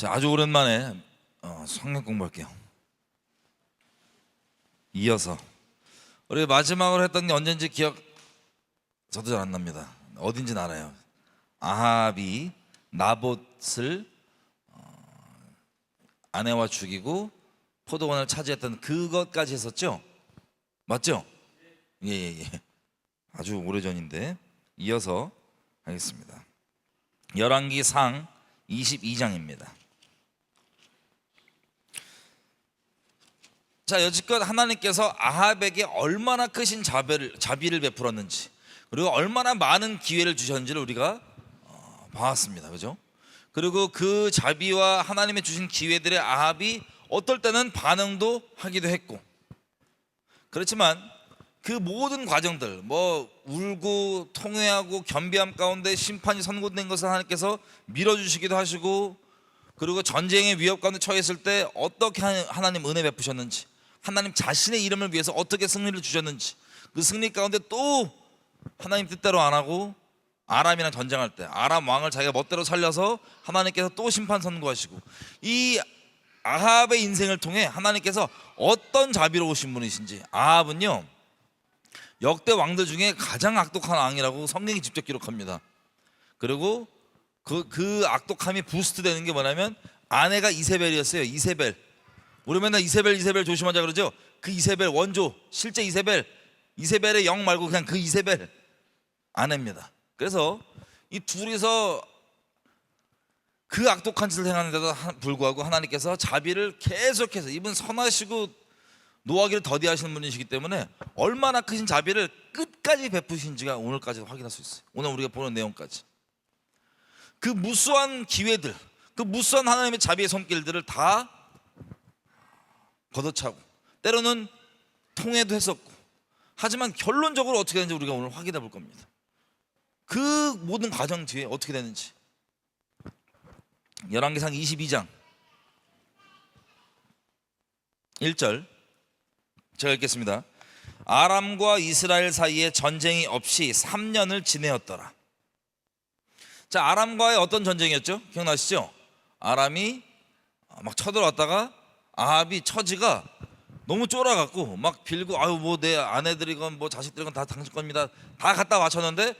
자, 아주 오랜만에 성경 공부할게요. 이어서 우리 마지막으로 했던 게 언젠지 기억 저도 잘 안 납니다. 어딘지는 알아요. 아합이 나봇을 아내와 죽이고 포도원을 차지했던 그것까지 했었죠? 맞죠? 예. 아주 오래전인데 이어서 하겠습니다. 열왕기상 22장입니다. 자, 여지껏 하나님께서 아합에게 얼마나 크신 자비를 베풀었는지, 그리고 얼마나 많은 기회를 주셨는지를 우리가 봐왔습니다. 그죠? 그리고 그 자비와 하나님의 주신 기회들의 아합이 어떨 때는 반응도 하기도 했고, 그렇지만 그 모든 과정들, 울고 통회하고 겸비함 가운데 심판이 선고된 것을 하나님께서 밀어주시기도 하시고, 그리고 전쟁의 위협 가운데 처했을 때 어떻게 하나님 은혜 베푸셨는지, 하나님 자신의 이름을 위해서 어떻게 승리를 주셨는지, 그 승리 가운데 또 하나님 뜻대로 안 하고 아람이랑 전쟁할 때 아람 왕을 자기가 멋대로 살려서 하나님께서 또 심판 선고하시고, 이 아합의 인생을 통해 하나님께서 어떤 자비로우신 분이신지, 아합은요 역대 왕들 중에 가장 악독한 왕이라고 성경이 직접 기록합니다. 그리고 그 악독함이 부스트 되는 게 뭐냐면 아내가 이세벨이었어요. 이세벨. 우리 맨날 이세벨 조심하자 그러죠. 그 이세벨 원조, 실제 이세벨의 영 말고 그냥 그 이세벨 아내입니다. 그래서 이 둘이서 그 악독한 짓을 행하는데도 불구하고 하나님께서 자비를 계속해서, 이분 선하시고 노하기를 더디하시는 분이시기 때문에 얼마나 크신 자비를 끝까지 베푸신지가 오늘까지 확인할 수 있어요. 오늘 우리가 보는 내용까지 그 무수한 기회들, 그 무수한 하나님의 자비의 손길들을 다 걷어차고 때로는 통해도 했었고, 하지만 결론적으로 어떻게 되는지 우리가 오늘 확인해 볼 겁니다. 그 모든 과정 뒤에 어떻게 되는지. 열왕기상 22장 1절 제가 읽겠습니다. 아람과 이스라엘 사이에 전쟁이 없이 3년을 지내었더라. 자, 아람과의 어떤 전쟁이었죠? 기억나시죠? 아람이 막 쳐들어왔다가 아합이 처지가 너무 쫄아갖고 막 빌고, 내 아내들이건 자식들이건 다 당신 겁니다, 다 갖다 바쳤는데,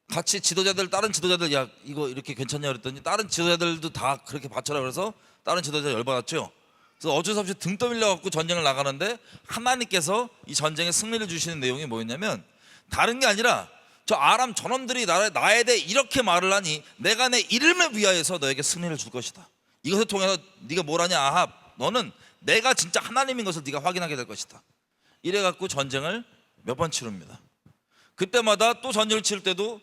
같이 지도자들, 다른 지도자들, 야 이거 이렇게 괜찮냐 그랬더니 다른 지도자들도 다 그렇게 바쳐라 그래서 다른 지도자 열받았죠. 그래서 어쩔 수 없이 등 떠밀려 갖고 전쟁을 나가는데, 하나님께서 이 전쟁에 승리를 주시는 내용이 뭐였냐면, 다른 게 아니라 저 아람 전원들이 나에 대해 이렇게 말을 하니 내가 내 이름을 위하여서 너에게 승리를 줄 것이다. 이것을 통해서 네가 뭘 하냐, 아합, 너는 내가 진짜 하나님인 것을 네가 확인하게 될 것이다. 이래 갖고 전쟁을 몇 번 치릅니다. 그때마다 또 전쟁을 치를 때도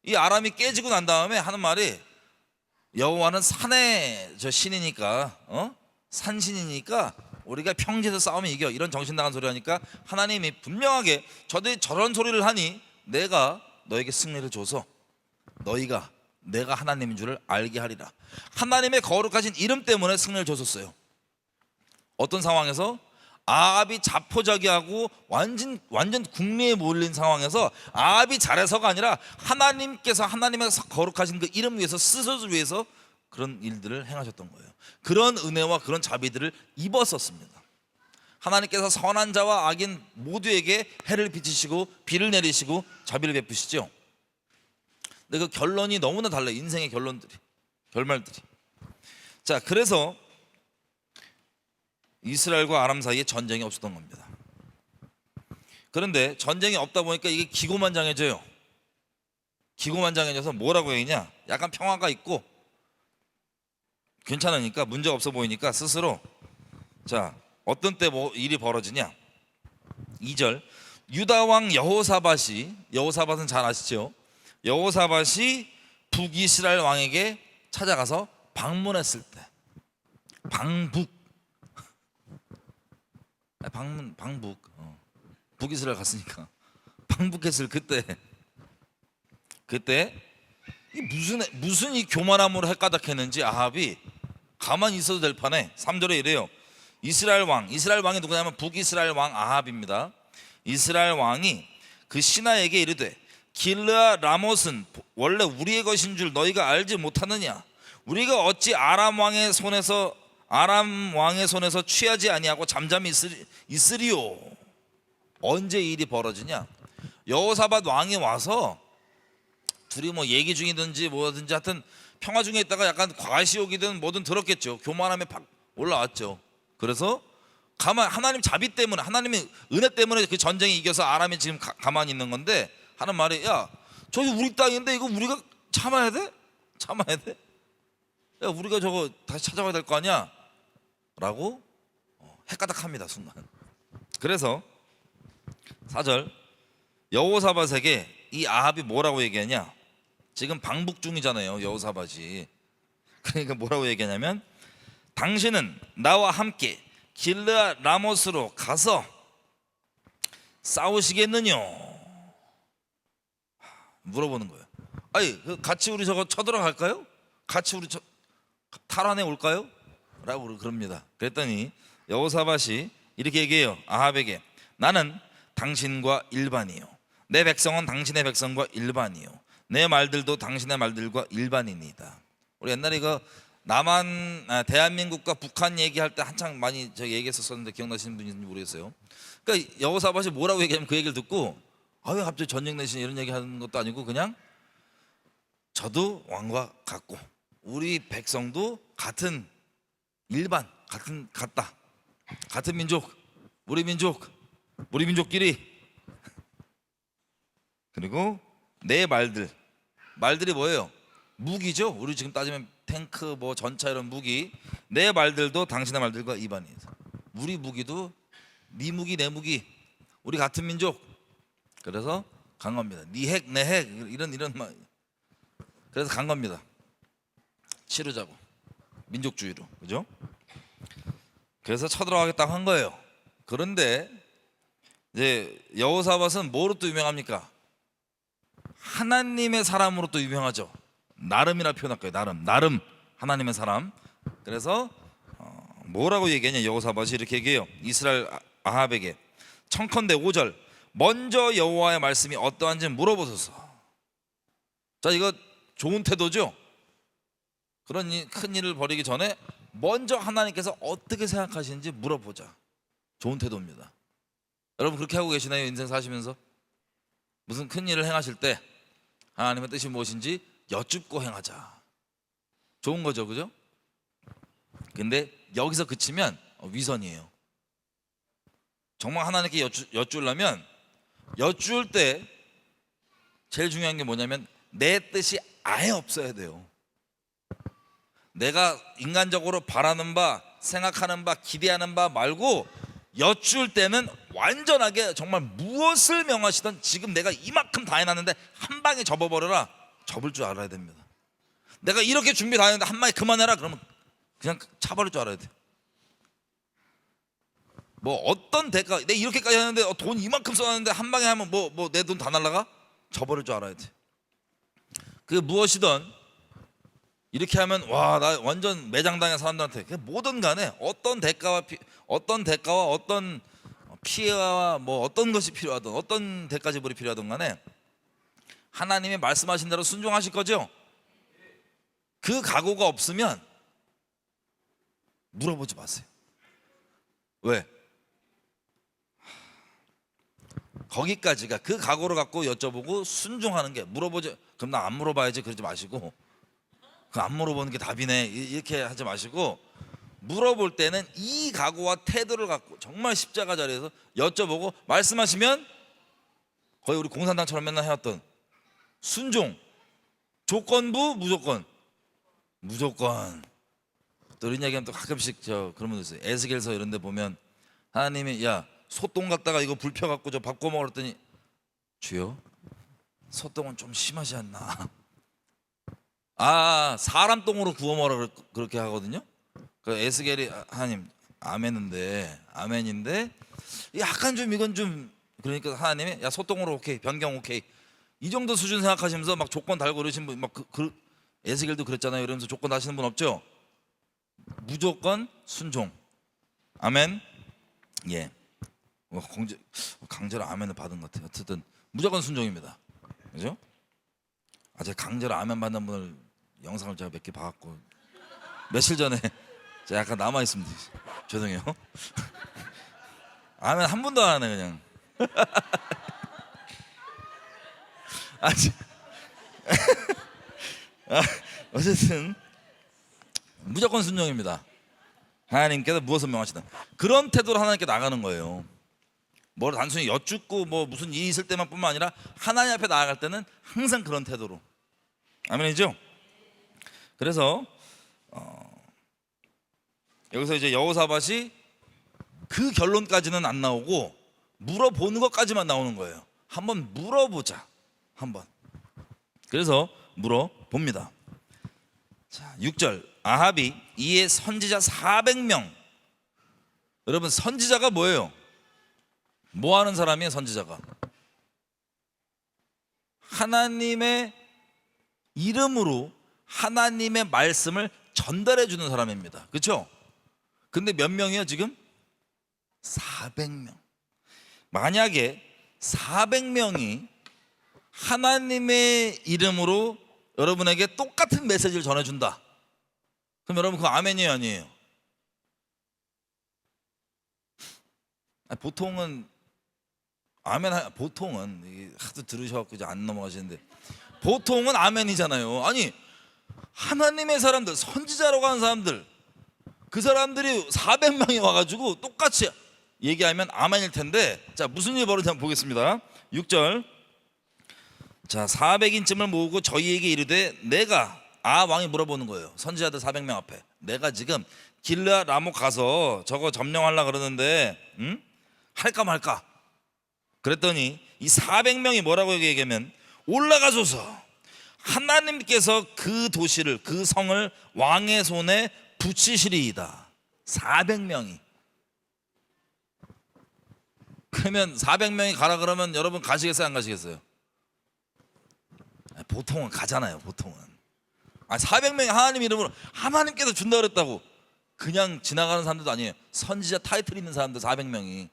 이 아람이 깨지고 난 다음에 하는 말이, 여호와는 산의 신이니까, 산신이니까 우리가 평지에서 싸우면 이겨, 이런 정신 나간 소리 하니까 하나님이 분명하게 저들이 저런 소리를 하니 내가 너에게 승리를 줘서 너희가 내가 하나님인 줄을 알게 하리라. 하나님의 거룩하신 이름 때문에 승리를 줬었어요. 어떤 상황에서 아합이 자포자기하고 완전 국리에 몰린 상황에서 아합이 잘해서가 아니라 하나님께서 하나님의 거룩하신 그 이름 위해서, 스스로를 위해서 그런 일들을 행하셨던 거예요. 그런 은혜와 그런 자비들을 입었었습니다. 하나님께서 선한 자와 악인 모두에게 해를 비치시고 비를 내리시고 자비를 베푸시죠. 근데 그 결론이 너무나 달라요. 인생의 결말들이. 자, 그래서 이스라엘과 아람 사이에 전쟁이 없었던 겁니다. 그런데 전쟁이 없다 보니까 이게 기고만장해져요. 기고만장해져서 뭐라고 해야냐, 약간 평화가 있고 괜찮으니까, 문제가 없어 보이니까 스스로, 자, 어떤 때 일이 벌어지냐. 2절 유다왕 여호사밧은 잘 아시죠? 여호사밧이 북이스라엘 왕에게 찾아가서 방문했을 때, 북이스라엘 갔으니까 방북했을 그때 무슨 이 교만함으로 헷가닥했는지 아합이 가만히 있어도 될 판에 3절에 이래요. 이스라엘 왕이 누구냐면 북이스라엘 왕 아합입니다. 이스라엘 왕이 그 신하에게 이르되, 길르아 라못은 원래 우리의 것인 줄 너희가 알지 못하느냐? 우리가 어찌 아람 왕의 손에서 취하지 아니하고 잠잠히 있으리요. 언제 이 일이 벌어지냐? 여호사밧 왕이 와서 둘이 뭐 얘기 중이든지 뭐든지 하여튼 평화 중에 있다가 약간 과시욕이든 뭐든 들었겠죠. 교만함에 팍 올라왔죠. 그래서 하나님 자비 때문에, 하나님의 은혜 때문에 그 전쟁에 이겨서 아람이 지금 가만히 있는 건데 하는 말이, 야 저기 우리 땅인데 이거 우리가 참아야 돼? 참아야 돼? 야 우리가 저거 다시 찾아가야 될 거 아니야? 라고 헷가닥합니다 순간. 그래서 4절 여호사밧에게 이 아합이 뭐라고 얘기하냐? 지금 방북 중이잖아요 여호사밧이. 그러니까 뭐라고 얘기하냐면, 당신은 나와 함께 길르앗 라못으로 가서 싸우시겠느냐? 물어보는 거예요. 아니 같이 우리 저거 쳐들어갈까요? 같이 우리 탈환해 올까요? 라고 그럽니다. 그랬더니 여호사밧이 이렇게 얘기해요. 아합에게, 나는 당신과 일반이요, 내 백성은 당신의 백성과 일반이요, 내 말들도 당신의 말들과 일반입니다. 우리 옛날에 대한민국과 북한 얘기할 때 한창 많이 저 얘기했었는데 기억나시는 분인지 모르겠어요. 그러니까 여호사밧이 뭐라고 얘기하면 그 얘기를 듣고, 왜 갑자기 전쟁 내시냐 이런 얘기 하는 것도 아니고, 그냥 저도 왕과 같고 우리 백성도 같은 같은 민족, 우리 민족끼리, 그리고 내 말들이 뭐예요? 무기죠. 우리 지금 따지면 탱크, 뭐 전차 이런 무기. 내 말들도 당신의 말들과 이반이에요. 우리 무기도 네 무기 내 무기, 우리 같은 민족. 그래서 간 겁니다. 네 핵 내 핵 이런 말. 그래서 간 겁니다. 치르자고, 민족주의로, 그죠? 그래서 쳐들어가겠다고 한 거예요. 그런데 이제 여호사밧은 뭐로 또 유명합니까? 하나님의 사람으로 또 유명하죠. 나름이라 표현할까요? 나름 하나님의 사람. 그래서 뭐라고 얘기하냐? 여호사밧이 이렇게 얘기해요. 이스라엘 아합에게, 청컨대 5절, 먼저 여호와의 말씀이 어떠한지 물어보소서. 자, 이거 좋은 태도죠. 그런 큰 일을 벌이기 전에 먼저 하나님께서 어떻게 생각하시는지 물어보자. 좋은 태도입니다. 여러분 그렇게 하고 계시나요? 인생 사시면서 무슨 큰 일을 행하실 때 하나님의 뜻이 무엇인지 여쭙고 행하자. 좋은 거죠, 그죠? 근데 여기서 그치면 위선이에요. 정말 하나님께 여쭈려면, 여쭈을 때 제일 중요한 게 뭐냐면 내 뜻이 아예 없어야 돼요. 내가 인간적으로 바라는 바, 생각하는 바, 기대하는 바 말고 여쭈을 때는 완전하게 정말 무엇을 명하시던, 지금 내가 이만큼 다 해놨는데 한 방에 접어버려라. 접을 줄 알아야 됩니다. 내가 이렇게 준비 다 했는데 한 방에 그만해라. 그러면 그냥 차버릴 줄 알아야 돼. 뭐 어떤 대가, 내가 이렇게까지 하는데 돈 이만큼 써놨는데 한 방에 하면 뭐 내 돈 다 날라가? 접어릴 줄 알아야 돼. 그 무엇이든 이렇게 하면 와, 나 완전 매장당한 사람들한테, 뭐든 간에 어떤 대가와 어떤 피해와 뭐 어떤 것이 필요하든, 어떤 대가 지불이 필요하든 간에 하나님이 말씀하신 대로 순종하실 거죠? 그 각오가 없으면 물어보지 마세요. 왜? 거기까지가 그 각오를 갖고 여쭤보고 순종하는 게, 물어보지, 그럼 나 안 물어봐야지 그러지 마시고, 그 안 물어보는 게 답이네 이렇게 하지 마시고, 물어볼 때는 이 각오와 태도를 갖고 정말 십자가 자리에서 여쭤보고, 말씀하시면 거의 우리 공산당처럼 맨날 해왔던 순종, 조건부 무조건. 또 이런 얘기하면 또 가끔씩 그런 분들 있어요. 에스겔서 이런 데 보면 하나님이, 야 소똥 갖다가 이거 불 펴갖고 저 밥 구워 먹으라 했더니, 주여 소똥은 좀 심하지 않나? 사람 똥으로 구워 먹으라 그렇게 하거든요. 그 에스겔이, 하나님 아멘인데 약간 좀 이건 좀, 그러니까 하나님이, 야 소똥으로 오케이, 변경 오케이, 이 정도 수준 생각하시면서 막 조건 달고 이러신 분, 막 에스겔도 그랬잖아요. 이러면서 조건 다시는 분 없죠? 무조건 순종. 아멘. 예. 강제로 아멘을 받은 것 같아요. 어쨌든 무조건 순종입니다. 그죠? 제가 강제로 아멘 받는 분을 영상을 제가 몇 개 봐갖고 며칠 전에 제가 약간 남아 있습니다. 죄송해요. 아멘 한 번도 안 하네 그냥. 아, 어쨌든 무조건 순종입니다. 하나님께서 무엇을 명하시든 그런 태도로 하나님께 나가는 거예요. 뭐 단순히 여쭙고 뭐 무슨 일이 있을 때만 뿐만 아니라 하나님 앞에 나아갈 때는 항상 그런 태도로. 아멘이죠? 그래서 여기서 이제 여호사밧이 그 결론까지는 안 나오고 물어보는 것까지만 나오는 거예요. 한번 물어보자. 한번. 그래서 물어봅니다. 자, 6절. 아합이 이에 선지자 400명. 여러분 선지자가 뭐예요? 뭐 하는 사람이에요? 선지자가 하나님의 이름으로 하나님의 말씀을 전달해 주는 사람입니다. 그렇죠? 근데 몇 명이요 지금? 400명. 만약에 400명이 하나님의 이름으로 여러분에게 똑같은 메시지를 전해준다. 그럼 여러분 그거 아멘이에요 아니에요? 보통은 아멘. 보통은 이게 하도 들으셔갖고 이제 안 넘어가시는데 보통은 아멘이잖아요. 아니 하나님의 사람들 선지자라고 하는 사람들 그 사람들이 400명이 와가지고 똑같이 얘기하면 아멘일 텐데 자 무슨 일이 벌어지는지 한번 보겠습니다. 6절. 자 400인쯤을 모으고 저희에게 이르되 내가 왕이 물어보는 거예요. 선지자들 400명 앞에 내가 지금 길르앗 라못 가서 저거 점령하려고 그러는데 할까 말까. 그랬더니 이 400명이 뭐라고 얘기하면 올라가소서 하나님께서 그 도시를 그 성을 왕의 손에 붙이시리이다. 400명이. 그러면 400명이 가라 그러면 여러분 가시겠어요 안 가시겠어요? 보통은 가잖아요. 보통은 400명이 하나님 이름으로 하나님께서 준다 그랬다고 그냥 지나가는 사람들도 아니에요. 선지자 타이틀 있는 사람들 400명이.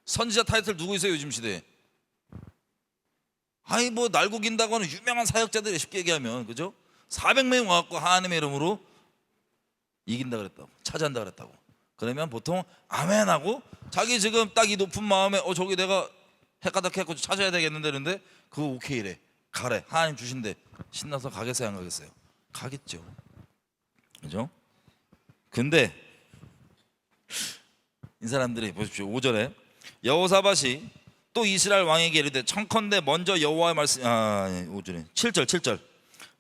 선지자 타이틀 누구 있어요 요즘 시대에? 아니 뭐 날고긴다고 하는 유명한 사역자들이 쉽게 얘기하면 그죠? 400명 와갖고 하나님의 이름으로 이긴다 그랬다고 차지한다 그랬다고 그러면 보통 아멘하고 자기 지금 딱 이 높은 마음에 저기 내가 헷가닥해갖고 찾아야 되겠는데 그런데 그거 오케이래. 가래. 하나님 주신대. 신나서 가겠어요 안 가겠어요? 가겠죠. 그죠? 근데 이 사람들이 보십시오. 5절에 여호사밧이 또 이스라엘 왕에게 이르되 청컨대 먼저 여호와의 말씀 5절에 7절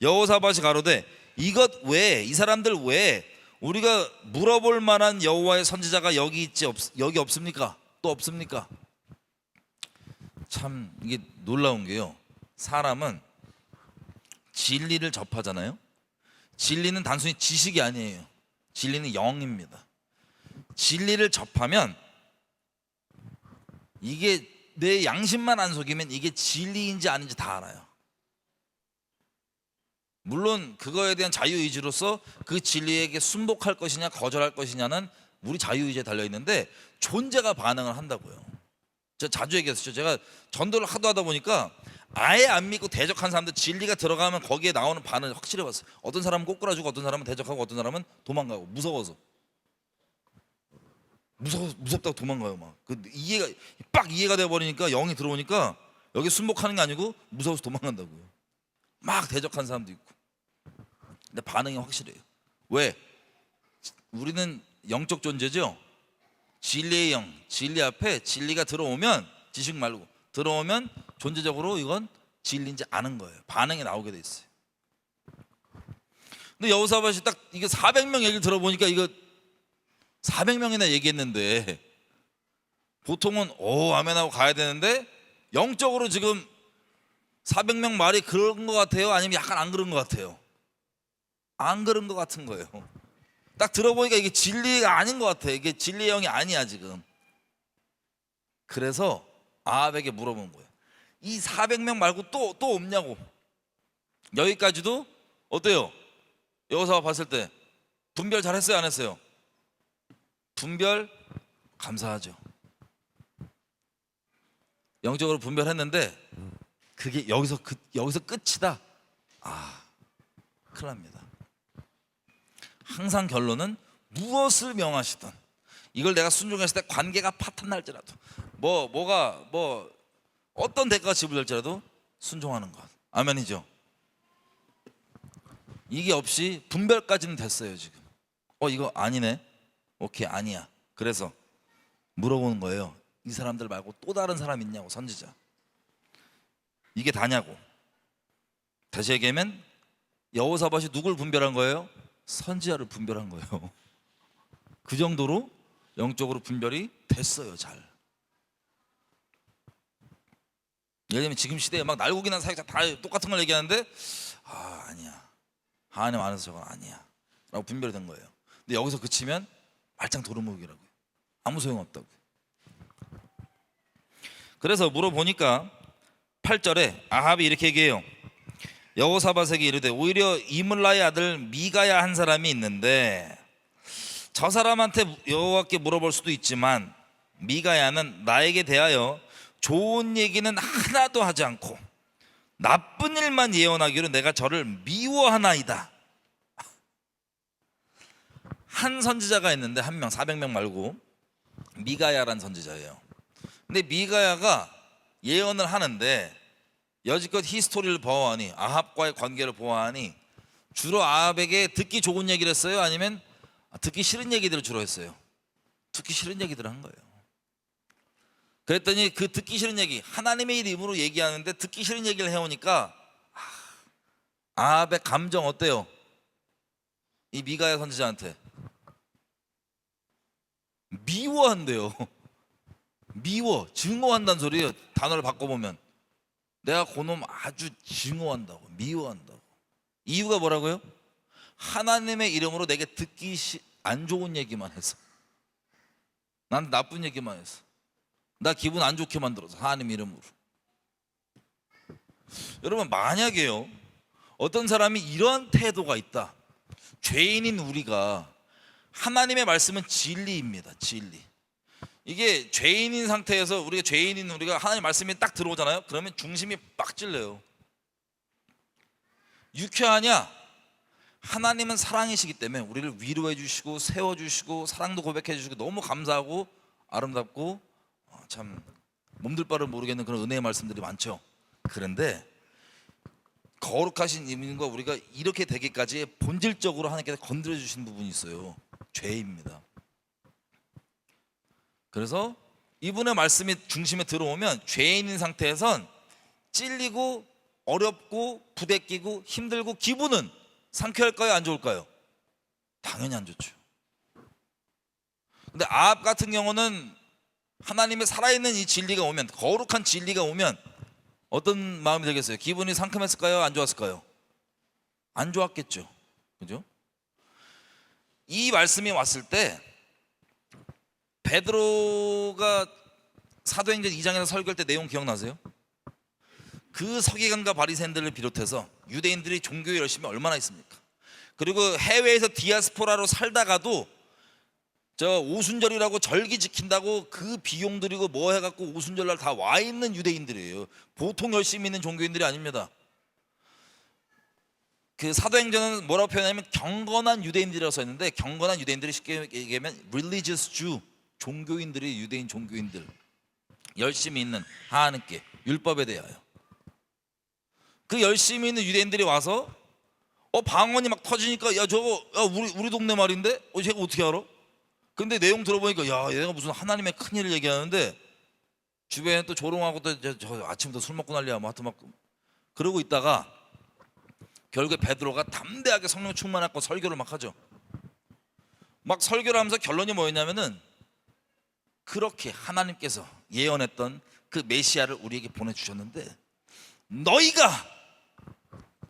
여호사밧이 가로되 이것 외에 이 사람들 외에 우리가 물어볼 만한 여호와의 선지자가 여기 있지 여기 없습니까? 또 없습니까? 참 이게 놀라운 게요. 사람은 진리를 접하잖아요. 진리는 단순히 지식이 아니에요. 진리는 영입니다. 진리를 접하면 이게 내 양심만 안 속이면 이게 진리인지 아닌지 다 알아요. 물론 그거에 대한 자유의지로서 그 진리에게 순복할 것이냐 거절할 것이냐는 우리 자유의지에 달려있는데 존재가 반응을 한다고요. 제가 자주 얘기했었죠. 제가 전도를 하도 하다 보니까 아예 안 믿고 대적한 사람들 진리가 들어가면 거기에 나오는 반응을 확실히 봤어요. 어떤 사람은 꼬꾸라주고 어떤 사람은 대적하고 어떤 사람은 도망가고 무서워서 무섭다고 도망가요. 막 이해가 돼 버리니까 영이 들어오니까 여기 순복하는 게 아니고 무서워서 도망간다고요. 막 대적한 사람도 있고. 근데 반응이 확실해요. 왜? 우리는 영적 존재죠. 진리의 영, 진리 앞에 진리가 들어오면 지식 말고 들어오면 존재적으로 이건 진리인지 아는 거예요. 반응이 나오게 돼 있어요. 근데 여호사밧이 딱 이게 400명 얘기를 들어보니까 이거 400명이나 얘기했는데 보통은 아멘하고 가야 되는데 영적으로 지금 400명 말이 그런 것 같아요? 아니면 약간 안 그런 것 같아요? 안 그런 것 같은 거예요. 딱 들어보니까 이게 진리가 아닌 것 같아. 이게 진리의 영이 아니야 지금. 그래서 아합에게 물어본 거예요. 이 400명 말고 또 없냐고. 여기까지도 어때요? 여호사밧 봤을 때 분별 잘했어요 안 했어요? 분별 감사하죠. 영적으로 분별했는데 그게 여기서 끝이다. 큰일 납니다. 항상 결론은 무엇을 명하시든 이걸 내가 순종했을 때 관계가 파탄날지라도 뭐가 어떤 대가가 지불될지라도 순종하는 것. 아멘이죠. 이게 없이 분별까지는 됐어요. 지금 이거 아니네, 오케이, 아니야. 그래서 물어보는 거예요. 이 사람들 말고 또 다른 사람 있냐고, 선지자. 이게 다냐고. 다시 얘기하면 여호사밧이 누굴 분별한 거예요? 선지자를 분별한 거예요. 그 정도로 영적으로 분별이 됐어요. 잘. 예를 들면 지금 시대에 막 날고기나 사역자 다 똑같은 걸 얘기하는데 아니야, 하나님 안에서 저건 아니야 라고 분별이 된 거예요. 근데 여기서 그치면 말짱 도루묵이라고요. 아무 소용없다고. 그래서 물어보니까 8절에 아합이 이렇게 얘기해요. 여호사밧에게 이르되 오히려 이물라의 아들 미가야 한 사람이 있는데 저 사람한테 여호와께 물어볼 수도 있지만 미가야는 나에게 대하여 좋은 얘기는 하나도 하지 않고 나쁜 일만 예언하기로 내가 저를 미워하나이다. 한 선지자가 있는데 한 명, 400명 말고 미가야란 선지자예요. 근데 미가야가 예언을 하는데 여지껏 히스토리를 보아하니 아합과의 관계를 보아하니 주로 아합에게 듣기 좋은 얘기를 했어요? 아니면 듣기 싫은 얘기들을 주로 했어요? 듣기 싫은 얘기들을 한 거예요. 그랬더니 그 듣기 싫은 얘기, 하나님의 이름으로 얘기하는데 듣기 싫은 얘기를 해오니까 아합의 감정 어때요? 이 미가야 선지자한테 미워한대요. 미워, 증오한다는 소리예요. 단어를 바꿔보면 내가 그놈 아주 증오한다고, 미워한다고. 이유가 뭐라고요? 하나님의 이름으로 내게 듣기 안 좋은 얘기만 해서, 난 나쁜 얘기만 해서, 나 기분 안 좋게 만들어서 하나님 이름으로. 여러분, 만약에요 어떤 사람이 이러한 태도가 있다. 죄인인 우리가, 하나님의 말씀은 진리입니다. 진리. 이게 죄인인 상태에서 우리가 하나님 말씀이 딱 들어오잖아요. 그러면 중심이 빡 찔려요. 유쾌하냐? 하나님은 사랑이시기 때문에 우리를 위로해 주시고 세워주시고 사랑도 고백해 주시고 너무 감사하고 아름답고 참 몸둘 바를 모르겠는 그런 은혜의 말씀들이 많죠. 그런데 거룩하신 이민과 우리가 이렇게 되기까지 본질적으로 하나님께서 건드려 주신 부분이 있어요. 죄입니다. 그래서 이분의 말씀이 중심에 들어오면 죄인인 상태에선 찔리고 어렵고 부대끼고 힘들고 기분은 상쾌할까요? 안 좋을까요? 당연히 안 좋죠. 근데 아합 같은 경우는 하나님의 살아있는 이 진리가 오면, 거룩한 진리가 오면 어떤 마음이 들겠어요? 기분이 상큼했을까요? 안 좋았을까요? 안 좋았겠죠. 그죠? 이 말씀이 왔을 때 베드로가 사도행전 2장에서 설교할 때 내용 기억나세요? 그 서기관과 바리새인들을 비롯해서 유대인들이 종교에 열심히 얼마나 있습니까? 그리고 해외에서 디아스포라로 살다가도 저 오순절이라고 절기 지킨다고 그 비용 들이고 뭐 해갖고 오순절날 다 와 있는 유대인들이에요. 보통 열심히 있는 종교인들이 아닙니다. 그 사도행전은 뭐라고 표현하냐면 경건한 유대인들이라고 써있는데, 경건한 유대인들이 쉽게 얘기하면 religious Jew, 종교인들이, 유대인 종교인들, 열심히 있는 하나님께 율법에 대하여. 그 열심히 있는 유대인들이 와서 방언이 막 터지니까 야 저거 우리 동네 말인데 제가 어떻게 알아? 근데 내용 들어보니까 야 얘가 무슨 하나님의 큰일을 얘기하는데 주변에 또 조롱하고 또 저 아침부터 술 먹고 난리야 뭐 하여튼 막 그러고 있다가 결국에 베드로가 담대하게 성령 충만하고 설교를 막 하죠. 막 설교를 하면서 결론이 뭐였냐면은 그렇게 하나님께서 예언했던 그 메시아를 우리에게 보내주셨는데 너희가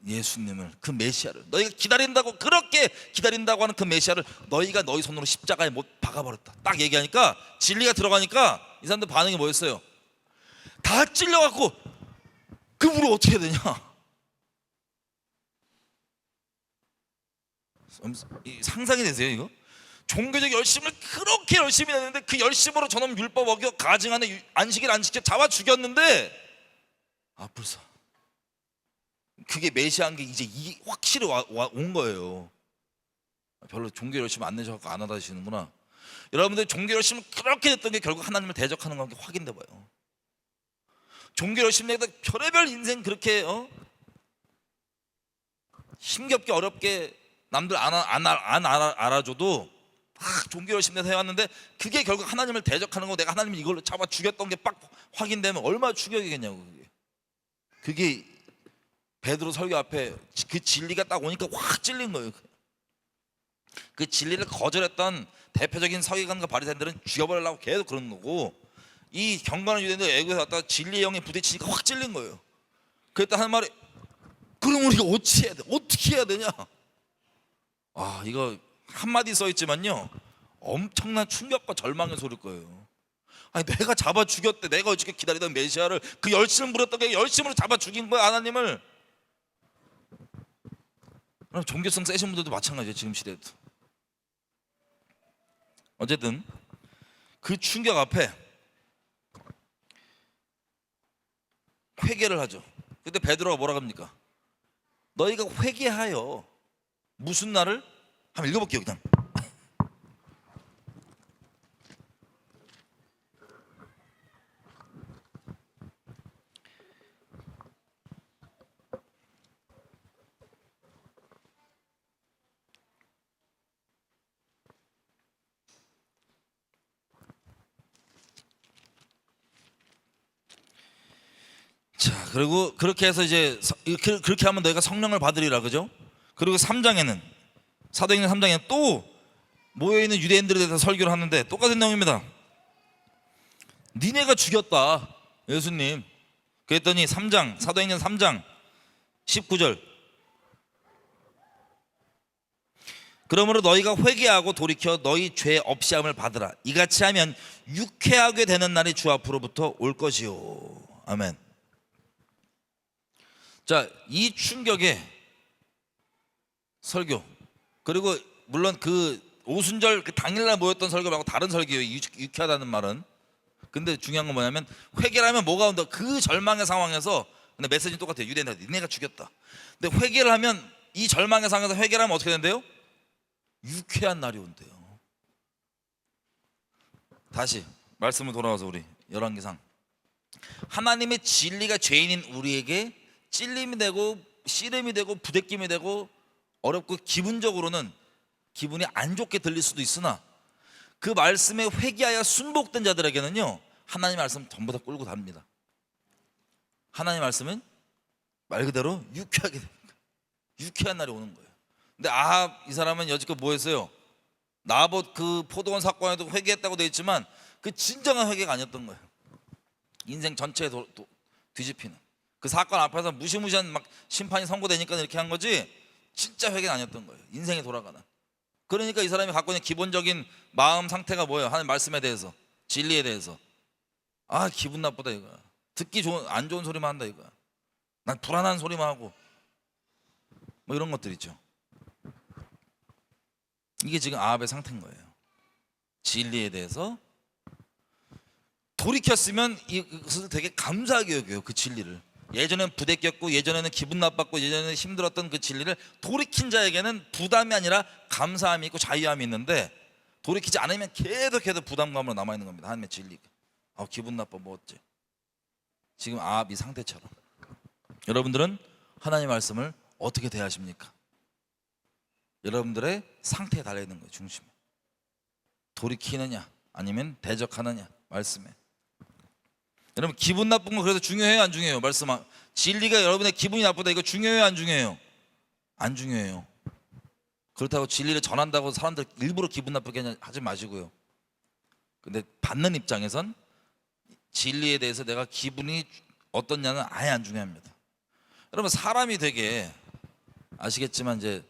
예수님을, 그 메시아를 너희가 기다린다고, 그렇게 기다린다고 하는 그 메시아를 너희가 너희 손으로 십자가에 못 박아버렸다. 딱 얘기하니까 진리가 들어가니까 이 사람들 반응이 뭐였어요? 다 찔려갖고 그 우리 어떻게 해야 되냐. 상상이 되세요 이거? 종교적 열심을 그렇게 열심히 했는데 그 열심으로 저놈 율법 어겨 가증하는 안식일 안 지켜 잡아 죽였는데 불사 그게 메시아인 게 이제 확실히 온 거예요. 별로 종교 열심 안 내셔서 안 하시는구나. 여러분들 종교 열심은 그렇게 됐던 게 결국 하나님을 대적하는 건 확인돼 봐요. 종교 열심 내다 별의별 인생 그렇게 힘겹게 어렵게 남들 알아줘도 막 종교 열심 내서 해왔는데 그게 결국 하나님을 대적하는 거, 내가 하나님을 이걸로 잡아 죽였던 게 빡 확인되면 얼마나 충격이겠냐고. 그게 베드로 설교 앞에 그 진리가 딱 오니까 확 찔린 거예요. 그 진리를 거절했던 대표적인 서기관과 바리새인들은 죽여버리려고 계속 그러는 거고, 이 경건한 유대인들 애국에서 왔다가 진리의 영에 부딪히니까 확 찔린 거예요. 그랬다 하는 말이, 그럼 우리가 어찌 해야 돼? 어떻게 해야 되냐? 아, 이거 한마디 써 있지만요 엄청난 충격과 절망의 소리일 거예요. 아니, 내가 잡아 죽였대. 내가 어저께 기다리던 메시아를, 그 열심을 부렸던 게 열심으로 잡아 죽인 거야, 하나님을. 그럼 종교성 세신 분들도 마찬가지예요, 지금 시대에도. 어쨌든 그 충격 앞에 회개를 하죠. 그때 베드로가 뭐라 합니까? 너희가 회개하여 무슨 날을 한번 읽어볼게요. 그냥 자, 그리고 그렇게 해서 이제 그렇게 하면 너희가 성령을 받으리라, 그죠? 그리고 3장에는 사도행전 3장에는 또 모여있는 유대인들에 대해서 설교를 하는데 똑같은 내용입니다. 니네가 죽였다 예수님. 그랬더니 3장 사도행전 3장 19절, 그러므로 너희가 회개하고 돌이켜 너희 죄 없이함을 받으라. 이같이 하면 유쾌하게 되는 날이 주 앞으로부터 올 것이요. 아멘. 자, 이 충격의 설교, 그리고 물론 그 오순절 그 당일날 모였던 설교 말고 다른 설교예요, 유쾌하다는 말은. 근데 중요한 건 뭐냐면, 회개를 하면 뭐가 온다. 그 절망의 상황에서, 근데 메시지는 똑같아요. 유대인들 니네가 죽였다. 근데 회개를 하면, 이 절망의 상황에서 회개를 하면 어떻게 된대요? 유쾌한 날이 온대요. 다시 말씀을 돌아와서 우리 열왕기상, 하나님의 진리가 죄인인 우리에게 찔림이 되고 씨름이 되고 부대낌이 되고 어렵고 기분적으로는 기분이 안 좋게 들릴 수도 있으나, 그 말씀에 회개하여 순복된 자들에게는요 하나님 말씀 전부 다 끌고 답니다. 하나님 말씀은 말 그대로 유쾌하게 됩니다. 유쾌한 날이 오는 거예요. 근데 이 사람은 여지껏 뭐 했어요? 나봇 그 포도원 사건에도 회개했다고 되어 있지만 그 진정한 회개가 아니었던 거예요. 인생 전체에 뒤집히는 그 사건 앞에서 무시무시한 막 심판이 선고되니까 이렇게 한 거지, 진짜 회개는 아니었던 거예요. 인생이 돌아가는. 그러니까 이 사람이 갖고 있는 기본적인 마음 상태가 뭐예요? 하나님 말씀에 대해서, 진리에 대해서. 기분 나쁘다 이거야. 듣기 안 좋은 소리만 한다 이거야. 난 불안한 소리만 하고 뭐 이런 것들 있죠. 이게 지금 아합의 상태인 거예요. 진리에 대해서 돌이켰으면 이것을 되게 감사하게 여겨요. 그 진리를. 예전엔 부대꼈고 예전에는 기분 나빴고 예전에는 힘들었던 그 진리를 돌이킨 자에게는 부담이 아니라 감사함이 있고 자유함이 있는데, 돌이키지 않으면 계속해서 부담감으로 남아있는 겁니다. 하나님의 진리가. 기분 나빠 뭐 어째. 지금 아합 이 상태처럼. 여러분들은 하나님의 말씀을 어떻게 대하십니까? 여러분들의 상태에 달려있는 거예요. 중심에. 돌이키느냐 아니면 대적하느냐 말씀에. 여러분 기분 나쁜 거 그래서 중요해요 안 중요해요? 말씀, 진리가 여러분의 기분이 나쁘다 이거 중요해요 안 중요해요? 안 중요해요. 그렇다고 진리를 전한다고 사람들 일부러 기분 나쁘게 하지 마시고요. 근데 받는 입장에선 진리에 대해서 내가 기분이 어떻냐는 아예 안 중요합니다. 여러분 사람이 되게 아시겠지만 이제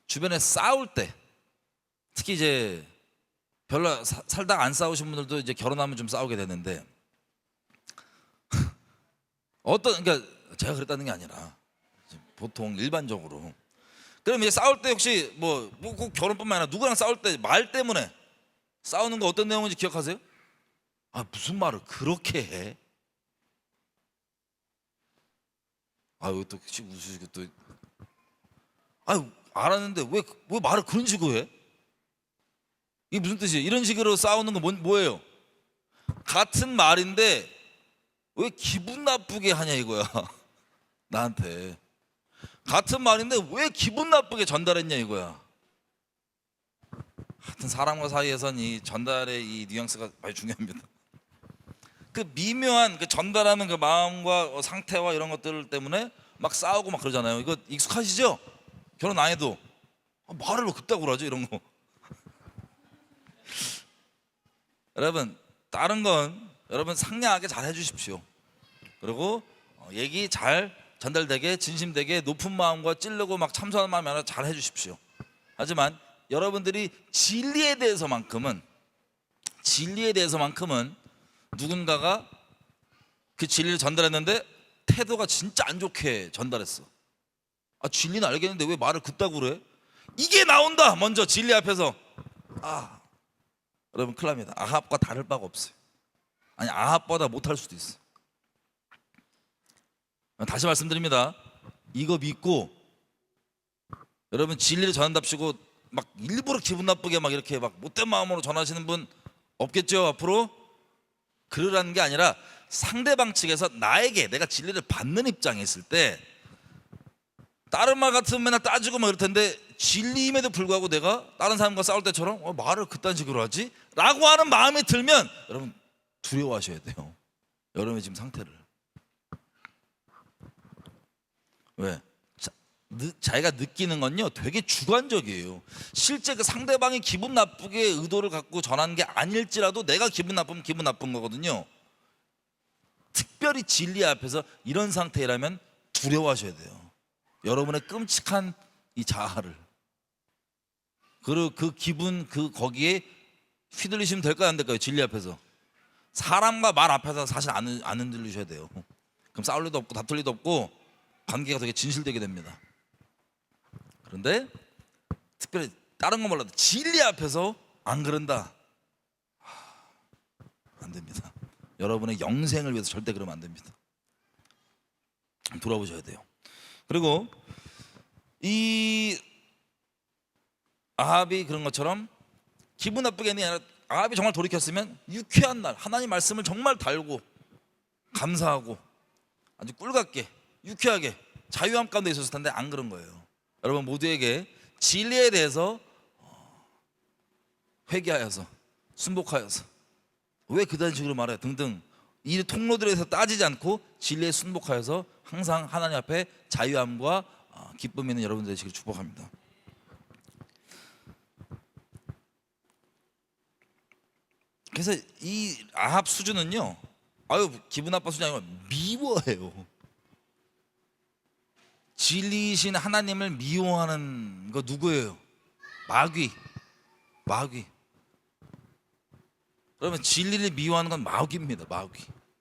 주변에 싸울 때, 특히 이제 별로 살다가 안 싸우신 분들도 이제 결혼하면 좀 싸우게 되는데, 그러니까 제가 그랬다는 게 아니라 보통 일반적으로. 그럼 이제 싸울 때 혹시 꼭 결혼뿐만 아니라 누구랑 싸울 때 말 때문에 싸우는 거 어떤 내용인지 기억하세요? 무슨 말을 그렇게 해? 여기 또 웃으시고 또 알았는데 왜 말을 그런 식으로 해? 이게 무슨 뜻이에요? 이런 식으로 싸우는 건 뭐예요? 같은 말인데 왜 기분 나쁘게 하냐 이거야. 나한테 같은 말인데 왜 기분 나쁘게 전달했냐 이거야. 하여튼 사람과 사이에선 이 전달의 이 뉘앙스가 많이 중요합니다. 그 미묘한 그 전달하는 그 마음과 상태와 이런 것들 때문에 막 싸우고 막 그러잖아요. 이거 익숙하시죠? 결혼 안 해도 말을 왜 그따구로 하죠 이런 거. 여러분 다른 건 여러분 상냥하게 잘 해주십시오. 그리고 얘기 잘 전달되게 진심되게 높은 마음과 찌르고 막 참소하는 마음이 아니라 잘 해주십시오. 하지만 여러분들이 진리에 대해서만큼은 누군가가 그 진리를 전달했는데 태도가 진짜 안 좋게 전달했어. 진리는 알겠는데 왜 말을 그따구로 해? 이게 나온다. 먼저 진리 앞에서 여러분 큰일 납니다. 아합과 다를 바가 없어요. 아니 아합보다 못할 수도 있어. 다시 말씀드립니다. 이거 믿고 여러분 진리를 전한답시고 막 일부러 기분 나쁘게 막 이렇게 막 못된 마음으로 전하시는 분 없겠죠 앞으로? 그러라는 게 아니라 상대방 측에서 나에게 내가 진리를 받는 입장에 있을 때 다른 말 같으면 맨날 따지고 막 이럴 텐데 진리임에도 불구하고 내가 다른 사람과 싸울 때처럼 말을 그딴 식으로 하지? 라고 하는 마음이 들면 여러분 두려워하셔야 돼요. 여러분의 지금 상태를. 왜? 자기가 느끼는 건요 되게 주관적이에요. 실제 그 상대방이 기분 나쁘게 의도를 갖고 전하는 게 아닐지라도 내가 기분 나쁘면 기분 나쁜 거거든요. 특별히 진리 앞에서 이런 상태라면 두려워하셔야 돼요. 여러분의 끔찍한 이 자아를. 그리고 그 기분 거기에 휘둘리시면 될까요 안 될까요? 진리 앞에서. 사람과 말 앞에서 사실 안 흔들리셔야 돼요. 그럼 싸울 일도 없고 다툴 일도 없고 관계가 되게 진실되게 됩니다. 그런데 특별히 다른 건 몰라도 진리 앞에서 안 그런다, 안 됩니다. 여러분의 영생을 위해서 절대 그러면 안 됩니다. 돌아보셔야 돼요. 그리고 이 아합이 그런 것처럼 기분 나쁘게 하는 게 아니라 아합이 정말 돌이켰으면 유쾌한 날 하나님 말씀을 정말 달고 감사하고 아주 꿀같게 유쾌하게 자유함 가운데 있었을 텐데 안 그런 거예요. 여러분 모두에게 진리에 대해서 회개하여서 순복하여서 왜 그딴 식으로 말해 등등 이 통로들에서 따지지 않고 진리에 순복하여서 항상 하나님 앞에 자유함과 기쁨이 있는 여러분들 되시길 축복합니다. 그래서 이 아합 수준은요 기분 나빠 수준이 아니고 미워해요. 진리이신 하나님을 미워하는 거 누구예요? 마귀. 그러면 진리를 미워하는 건 마귀입니다.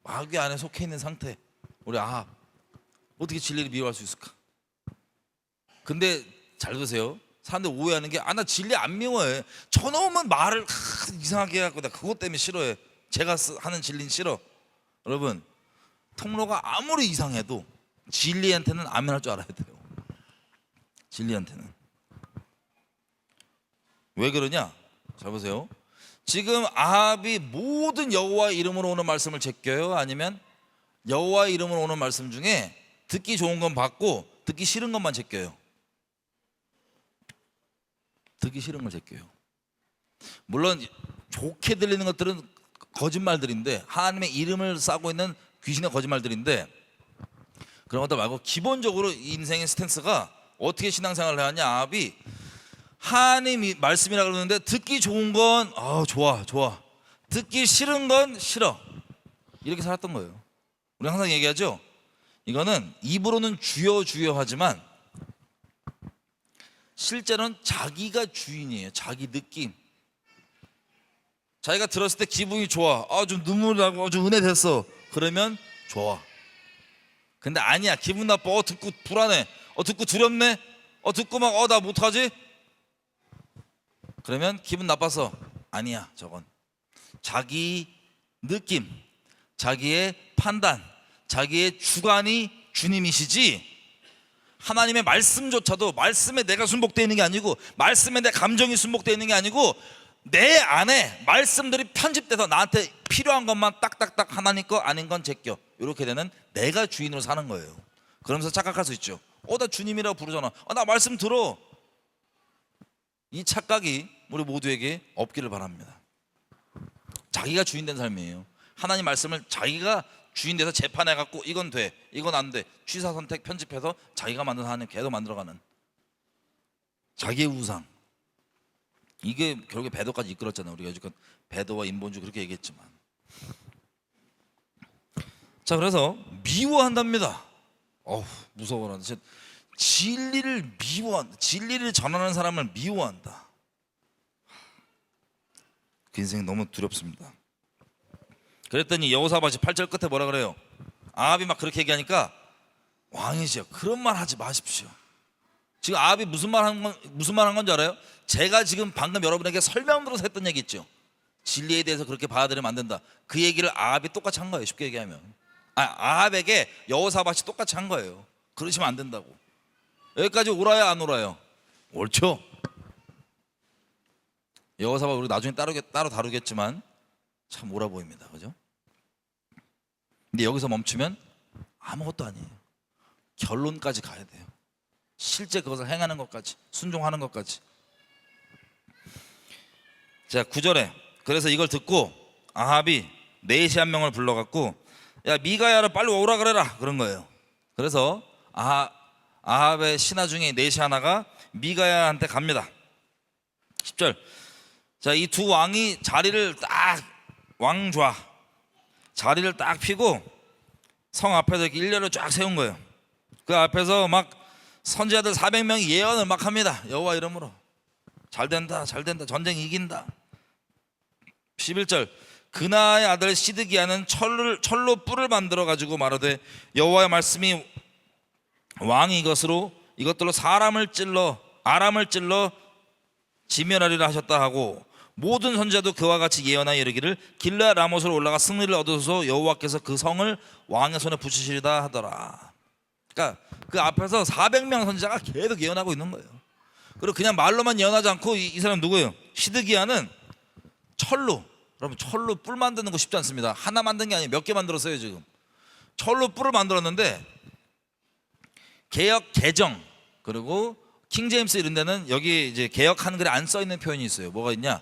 마귀 안에 속해 있는 상태. 우리 아합 어떻게 진리를 미워할 수 있을까? 근데 잘 보세요. 사람들 오해하는 게 나 진리 안 미워해. 저놈은 말을 이상하게 해갖고 나 그것 때문에 싫어해. 제가 하는 진리는 싫어. 여러분 통로가 아무리 이상해도 진리한테는 아멘할 줄 알아야 돼요. 진리한테는. 왜 그러냐? 잘 보세요. 지금 아합이 모든 여호와의 이름으로 오는 말씀을 제껴요? 아니면 여호와의 이름으로 오는 말씀 중에 듣기 좋은 건 받고 듣기 싫은 것만 제껴요? 듣기 싫은 걸 제껴요. 물론 좋게 들리는 것들은 거짓말들인데 하나님의 이름을 싸고 있는 귀신의 거짓말들인데 그런 것들 말고 기본적으로 인생의 스탠스가 어떻게 신앙생활을 하냐. 아합이 하나님 말씀이라 그러는데 듣기 좋은 건 좋아 듣기 싫은 건 싫어 이렇게 살았던 거예요. 우리 항상 얘기하죠. 이거는 입으로는 주여 하지만 실제로는 자기가 주인이에요. 자기 느낌. 자기가 들었을 때 기분이 좋아. 좀 눈물 나고 좀 은혜 됐어. 그러면 좋아. 근데 아니야. 기분 나빠. 듣고 불안해. 듣고 두렵네. 듣고 막 나 못하지? 그러면 기분 나빠서 아니야. 저건 자기 느낌, 자기의 판단, 자기의 주관이 주님이시지 하나님의 말씀조차도 말씀에 내가 순복되어 있는 게 아니고 말씀에 내 감정이 순복되어 있는 게 아니고 내 안에 말씀들이 편집돼서 나한테 필요한 것만 딱딱딱 하나님 거 아닌 건 제껴. 이렇게 되는 내가 주인으로 사는 거예요. 그러면서 착각할 수 있죠. 나 주님이라고 부르잖아. 나 말씀 들어. 이 착각이 우리 모두에게 없기를 바랍니다. 자기가 주인 된 삶이에요. 하나님 말씀을 자기가 주인 돼서 재판해갖고 이건 돼, 이건 안 돼, 취사 선택 편집해서 자기가 만든 하나님 계속 만들어가는 자기의 우상. 이게 결국에 배도까지 이끌었잖아요. 우리가 여지껏 배도와 인본주의 그렇게 얘기했지만. 자, 그래서 미워한답니다. 무서워라. 진리를 미워한다. 진리를 전하는 사람을 미워한다. 그 인생이 너무 두렵습니다. 그랬더니 여호사밧이 8절 끝에 뭐라 그래요? 아합이 막 그렇게 얘기하니까 왕이시여 그런 말 하지 마십시오. 지금 아합이 무슨 말 한 건지 알아요? 제가 지금 방금 여러분에게 설명 들어서 했던 얘기 있죠. 진리에 대해서 그렇게 받아들이면 안 된다. 그 얘기를 아합이 똑같이 한 거예요. 쉽게 얘기하면 아합에게 여호사밧이 똑같이 한 거예요. 그러시면 안 된다고. 여기까지 옳아요 안 옳아요? 옳죠. 여호사밧 우리 나중에 따로 다루겠지만 참 옳아 보입니다. 그죠? 근데 여기서 멈추면 아무것도 아니에요. 결론까지 가야 돼요. 실제 그것을 행하는 것까지, 순종하는 것까지. 자, 9절에 그래서 이걸 듣고 아합이 내시 한 명을 불러갖고 야 미가야를 빨리 오라 그래라 그런 거예요. 그래서 아합의 신하 중에 내시 하나가 미가야한테 갑니다. 10절. 자, 이 두 왕이 자리를 딱 왕좌 자리를 딱 펴고 성 앞에서 이렇게 일렬로 쫙 세운 거예요. 그 앞에서 막 선지자들 400명이 예언을 막 합니다. 여호와 이름으로 잘 된다 전쟁 이긴다. 11절. 그나의 아들 시드기야는 철로 뿔을 만들어 가지고 말하되 여호와의 말씀이 왕이 이것들로 아람을 찔러 지멸하리라 하셨다 하고 모든 선지자도 그와 같이 예언하여 이르기를 길르앗 라못으로 올라가 승리를 얻어서 여호와께서 그 성을 왕의 손에 붙이시리다 하더라. 그러니까 그 앞에서 400명 선지자가 계속 예언하고 있는 거예요. 그리고 그냥 말로만 예언하지 않고 이 사람 누구예요? 시드기야는 여러분 철로 뿔 만드는 거 쉽지 않습니다. 하나 만든 게 아니에요. 몇 개 만들었어요 지금. 철로 뿔을 만들었는데 개역 개정 그리고 킹제임스 이런 데는 여기 이제 개역 한글에 안 써 있는 표현이 있어요. 뭐가 있냐?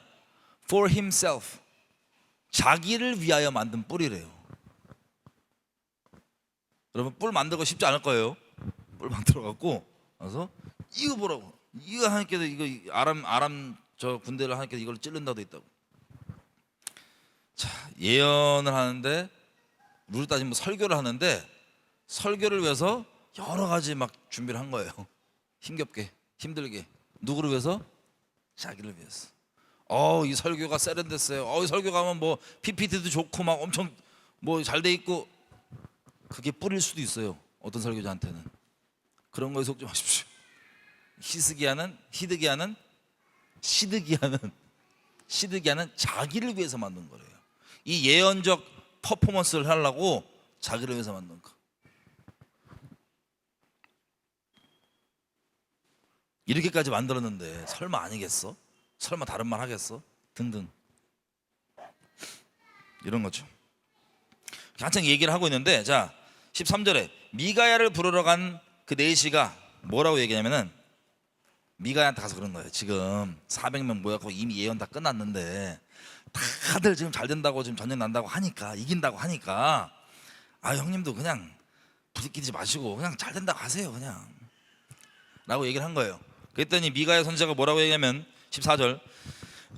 For himself. 자기를 위하여 만든 뿔이래요. 여러분 뿔 만들고 쉽지 않을 거예요. 뿔 만들어 갖고 그래서 이거 보라고. 이거 하나님께서 이거 아람 저 군대를 하나님께서 이걸 찌른다고 돼 있다고. 자, 예언을 하는데 룰을 따지면 설교를 하는데 설교를 위해서 여러 가지 막 준비를 한 거예요. 힘겹게 힘들게. 누구를 위해서? 자기를 위해서. 이 설교가 세련됐어요. 이 설교 가면 뭐 PPT도 좋고 막 엄청 뭐 잘 돼 있고 그게 뿔일 수도 있어요. 어떤 설교자한테는. 그런 거에 속지 마십시오. 시드기야는 자기를 위해서 만든 거래요. 이 예언적 퍼포먼스를 하려고 자기를 위해서 만든 거. 이렇게까지 만들었는데 설마 아니겠어? 설마 다른 말 하겠어? 등등 이런 거죠. 한창 얘기를 하고 있는데 자 13절에 미가야를 부르러 간 그 네시가 뭐라고 얘기하냐면은 미가야한테 가서 그런 거예요. 지금 400명 모여갖고 이미 예언 다 끝났는데 다들 지금 잘 된다고 지금 전쟁 난다고 하니까 이긴다고 하니까 형님도 그냥 부딪히지 마시고 그냥 잘 된다고 하세요 그냥 라고 얘기를 한 거예요. 그랬더니 미가야 선지자가 뭐라고 얘기하면 14절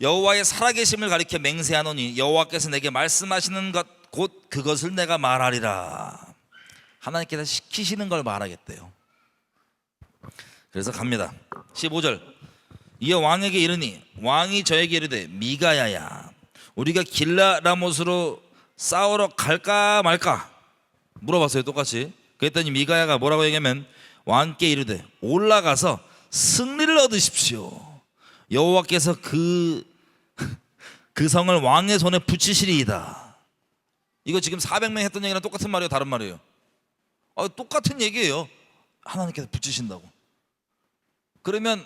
여호와의 살아계심을 가리켜 맹세하노니 여호와께서 내게 말씀하시는 것 곧 그것을 내가 말하리라. 하나님께서 시키시는 걸 말하겠대요. 그래서 갑니다. 15절 이에 왕에게 이르니 왕이 저에게 이르되 미가야야 우리가 길라라못으로 싸우러 갈까 말까 물어봤어요. 똑같이. 그랬더니 미가야가 뭐라고 얘기하면 왕께 이르되 올라가서 승리를 얻으십시오. 여호와께서 그 성을 왕의 손에 붙이시리이다. 이거 지금 400명 했던 얘기랑 똑같은 말이에요? 다른 말이에요? 똑같은 얘기예요. 하나님께서 붙이신다고. 그러면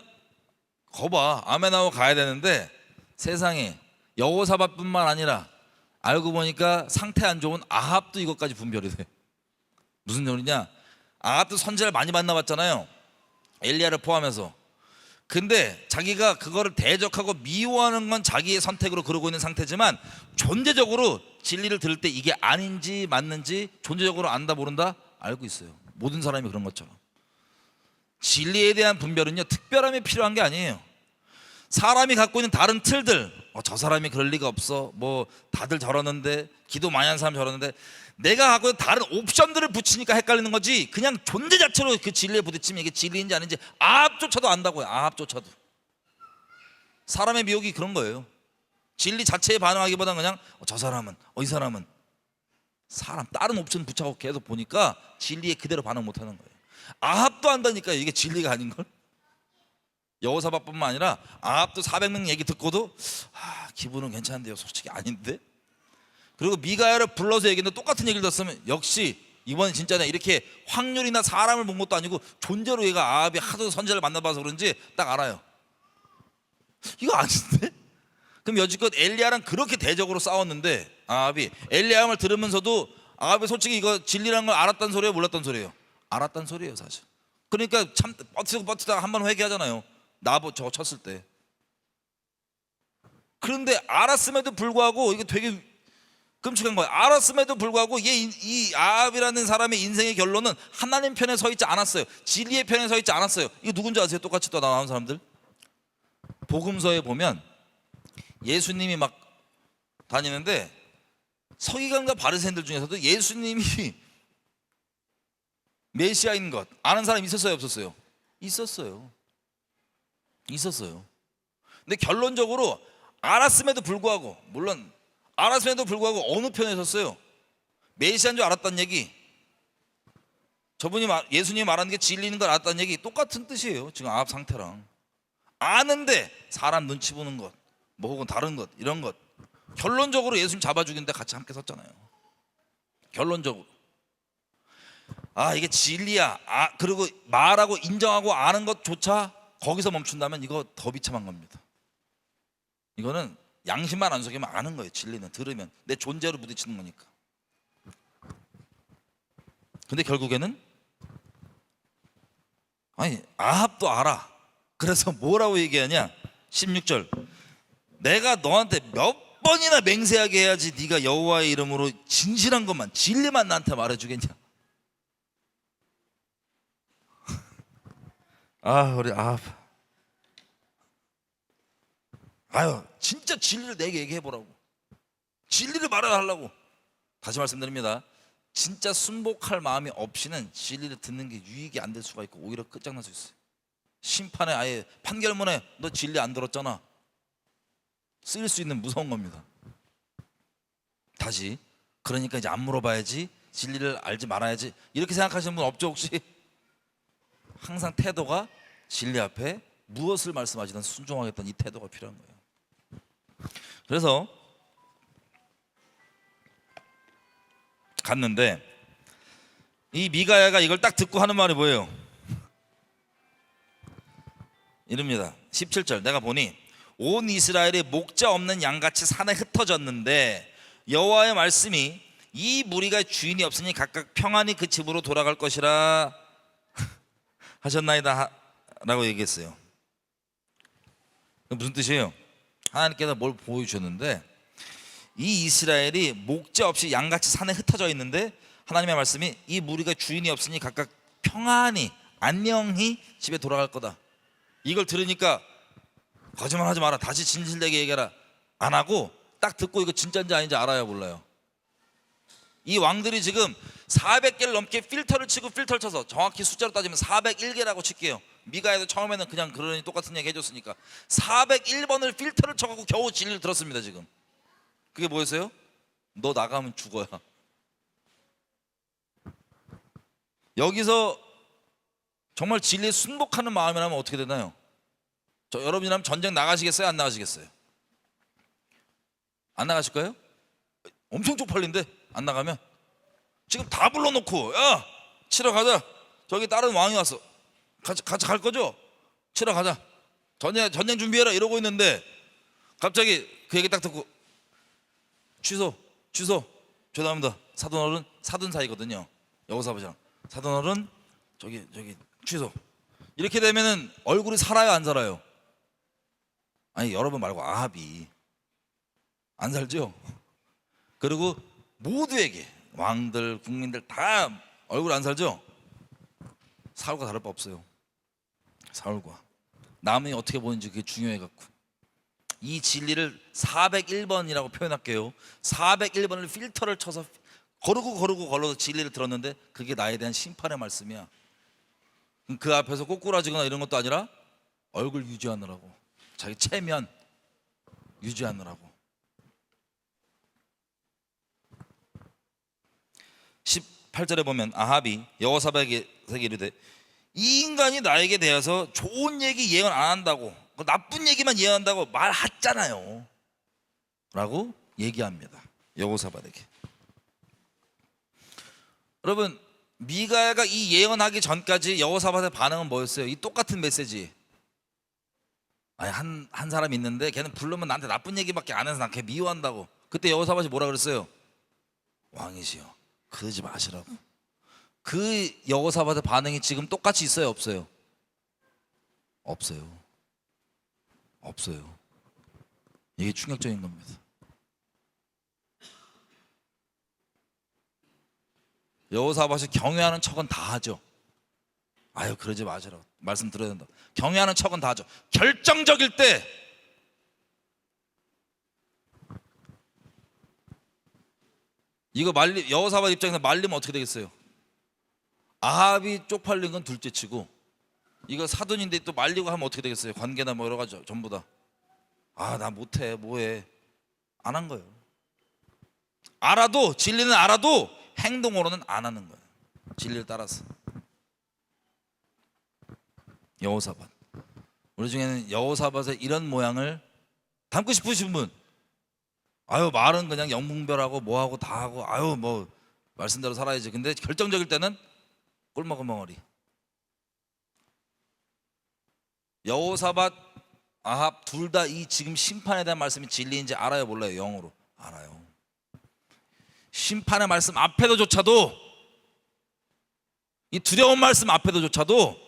거봐, 아멘하고 가야 되는데 세상에 여호사밧뿐만 아니라 알고 보니까 상태 안 좋은 아합도 이것까지 분별이 돼. 무슨 소리냐? 아합도 선지자를 많이 만나봤잖아요, 엘리야를 포함해서. 근데 자기가 그거를 대적하고 미워하는 건 자기의 선택으로 그러고 있는 상태지만 존재적으로 진리를 들을 때 이게 아닌지 맞는지 존재적으로 안다 모른다 알고 있어요. 모든 사람이 그런 것처럼. 진리에 대한 분별은요, 특별함이 필요한 게 아니에요. 사람이 갖고 있는 다른 틀들, 저 사람이 그럴 리가 없어, 뭐 다들 저러는데, 기도 많이 하는 사람 저러는데, 내가 갖고 있는 다른 옵션들을 붙이니까 헷갈리는 거지, 그냥 존재 자체로 그 진리에 부딪히면 이게 진리인지 아닌지 아합조차도 안다고요. 아합조차도. 사람의 미혹이 그런 거예요. 진리 자체에 반응하기보다는 그냥 저 사람은, 이 사람은, 사람 다른 옵션 붙여갖고 계속 보니까 진리에 그대로 반응 못하는 거예요. 아합도 안다니까요, 이게 진리가 아닌걸. 여호사밧뿐만 아니라 아합도 400명 얘기 듣고도 기분은 괜찮은데요, 솔직히 아닌데. 그리고 미가야를 불러서 얘기했는데 똑같은 얘기를 들었으면 역시 이번엔 진짜네, 이렇게 확률이나 사람을 본 것도 아니고 존재로 얘가 아합이 하도 선지자를 만나봐서 그런지 딱 알아요. 이거 아닌데? 그럼 여지껏 엘리야랑 그렇게 대적으로 싸웠는데 아합이 엘리야를 들으면서도 아합이 솔직히 이거 진리라는 걸 알았단 소리예요, 몰랐단 소리예요? 알았단 소리예요, 사실. 그러니까 참 버티다가 한 번 회개하잖아요, 저거 쳤을 때. 그런데 알았음에도 불구하고 이게 되게 끔찍한 거예요. 알았음에도 불구하고 이 아합이라는 사람의 인생의 결론은 하나님 편에 서 있지 않았어요. 진리의 편에 서 있지 않았어요. 이거 누군지 아세요? 똑같이 또 나오는 사람들. 복음서에 보면 예수님이 막 다니는데 서기관과 바리새인들 중에서도 예수님이 메시아인 것 아는 사람 있었어요, 없었어요? 있었어요. 근데 결론적으로 알았음에도 불구하고, 물론 알았음에도 불구하고 어느 편에 섰어요? 메시아인 줄 알았다는 얘기, 저분이 예수님이 말하는 게 진리인 걸 알았다는 얘기 똑같은 뜻이에요. 지금 아합 상태랑. 아는데 사람 눈치 보는 것, 뭐 혹은 다른 것, 이런 것, 결론적으로 예수님 잡아 죽이는데 같이 함께 섰잖아요. 결론적으로 이게 진리야, 그리고 말하고 인정하고 아는 것조차 거기서 멈춘다면 이거 더 비참한 겁니다. 이거는 양심만 안 속이면 아는 거예요. 진리는 들으면 내 존재로 부딪히는 거니까. 근데 결국에는 아합도 알아. 그래서 뭐라고 얘기하냐, 16절, 내가 너한테 몇 번이나 맹세하게 해야지 네가 여호와의 이름으로 진실한 것만, 진리만 나한테 말해주겠냐. 우리 아합, 진짜 진리를 내게 얘기해보라고, 진리를 말하려고. 다시 말씀드립니다, 진짜 순복할 마음이 없이는 진리를 듣는 게 유익이 안 될 수가 있고 오히려 끝장날 수 있어요. 심판에 아예 판결문에 너 진리 안 들었잖아 쓰일 수 있는 무서운 겁니다. 다시, 그러니까 이제 안 물어봐야지, 진리를 알지 말아야지, 이렇게 생각하시는 분 없죠 혹시? 항상 태도가 진리 앞에 무엇을 말씀하시든 순종하겠다는 이 태도가 필요한 거예요. 그래서 갔는데 이 미가야가 이걸 딱 듣고 하는 말이 뭐예요? 이릅니다. 17절, 내가 보니 온 이스라엘이 목자 없는 양같이 산에 흩어졌는데 여호와의 말씀이 이 무리가 주인이 없으니 각각 평안히 그 집으로 돌아갈 것이라 하셨나이다 라고 얘기했어요. 무슨 뜻이에요? 하나님께서 뭘 보여주셨는데 이 이스라엘이 목자 없이 양같이 산에 흩어져 있는데 하나님의 말씀이 이 무리가 주인이 없으니 각각 평안히 안녕히 집에 돌아갈 거다. 이걸 들으니까 거짓말하지 마라, 다시 진실되게 얘기해라 안 하고 딱 듣고 이거 진짜인지 아닌지 알아야 몰라요. 이 왕들이 지금 400개를 넘게 필터를 치고 필터를 쳐서, 정확히 숫자로 따지면 401개라고 칠게요. 미가야도 처음에는 그냥 그러니 똑같은 얘기 해줬으니까 401번을 필터를 쳐갖고 겨우 진리를 들었습니다. 지금 그게 뭐였어요? 너 나가면 죽어야. 여기서 정말 진리에 순복하는 마음이라면 어떻게 되나요? 여러분이라면 전쟁 나가시겠어요? 안 나가시겠어요? 안 나가실 거예요? 엄청 쪽팔린데 안 나가면. 지금 다 불러놓고 야 치러 가자, 저기 다른 왕이 왔어. 같이 갈 거죠? 치러 가자. 전쟁 준비해라 이러고 있는데 갑자기 그 얘기 딱 듣고 취소. 죄송합니다. 사돈어른, 사돈 사이거든요. 여호사밧이랑 사돈어른 저기 취소. 이렇게 되면은 얼굴이 살아요 안 살아요? 아니 여러분 말고 아합이 안 살죠? 그리고 모두에게 왕들 국민들 다 얼굴 안 살죠? 사울과 다를 바 없어요. 사울과 남이 어떻게 보는지 그게 중요해갖고 이 진리를 401번이라고 표현할게요. 401번을 필터를 쳐서 걸어서 진리를 들었는데 그게 나에 대한 심판의 말씀이야. 그 앞에서 꼬꾸라지거나 이런 것도 아니라 얼굴 유지하느라고, 자기 체면 유지하느라고. 18절에 보면 아합이 여호사밧에게 이르되 이 인간이 나에게 대해서 좋은 얘기 예언 안 한다고, 나쁜 얘기만 예언한다고 말했잖아요 라고 얘기합니다. 여호사밧에게. 여러분, 미가야가 이 예언하기 전까지 여호사밧의 반응은 뭐였어요? 이 똑같은 메시지. 아니 한 사람이 있는데 걔는 부르면 나한테 나쁜 얘기밖에 안 해서 난 걔 미워한다고. 그때 여호사밧이 뭐라 그랬어요? 왕이시여 그러지 마시라고. 그 여호사밧의 반응이 지금 똑같이 있어요 없어요? 없어요. 이게 충격적인 겁니다. 여호사밧이 경외하는 척은 다 하죠. 아유 그러지 마시라고 말씀 들어야 된다. 경외하는 척은 다 하죠. 결정적일 때 이거 여호사밧 입장에서 말리면 어떻게 되겠어요? 아합이 쪽팔린 건 둘째치고 이거 사돈인데 또 말리고 하면 어떻게 되겠어요? 관계나 뭐 여러 가지 전부 다. 아 나 못해 뭐해 안 한 거예요. 알아도 진리는 알아도 행동으로는 안 하는 거예요. 진리를 따라서. 여호사밧. 우리 중에는 여호사밧의 이런 모양을 닮고 싶으신 분, 아유 말은 그냥 영분별하고 뭐하고 다 하고 아유 뭐 말씀대로 살아야지. 근데 결정적일 때는 꿀먹은 멍어리. 여호사밧, 아합 둘 다 이 지금 심판에 대한 말씀이 진리인지 알아요 몰라요? 영어로 알아요. 심판의 말씀 앞에도조차도, 이 두려운 말씀 앞에도조차도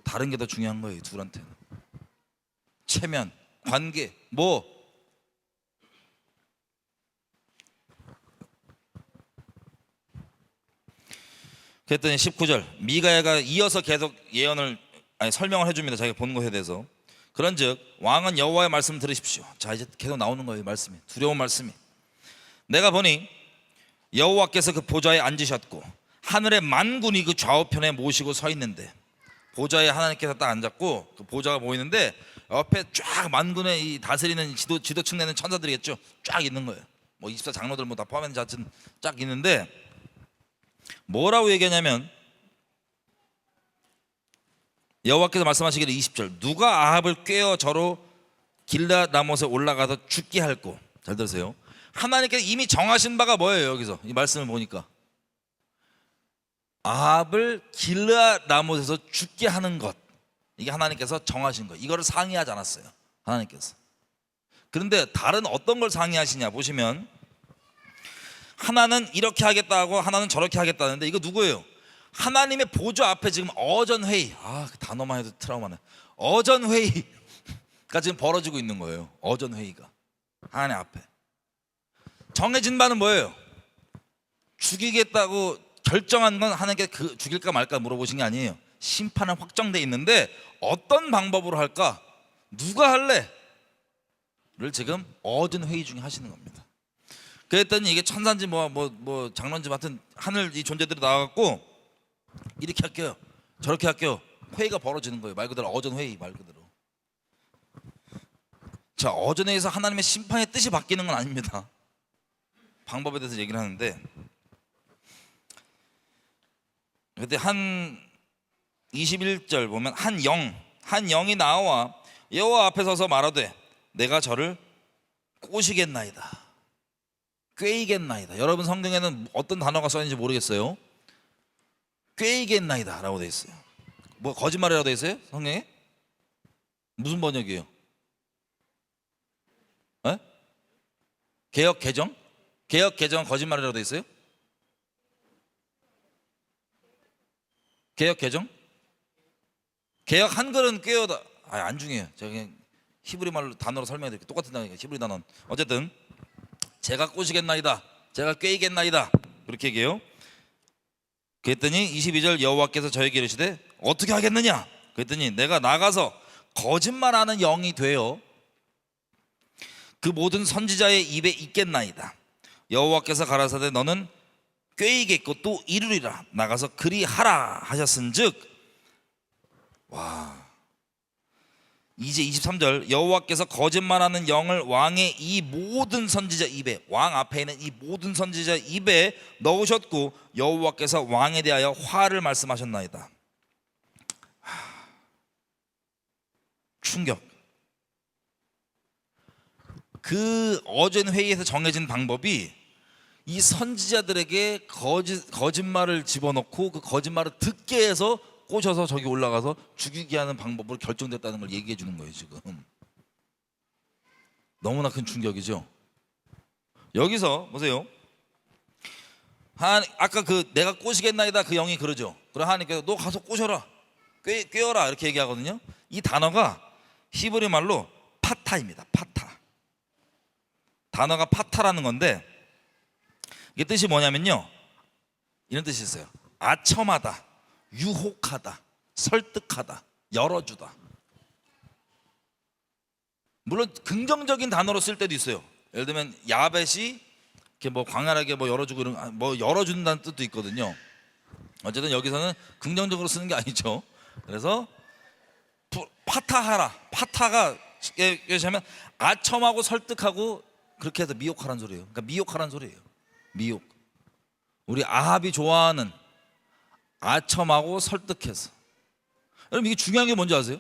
다른 게 더 중요한 거예요. 둘한테는 체면, 관계, 뭐 그랬더니 19절 미가야가 이어서 계속 설명을 해줍니다. 자기가 본 것에 대해서. 그런즉 왕은 여호와의 말씀을 들으십시오. 자 이제 계속 나오는 거예요. 말씀이, 두려운 말씀이. 내가 보니 여호와께서 그 보좌에 앉으셨고 하늘의 만군이 그 좌우편에 모시고 서 있는데, 보좌에 하나님께서 딱 앉았고 그 보좌가 보이는데 옆에 쫙 만군의 이 다스리는 지도층 내는 천사들이겠죠. 쫙 있는 거예요. 뭐 24장로들 뭐 다 포함된 자ችን 쫙 있는데 뭐라고 얘기하냐면 여호와께서 말씀하시기를 20절 누가 아합을 꾀어 저로 길앗 라못에 올라가서 죽게 할꼬. 잘 들으세요. 하나님께서 이미 정하신 바가 뭐예요? 여기서 이 말씀을 보니까 아합을 길앗 라못에서 죽게 하는 것, 이게 하나님께서 정하신 거. 이거를 상의하지 않았어요 하나님께서. 그런데 다른 어떤 걸 상의하시냐 보시면 하나는 이렇게 하겠다고 하나는 저렇게 하겠다는데 이거 누구예요? 하나님의 보좌 앞에 지금 어전회의, 그 단어만 해도 트라우마네. 어전회의가 지금 벌어지고 있는 거예요. 어전회의가 하나님 앞에. 정해진 바는 뭐예요? 죽이겠다고 결정한 건 하나님께 죽일까 말까 물어보신 게 아니에요. 심판은 확정돼 있는데 어떤 방법으로 할까? 누가 할래? 를 지금 어전회의 중에 하시는 겁니다. 그랬더니 이게 천사인지 뭐 장로인지 하여튼 하늘 이 존재들이 나와갖고 이렇게 할게요 저렇게 할게요 회의가 벌어지는 거예요. 말 그대로 어전회의 말 그대로. 자, 어전회의에서 하나님의 심판의 뜻이 바뀌는 건 아닙니다. 방법에 대해서 얘기를 하는데 그때 한 21절 보면 한 영이 나와 여호와 앞에 서서 말하되 내가 저를 꼬시겠나이다, 꾀이겠나이다. 여러분 성경에는 어떤 단어가 써있는지 모르겠어요. 꾀이겠나이다 라고 돼 있어요. 뭐 거짓말이라고 돼 있어요? 성경에? 무슨 번역이에요? 에? 개역 개정? 개역 개정 거짓말이라고 돼 있어요? 개역 개정? 개역 한글은 꾀어다. 안 중요해요. 제가 그냥 히브리 말로 단어로 설명해 드릴게요. 똑같은 단어니까 히브리 단어는. 어쨌든 제가 꼬시겠나이다, 제가 꾀이겠나이다 그렇게 얘기해요. 그랬더니 22절 여호와께서 저에게 이르시되 어떻게 하겠느냐? 그랬더니 내가 나가서 거짓말하는 영이 되어 그 모든 선지자의 입에 있겠나이다. 여호와께서 가라사대 너는 꾀이겠고 또 이루리라. 나가서 그리하라 하셨은즉. 와, 이제 23절 여호와께서 거짓말하는 영을 왕의 이 모든 선지자 입에, 왕 앞에 있는 이 모든 선지자 입에 넣으셨고 여호와께서 왕에 대하여 화를 말씀하셨나이다. 충격. 그 어제 회의에서 정해진 방법이 이 선지자들에게 거짓말을 집어넣고 그 거짓말을 듣게 해서 꼬셔서 저기 올라가서 죽이게 하는 방법으로 결정됐다는 걸 얘기해 주는 거예요. 지금 너무나 큰 충격이죠. 여기서 보세요. 아까 그 내가 꼬시겠나이다 그 영이 그러죠. 그럼 하나님께서 너 가서 꼬셔라, 꾀어라 이렇게 얘기하거든요. 이 단어가 히브리 말로 파타입니다. 파타. 단어가 파타라는 건데 이게 뜻이 뭐냐면요, 이런 뜻이 있어요. 아첨하다, 유혹하다, 설득하다, 열어주다. 물론 긍정적인 단어로 쓸 때도 있어요. 예를 들면 야벳이 이렇게 뭐 광활하게 뭐 열어주고 이런, 뭐 열어준다는 뜻도 있거든요. 어쨌든 여기서는 긍정적으로 쓰는 게 아니죠. 그래서 파타하라, 파타가 쉽게 얘기하면 아첨하고 설득하고 그렇게 해서 미혹하라는 소리예요. 그러니까 미혹하라는 소리예요. 미혹. 우리 아합이 좋아하는 아첨하고 설득해서. 여러분 이게 중요한 게 뭔지 아세요?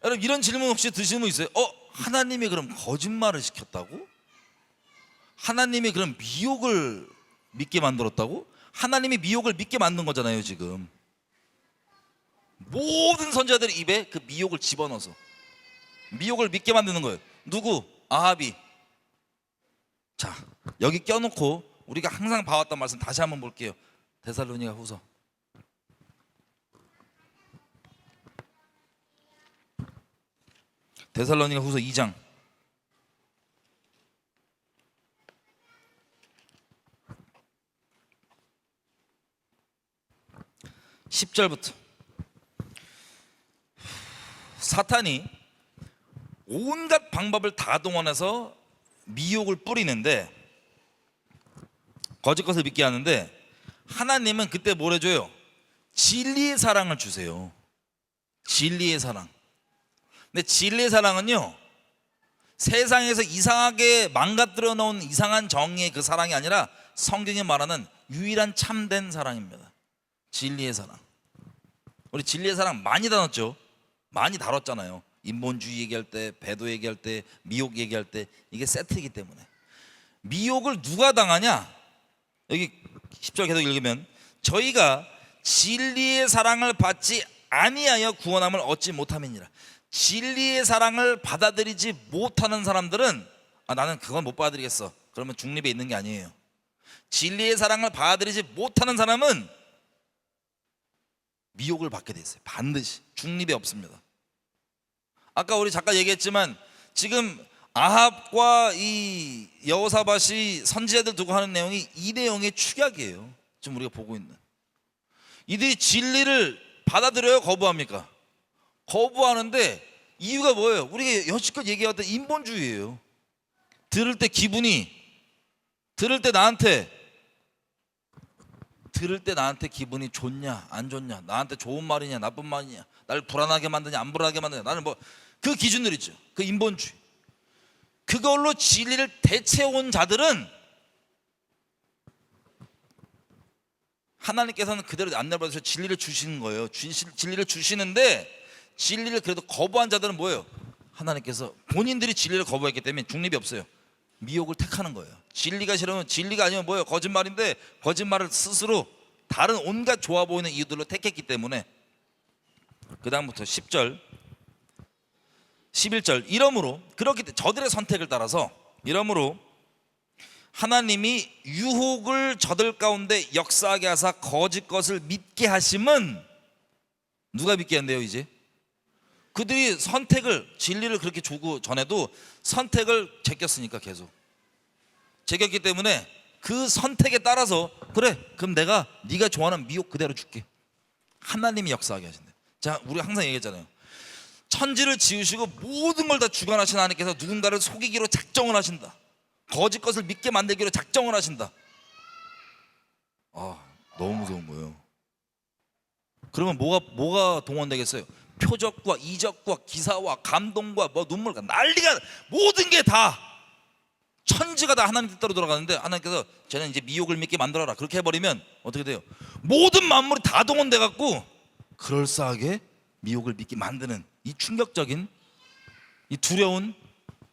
여러분 이런 질문 혹시 드시는 분 있어요? 하나님이 그럼 거짓말을 시켰다고? 하나님이 그럼 미혹을 믿게 만들었다고? 하나님이 미혹을 믿게 만든 거잖아요. 지금 모든 선지자들의 입에 그 미혹을 집어넣어서 미혹을 믿게 만드는 거예요. 누구? 아합이. 자, 여기 껴놓고 우리가 항상 봐왔던 말씀 다시 한번 볼게요. 데살로니가 후서 2장 10절부터. 사탄이 온갖 방법을 다 동원해서 미혹을 뿌리는데, 거짓 것을 믿게 하는데, 하나님은 그때 뭘 해줘요? 진리의 사랑을 주세요. 진리의 사랑. 근데 진리의 사랑은요, 세상에서 이상하게 망가뜨려 놓은 이상한 정의의 그 사랑이 아니라 성경이 말하는 유일한 참된 사랑입니다. 진리의 사랑. 우리 진리의 사랑 많이 다뤘죠. 많이 다뤘잖아요. 인본주의 얘기할 때, 배도 얘기할 때, 미혹 얘기할 때, 이게 세트이기 때문에. 미혹을 누가 당하냐? 여기 10절 계속 읽으면 저희가 진리의 사랑을 받지 아니하여 구원함을 얻지 못함이니라. 진리의 사랑을 받아들이지 못하는 사람들은 나는 그건 못 받아들이겠어, 그러면 중립에 있는 게 아니에요. 진리의 사랑을 받아들이지 못하는 사람은 미혹을 받게 돼 있어요. 반드시 중립에 없습니다. 아까 우리 잠깐 얘기했지만 지금 아합과 이 여호사밧이 선지자들 두고 하는 내용이 이 내용의 축약이에요. 지금 우리가 보고 있는 이들이 진리를 받아들여요, 거부합니까? 거부하는데 이유가 뭐예요? 우리가 여지껏 얘기했던 인본주의예요. 들을 때 기분이, 들을 때 나한테 기분이 좋냐 안 좋냐, 나한테 좋은 말이냐 나쁜 말이냐, 나를 불안하게 만드냐 안 불안하게 만드냐, 나는 뭐 그 기준들 있죠. 그 인본주의. 그걸로 진리를 대체해온 자들은 하나님께서는 그대로 안 내버려서 진리를 주시는 거예요. 진리를 주시는데, 진리를 그래도 거부한 자들은 뭐예요? 하나님께서 본인들이 진리를 거부했기 때문에 중립이 없어요. 미혹을 택하는 거예요. 진리가 싫으면, 진리가 아니면 뭐예요? 거짓말인데 거짓말을 스스로 다른 온갖 좋아 보이는 이유들로 택했기 때문에. 그 다음부터 10절 11절 이러므로 그렇기 때문에 저들의 선택을 따라서 이러므로 하나님이 유혹을 저들 가운데 역사하게 하사 거짓 것을 믿게 하심은 누가 믿게 한대요? 이제 그들이 선택을 진리를 그렇게 주고 전에도 선택을 제꼈으니까 계속 제꼈기 때문에 그 선택에 따라서 그래 그럼 내가 네가 좋아하는 미혹 그대로 줄게. 하나님이 역사하게 하신대. 자, 우리가 항상 얘기했잖아요. 천지를 지으시고 모든 걸 다 주관하신 하나님께서 누군가를 속이기로 작정을 하신다. 거짓 것을 믿게 만들기로 작정을 하신다. 너무 무서운 거예요. 그러면 뭐가 동원되겠어요? 표적과 이적과 기사와 감동과 뭐 눈물과 난리가 모든 게 다 천지가 다 하나님 뜻대로 돌아가는데 하나님께서 쟤는 이제 미혹을 믿게 만들어라 그렇게 해버리면 어떻게 돼요? 모든 만물이 다 동원돼 갖고 그럴싸하게 미혹을 믿게 만드는 이 충격적인 이 두려운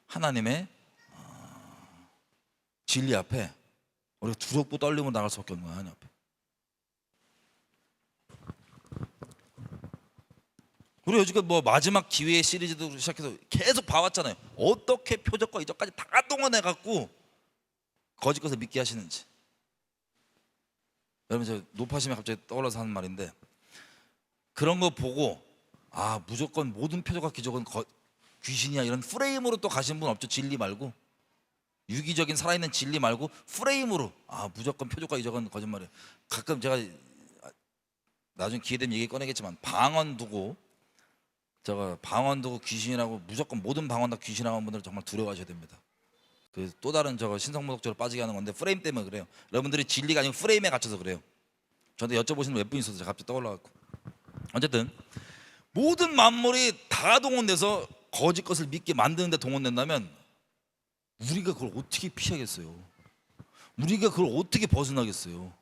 하나님의 진리 앞에 우리가 두렵고 떨리고 나갈 수밖에 없는 거야. 하나님 앞에. 우리 요즘 뭐 마지막 기회 시리즈도 시작해서 계속 봐왔잖아요. 어떻게 표적과 이적까지 다 동원해 갖고 거짓 것을 믿게 하시는지. 여러분 저 높아심에 갑자기 떠올라서 하는 말인데 그런 거 보고 무조건 모든 표적과 기적은 귀신이야 이런 프레임으로 또 가신 분 없죠? 진리 말고 유기적인 살아있는 진리 말고 프레임으로 무조건 표적과 이적은 거짓말이에요. 가끔 제가 나중에 기회되면 얘기 꺼내겠지만 방언 두고 귀신이라고 무조건 모든 방언 다 귀신이라고 하는 분들은 정말 두려워하셔야 됩니다. 그 또 다른 신성모독적으로 빠지게 하는 건데 프레임 때문에 그래요. 여러분들이 진리가 아니고 프레임에 갇혀서 그래요. 저한테 여쭤보시는 몇 분 있어서 제가 갑자기 떠올라갖고 어쨌든 모든 만물이 다 동원돼서 거짓 것을 믿게 만드는데 동원된다면 우리가 그걸 어떻게 피하겠어요? 우리가 그걸 어떻게 벗어나겠어요?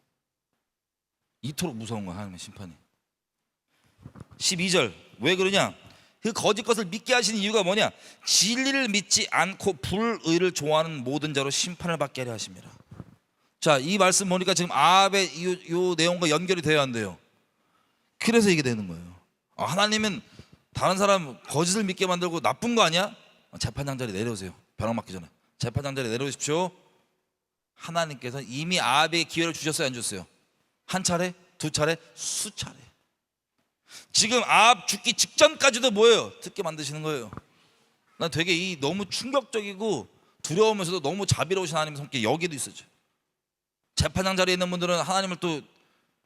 이토록 무서운 거야 하나님의 심판이. 12절 왜 그러냐? 그 거짓 것을 믿게 하시는 이유가 뭐냐? 진리를 믿지 않고 불의를 좋아하는 모든 자로 심판을 받게 하려 하십니다. 자, 이 말씀 보니까 지금 아합의 이 내용과 연결이 돼야 한대요. 그래서 이게 되는 거예요. 하나님은 다른 사람 거짓을 믿게 만들고 나쁜 거 아니야? 재판장 자리 내려오세요. 벼락 맞기 전에 재판장 자리 내려오십시오. 하나님께서 이미 아합에게 기회를 주셨어요, 안 주셨어요? 한 차례, 두 차례, 수차례. 지금 아합 죽기 직전까지도 뭐예요? 듣게 만드시는 거예요. 난 되게 너무 충격적이고 두려우면서도 너무 자비로우신 하나님의 성격이 여기도 있어요. 재판장 자리에 있는 분들은 하나님을 또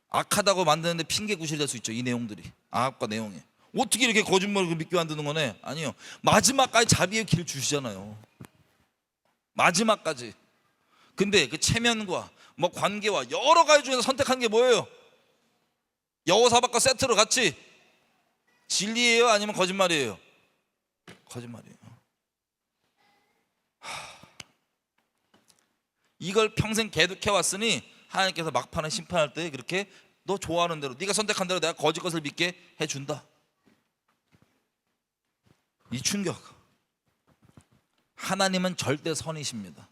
악하다고 만드는데 핑계 구실이 될 수 있죠. 이 내용들이 아합과 내용이 어떻게 이렇게 거짓말을 믿게 만드는 거네? 아니요, 마지막까지 자비의 길을 주시잖아요. 마지막까지. 근데 그 체면과 뭐 관계와 여러 가지 중에서 선택한 게 뭐예요? 여호사밧과 세트로 같이 진리예요? 아니면 거짓말이에요? 거짓말이에요. 이걸 평생 계속해 왔으니 하나님께서 막판에 심판할 때 그렇게 너 좋아하는 대로 네가 선택한 대로 내가 거짓 것을 믿게 해준다. 이 충격. 하나님은 절대 선이십니다.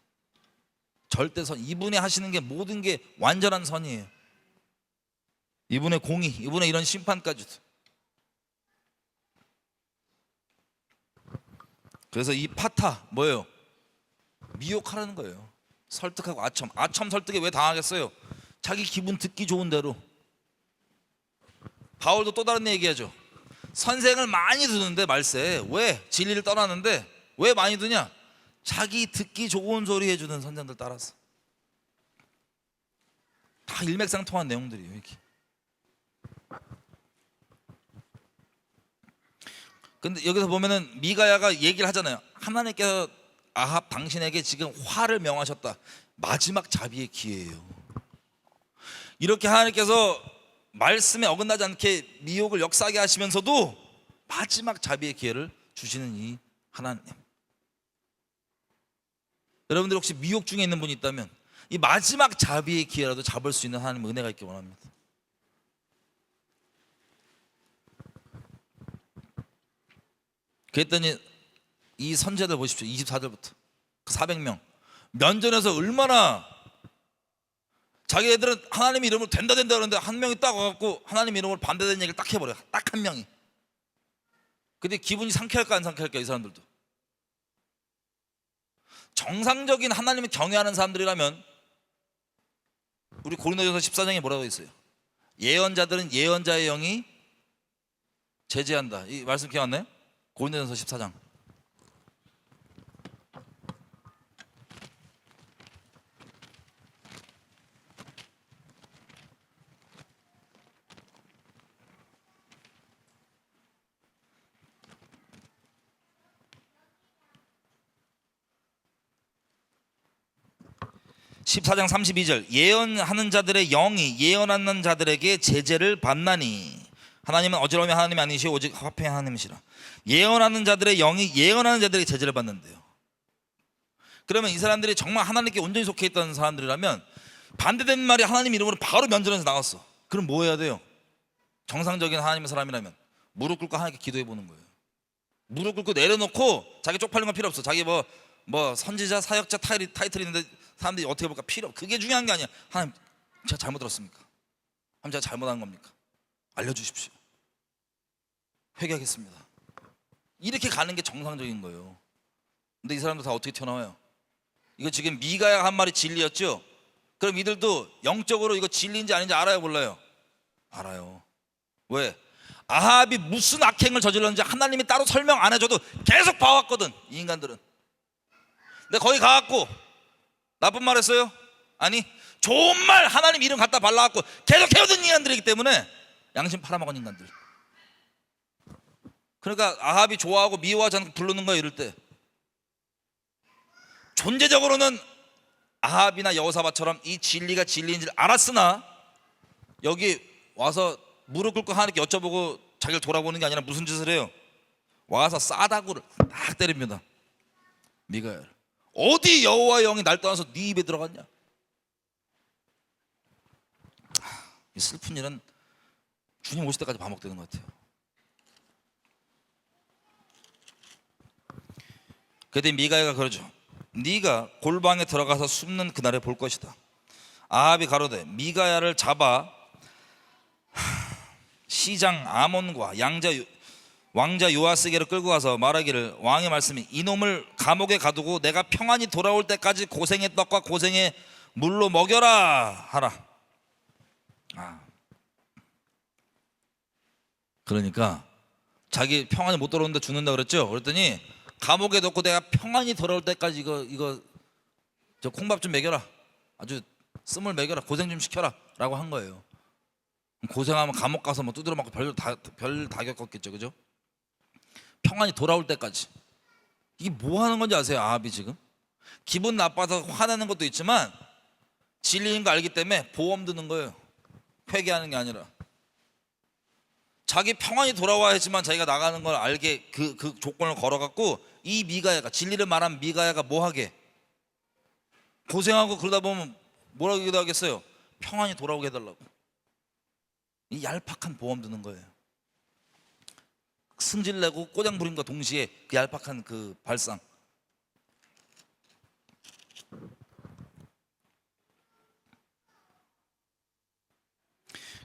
절대 선. 이분이 하시는 게 모든 게 완전한 선이에요. 이분의 공의, 이분의 이런 심판까지도. 그래서 이 파타 뭐예요? 미혹하라는 거예요. 설득하고 아첨 설득에 왜 당하겠어요? 자기 기분 듣기 좋은 대로. 바울도 또 다른 얘기하죠. 선생을 많이 두는데 말세. 왜? 진리를 떠나는데 왜 많이 두냐? 자기 듣기 좋은 소리 해주는 선생들 따라서. 다 일맥상통한 내용들이에요. 이렇게. 근데 여기서 보면은 미가야가 얘기를 하잖아요. 하나님께서 아합 당신에게 지금 화를 명하셨다. 마지막 자비의 기회예요. 이렇게 하나님께서 말씀에 어긋나지 않게 미혹을 역사하게 하시면서도 마지막 자비의 기회를 주시는 이 하나님. 여러분들 혹시 미혹 중에 있는 분이 있다면 이 마지막 자비의 기회라도 잡을 수 있는 하나님의 은혜가 있기 원합니다. 그랬더니 이 선지자들 보십시오. 24절부터 그 400명 면전에서 얼마나 자기네들은 하나님 이름으로 된다 그러는데 한 명이 딱 와갖고 하나님 이름으로 반대되는 얘기를 딱 해버려. 딱 한 명이. 근데 기분이 상쾌할까 안 상쾌할까 이 사람들도. 정상적인 하나님을 경외하는 사람들이라면 우리 고린도전서 14장에 뭐라고 있어요? 예언자들은 예언자의 영이 제재한다. 이 말씀 기억나요? 고린도전서 14장. (14장 32절) 예언하는 자들의 영이 예언하는 자들에게 제재를 받나니 하나님은 어지러움이 하나님이 아니시오 오직 화평의 하나님이시라. 예언하는 자들의 영이 예언하는 자들에게 제재를 받는데요. 그러면 이 사람들이 정말 하나님께 온전히 속해 있던 사람들이라면 반대되는 말이 하나님 이름으로 바로 면전에서 나갔어. 그럼 뭐 해야 돼요? 정상적인 하나님의 사람이라면 무릎 꿇고 하나님께 기도해 보는 거예요. 무릎 꿇고 내려놓고 자기 쪽팔린 건 필요 없어. 자기 뭐 선지자 사역자 타이틀이 있는데 사람들이 어떻게 볼까 필요 없어. 그게 중요한 게 아니야. 하나님 제가 잘못 들었습니까? 하나님 제가 잘못한 겁니까? 알려주십시오. 회개하겠습니다. 이렇게 가는 게 정상적인 거예요. 근데 이 사람들 다 어떻게 튀어나와요? 이거 지금 미가야 한 말이 진리였죠? 그럼 이들도 영적으로 이거 진리인지 아닌지 알아요 몰라요? 알아요. 왜? 아합이 무슨 악행을 저질렀는지 하나님이 따로 설명 안 해줘도 계속 봐왔거든 이 인간들은. 근데 거기 가갖고 나쁜 말 했어요? 아니 좋은 말 하나님 이름 갖다 발라갖고 계속 해오던 인간들이기 때문에 양심 팔아먹은 인간들. 그러니까 아합이 좋아하고 미워하지 않고 부르는 거야. 이럴 때 존재적으로는 아합이나 여호사밧처럼 이 진리가 진리인지를 알았으나 여기 와서 무릎 꿇고 하나님께 여쭤보고 자기를 돌아보는 게 아니라 무슨 짓을 해요? 와서 싸다구를 딱 때립니다. 미가엘 어디 여호와의 영이 날 떠나서 네 입에 들어갔냐? 이 슬픈 일은 주님 오실 때까지 반복되는 것 같아요. 그때 미가야가 그러죠. 네가 골방에 들어가서 숨는 그날에 볼 것이다. 아합이 가로되 미가야를 잡아 시장 아몬과 왕자 요아스에게로 끌고 가서 말하기를 왕의 말씀이 이놈을 감옥에 가두고 내가 평안히 돌아올 때까지 고생의 떡과 고생의 물로 먹여라 하라. 그러니까 자기 평안히 못 돌아오는데 죽는다 그랬죠. 그랬더니 감옥에 넣고 내가 평안히 돌아올 때까지 이거 저 콩밥 좀 먹여라. 아주 씀을 먹여라. 고생 좀 시켜라 라고 한 거예요. 고생하면 감옥 가서 뭐 두드려 맞고 별 다 겪었겠죠. 그죠? 평안히 돌아올 때까지. 이게 뭐 하는 건지 아세요? 아합이 지금 기분 나빠서 화내는 것도 있지만 진리인 거 알기 때문에 보험 드는 거예요. 회개하는 게 아니라 자기 평안히 돌아와야지만 자기가 나가는 걸 알게 그 조건을 걸어갖고 이 미가야가 진리를 말한 미가야가 뭐하게 고생하고 그러다 보면 뭐라고 기도하겠어요? 평안히 돌아오게 해달라고. 이 얄팍한 보험 드는 거예요. 승질내고 꼬장 부림과 동시에 그 얄팍한 그 발상.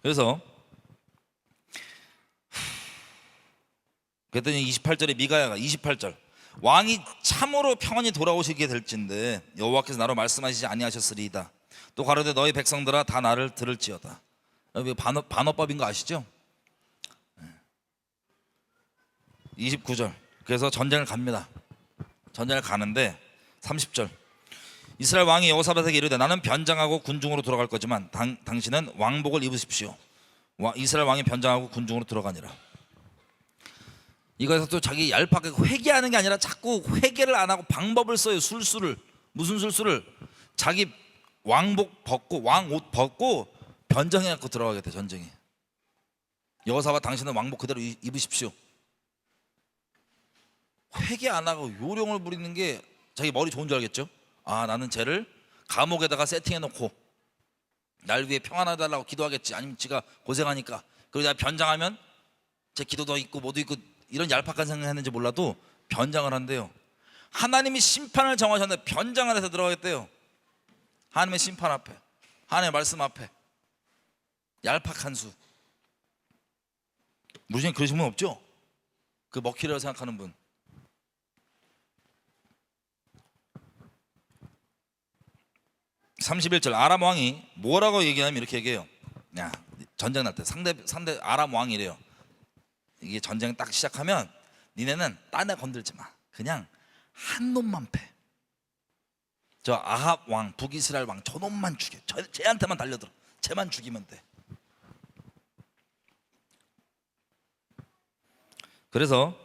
그래서 그랬더니 28절에 미가야가 28절 왕이 참으로 평안히 돌아오시게 될진데 여호와께서 나로 말씀하시지 아니하셨으리이다. 또 가로되 너희 백성들아 다 나를 들을지어다. 반어법인 거 아시죠? 29절 그래서 전쟁을 갑니다. 전쟁을 가는데 30절 이스라엘 왕이 여호사밧에게 이르되 나는 변장하고 군중으로 돌아갈 거지만 당신은 왕복을 입으십시오. 이스라엘 왕이 변장하고 군중으로 들어가니라. 이거에서 또 자기 얄팍하게 회개하는 게 아니라 자꾸 회개를 안 하고 방법을 써요. 술수를. 무슨 술수를? 자기 왕복 벗고 왕옷 벗고 변장해 갖고 들어가겠대 전쟁에. 여호사밧 당신은 왕복 그대로 입으십시오. 회개 안 하고 요령을 부리는 게 자기 머리 좋은 줄 알겠죠? 아 나는 쟤를 감옥에다가 세팅해 놓고 날 위해 평안하게 달라고 기도하겠지. 아니면 지가 고생하니까 그리고 내가 변장하면 제 기도도 있고 뭐도 있고 이런 얄팍한 생각을 했는지 몰라도 변장을 한대요. 하나님이 심판을 정하셨는데 변장을 해서 들어가겠대요. 하나님의 심판 앞에. 하나님의 말씀 앞에 얄팍한 수. 우리 중에 그러신 분 없죠? 그 먹히라고 생각하는 분. (31절) 아람 왕이 뭐라고 얘기하면 이렇게 얘기해요. 야, 전쟁 날 때 상대 아람 왕이래요. 이게 전쟁 딱 시작하면 니네는 딴 애 건들지 마. 그냥 한 놈만 패. 저 아합 왕, 북이스라엘 왕 저 놈만 죽여. 쟤한테만 달려들어. 쟤만 죽이면 돼. 그래서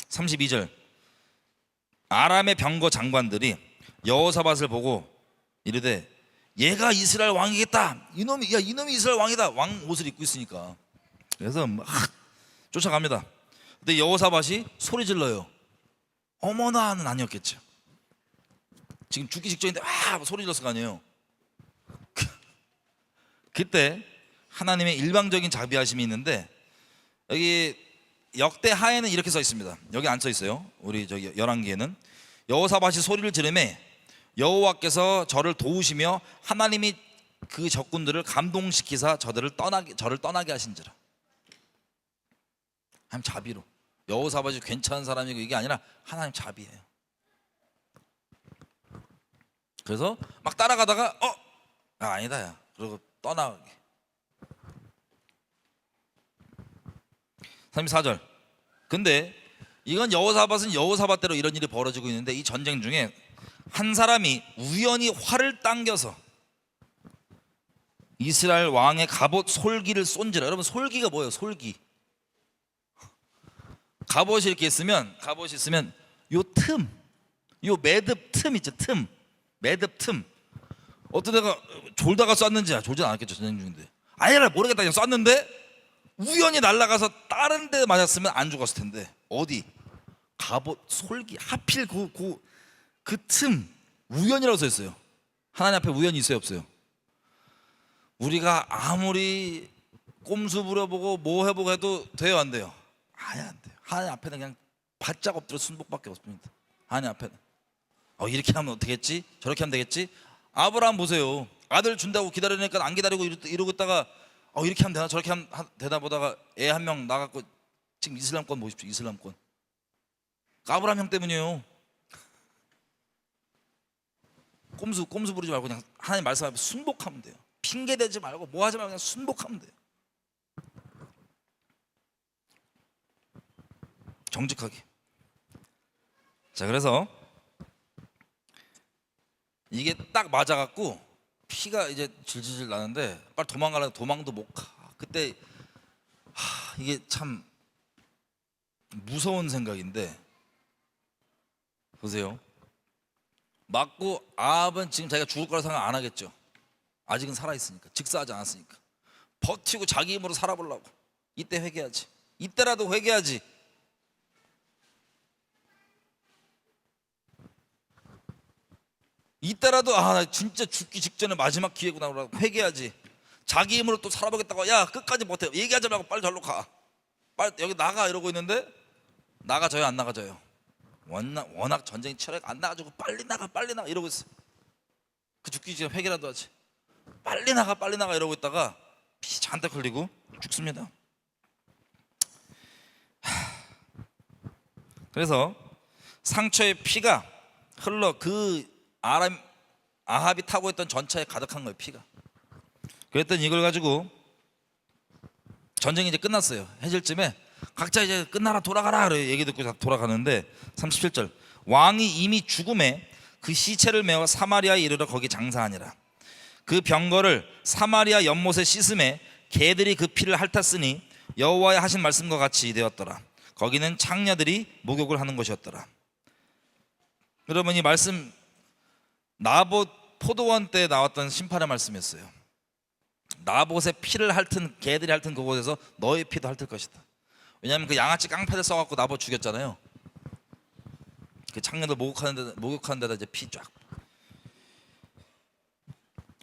32절 아람의 병거 장관들이 여호사밧을 보고 이르되 얘가 이스라엘 왕이겠다. 이놈이 이스라엘 왕이다. 왕 옷을 입고 있으니까. 그래서 막 쫓아갑니다. 근데 여호사밧이 소리 질러요. 어머나는 아니었겠죠. 지금 죽기 직전인데 와 소리 질렀을 거 아니에요. 그때 하나님의 일방적인 자비하심이 있는데 여기 역대 하에는 이렇게 써 있습니다. 여기 안 써 있어요. 우리 저기 열왕기에는 여호사밧이 소리를 지르매 여호와께서 저를 도우시며 하나님이 그 적군들을 감동시키사 저를 떠나게 하신지라. 하나님 자비로. 여호사밧이 괜찮은 사람이고 이게 아니라 하나님 자비예요. 그래서 막 따라가다가 아니다 야 그러고 떠나게. 34절 근데 이건 여호사밧은 여호사밧대로 이런 일이 벌어지고 있는데 이 전쟁 중에 한 사람이 우연히 활을 당겨서 이스라엘 왕의 갑옷 솔기를 쏜지라. 여러분 솔기가 뭐예요? 솔기. 갑옷이 이렇게 있으면 요 틈, 요 매듭 틈 있죠. 틈, 매듭 틈. 어떤 애가 졸다가 쐈는지 졸진 않았겠죠. 전쟁 중인데 아니라 모르겠다 그냥 쐈는데 우연히 날아가서 다른 데 맞았으면 안 죽었을 텐데 어디? 갑옷 솔기. 하필 그 틈 우연이라고 써 있어요. 하나님 앞에 우연이 있어요 없어요? 우리가 아무리 꼼수 부려보고 뭐 해보고 해도 돼요 안 돼요? 아예 안 돼요. 하나님 앞에는 그냥 바짝 엎드려 순복밖에 없습니다. 하나님 앞에는 이렇게 하면 어떻게 했지? 저렇게 하면 되겠지? 아브라함 보세요. 아들 준다고 기다리니까 안 기다리고 이러고 있다가 이렇게 하면 되나 저렇게 하면 되나 보다가 애 한 명 나갔고 지금 이슬람권 보십시오. 이슬람권. 아브라함 형 때문이에요. 꼼수 부리지 말고 그냥 하나님 말씀 앞에 순복하면 돼요. 핑계 대지 말고 뭐 하지 말고 그냥 순복하면 돼요. 정직하게. 자 그래서 이게 딱 맞아갖고 피가 이제 질질질 나는데 빨리 도망가려고 도망도 못 가. 그때 이게 참 무서운 생각인데 보세요. 맞고 아합은 지금 자기가 죽을 거라 생각 안 하겠죠. 아직은 살아있으니까. 직사하지 않았으니까 버티고 자기 힘으로 살아보려고. 이때 회개하지. 이때라도 회개하지. 이때라도 나 진짜 죽기 직전에 마지막 기회구나 회개하지. 자기 힘으로 또 살아보겠다고 야 끝까지 못해 얘기하지 말고 빨리 절로 가. 빨리 여기 나가 이러고 있는데 나가져요 안 나가져요? 워낙 전쟁이 치열하게 안 나가지고 빨리 나가 이러고 있어. 그 죽기 전에 회개라도 하지. 빨리 나가 이러고 있다가 피 잔뜩 흘리고 죽습니다. 그래서 상처의 피가 흘러 그 아합이 타고 있던 전차에 가득한 거예요. 피가. 그랬더니 이걸 가지고 전쟁이 이제 끝났어요. 해질 쯤에 각자 이제 끝나라 돌아가라 얘기 듣고 다 돌아가는데 37절 왕이 이미 죽음에 그 시체를 메어 사마리아에 이르러 거기 장사하니라. 그 병거를 사마리아 연못에 씻음에 개들이 그 피를 핥았으니 여호와의 하신 말씀과 같이 되었더라. 거기는 창녀들이 목욕을 하는 것이었더라. 여러분 이 말씀 나봇 포도원 때 나왔던 심판의 말씀이었어요. 나봇의 피를 핥은 개들이 핥은 그곳에서 너의 피도 핥을 것이다. 왜냐하면 그 양아치 깡패들 써갖고 나봇 죽였잖아요. 그 창녀들 목욕하는 데다 이제 피 쫙.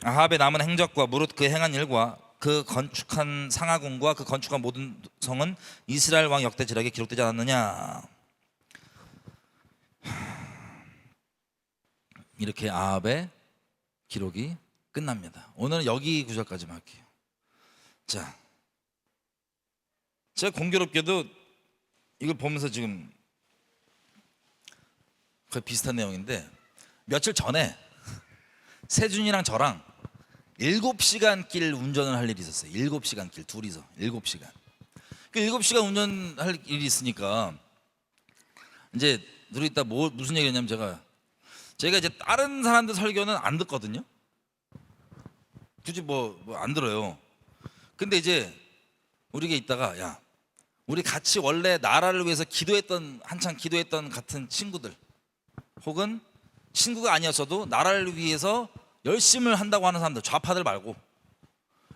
아합의 남은 행적과 무릇 그 행한 일과 그 건축한 상하궁과 그 건축한 모든 성은 이스라엘 왕 역대지략에 기록되지 않았느냐. 이렇게 아합의 기록이 끝납니다. 오늘은 여기 구절까지만 할게요. 자, 제가 공교롭게도 이걸 보면서 지금 거의 비슷한 내용인데, 며칠 전에 세준이랑 저랑 7시간 길 운전을 할 일이 있었어요. 7시간 길 둘이서 7시간. 그 7시간 운전할 일이 있으니까 이제 둘이 있다 무슨 얘기냐면, 제가 이제 다른 사람들 설교는 안 듣거든요. 굳이 뭐 안 들어요. 근데 이제 우리가 있다가, 야, 우리 같이 원래 나라를 위해서 한창 기도했던 같은 친구들, 혹은 친구가 아니었어도 나라를 위해서 열심을 한다고 하는 사람들, 좌파들 말고,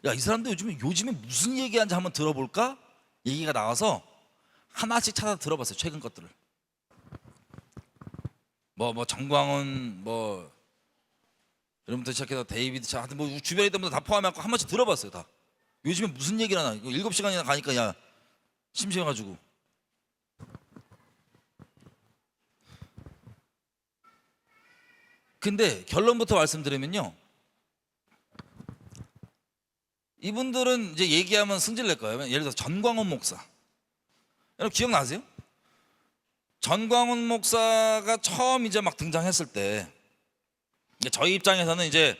야, 이 사람들 요즘에 무슨 얘기하는지 한번 들어볼까? 얘기가 나와서 하나씩 찾아 들어봤어요. 최근 것들을. 뭐 정광훈, 뭐 이런부터 시작해서 데이비드, 하여튼 뭐 주변에 있던 분들 다 포함해갖고 한 번씩 들어봤어요. 다 요즘에 무슨 얘기를 하나. 7시간이나 가니까 야, 심심해가지고. 근데 결론부터 말씀드리면요, 이분들은 이제 얘기하면 승질 낼 거예요. 예를 들어서 전광훈 목사, 여러분 기억나세요? 전광훈 목사가 처음 이제 막 등장했을 때, 저희 입장에서는 이제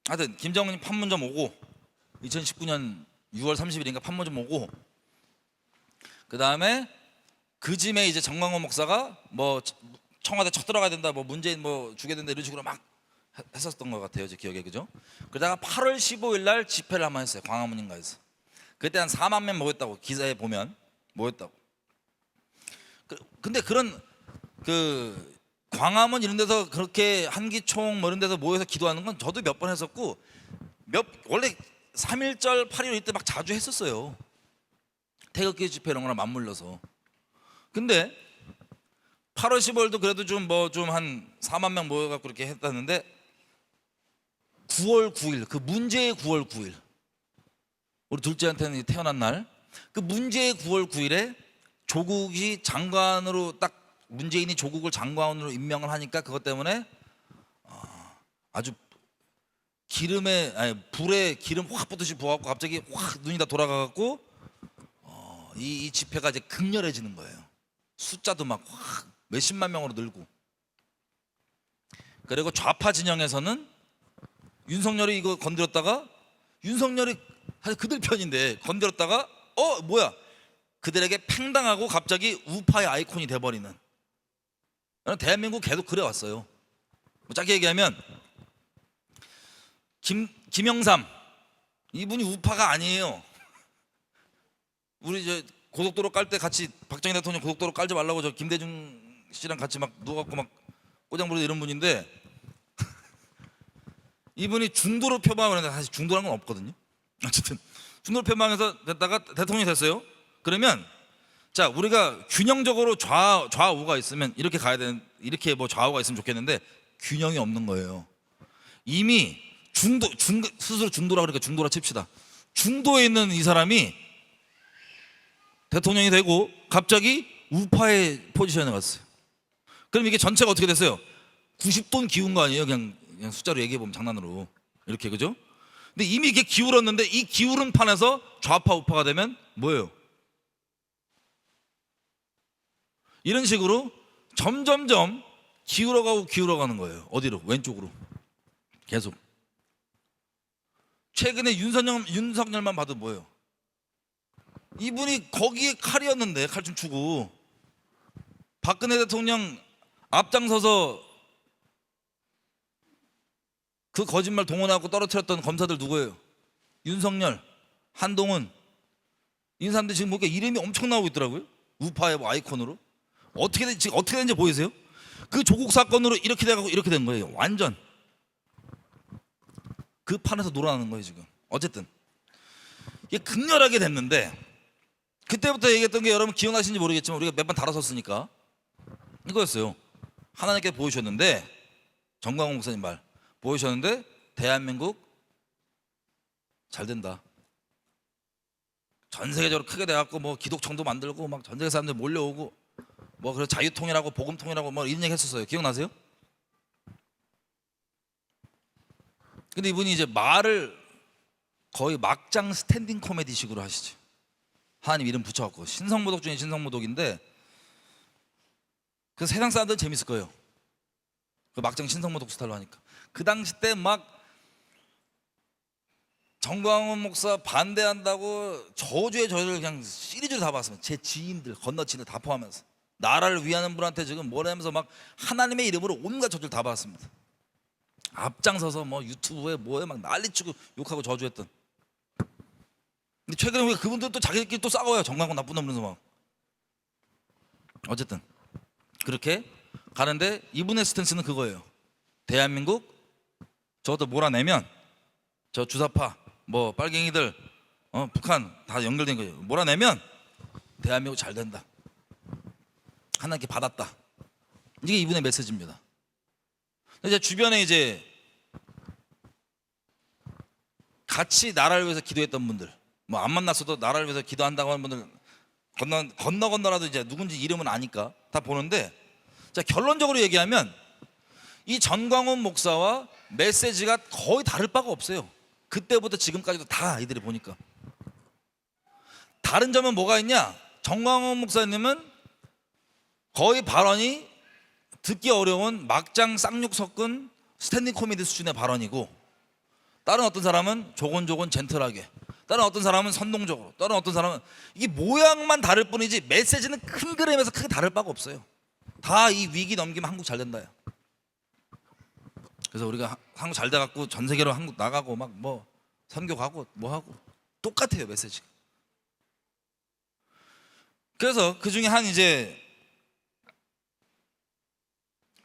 하여튼 김정은이 판문점 오고, 2019년 6월 30일인가 판문점 오고, 그 다음에 그 즈음에 이제 전광훈 목사가 뭐 청와대 쳐들어가야 된다, 뭐 문재인 뭐 죽여야 된다, 이런 식으로 막 했었던 것 같아요, 제 기억에. 그죠? 그러다가 8월 15일 날 집회를 한번 했어요, 광화문인가에서. 그때 한 4만 명 모였다고, 기사에 보면 모였다고. 근데 그런 그 광화문 이런 데서 그렇게 한기총 뭐 이런 데서 모여서 기도하는 건 저도 몇 번 했었고, 원래 3.1절 8.15 이때 막 자주 했었어요, 태극기 집회 이런 거랑 맞물려서. 근데 8월 15일도 그래도 좀 한 4만 명 모여갖고 그렇게 했다는데, 9월 9일, 그 문제의 9월 9일, 우리 둘째한테는 태어난 날, 그 문제의 9월 9일에 조국이 장관으로 딱, 문재인이 조국을 장관으로 임명을 하니까 그것 때문에 아주 불에 기름 확 붓듯이 부어갖고 갑자기 확 눈이 다 돌아가갖고 이 집회가 이제 극렬해지는 거예요. 숫자도 막 확 몇십만 명으로 늘고. 그리고 좌파 진영에서는 윤석열이 이거 건드렸다가, 윤석열이 사실 그들 편인데 건드렸다가 뭐야, 그들에게 팽당하고 갑자기 우파의 아이콘이 돼버리는. 대한민국 계속 그래왔어요. 뭐 짧게 얘기하면 김영삼 이분이 우파가 아니에요. 우리 저 고속도로 깔 때 같이 박정희 대통령 고속도로 깔지 말라고 저 김대중 씨랑 같이 막 누워갖고 막 꼬장 부르던 이런 분인데, 이분이 중도로 표방을 했는데 사실 중도라는 건 없거든요. 어쨌든 중도로 표방해서 됐다가 대통령이 됐어요. 그러면 자, 우리가 균형적으로 좌우가 있으면 이렇게 가야 되는, 이렇게 뭐 좌우가 있으면 좋겠는데 균형이 없는 거예요. 이미 스스로 중도라 그러니까 중도라 칩시다. 중도에 있는 이 사람이 대통령이 되고 갑자기 우파의 포지션에 갔어요. 그럼 이게 전체가 어떻게 됐어요? 90도는 기운 거 아니에요? 그냥 숫자로 얘기해 보면, 장난으로 이렇게, 그죠? 근데 이미 이게 기울었는데, 이 기울은 판에서 좌파 우파가 되면 뭐예요? 이런 식으로 점점점 기울어가는 거예요. 어디로? 왼쪽으로 계속. 최근에 윤석열만 봐도 뭐예요? 이분이 거기에 칼이었는데, 칼 좀 추고 박근혜 대통령 앞장서서 그 거짓말 동원하고 떨어뜨렸던 검사들 누구예요? 윤석열, 한동훈, 이 사람들 지금 보니까 이름이 엄청 나오고 있더라고요. 우파의 뭐 아이콘으로. 어떻게 되는지 보이세요? 그 조국 사건으로 이렇게 돼가고 이렇게 된 거예요. 완전 그 판에서 놀아나는 거예요 지금. 어쨌든 이게 극렬하게 됐는데, 그때부터 얘기했던 게 여러분 기억나시는지 모르겠지만 우리가 몇 번 다뤘었으니까 이거였어요. 하나님께 보여주셨는데, 정광훈 목사님 말 보여주셨는데, 대한민국 잘 된다. 전 세계적으로 크게 돼갖고 뭐 기독청도 만들고 막 전 세계 사람들 몰려오고 뭐 그래서 자유통일하고 복음통일하고 뭐 이런 얘기 했었어요. 기억나세요? 근데 이분이 이제 말을 거의 막장 스탠딩 코미디식으로 하시죠. 하나님 이름 붙여갖고 신성모독 중에 신성모독인데 그 세상 사람들은 재밌을 거예요. 그 막장 신성모독 스타일로 하니까. 그 당시 때 막 정광훈 목사 반대한다고 저주에 저주를 그냥 시리즈로 다 봤습니다. 제 지인들 건너치는 다 포함해서 나라를 위하는 분한테 지금 뭐라면서 막 하나님의 이름으로 온갖 저주를 다 봤습니다. 앞장서서 뭐 유튜브에 뭐에 막 난리치고 욕하고 저주했던. 근데 최근에 왜 그분들 또 자기들끼리 또 싸워요. 정광훈 나쁜 놈 이러면서 막. 어쨌든 그렇게 가는데 이분의 스탠스는 그거예요. 대한민국 저것도 몰아내면 저 주사파 뭐 빨갱이들 북한 다 연결된 거예요. 몰아내면 대한민국 잘 된다. 하나님께 받았다. 이게 이분의 메시지입니다. 이제 주변에 이제 같이 나라를 위해서 기도했던 분들, 뭐 안 만났어도 나라를 위해서 기도한다고 하는 분들 건너라도 이제 누군지 이름은 아니까 다 보는데, 자 결론적으로 얘기하면 이 전광훈 목사와 메시지가 거의 다를 바가 없어요. 그때부터 지금까지도 다 아이들이 보니까. 다른 점은 뭐가 있냐? 전광훈 목사님은 거의 발언이 듣기 어려운 막장 쌍욕 섞은 스탠딩 코미디 수준의 발언이고, 다른 어떤 사람은 조곤조곤 젠틀하게, 다른 어떤 사람은 선동적으로, 다른 어떤 사람은 이게 모양만 다를 뿐이지 메시지는 큰 그림에서 크게 다를 바가 없어요. 다 이 위기 넘기면 한국 잘 된다요. 그래서 우리가 한국 잘 돼갖고 전 세계로 한국 나가고 막 뭐 선교 가고 뭐 하고 똑같아요 메시지가. 그래서 그 중에 한 이제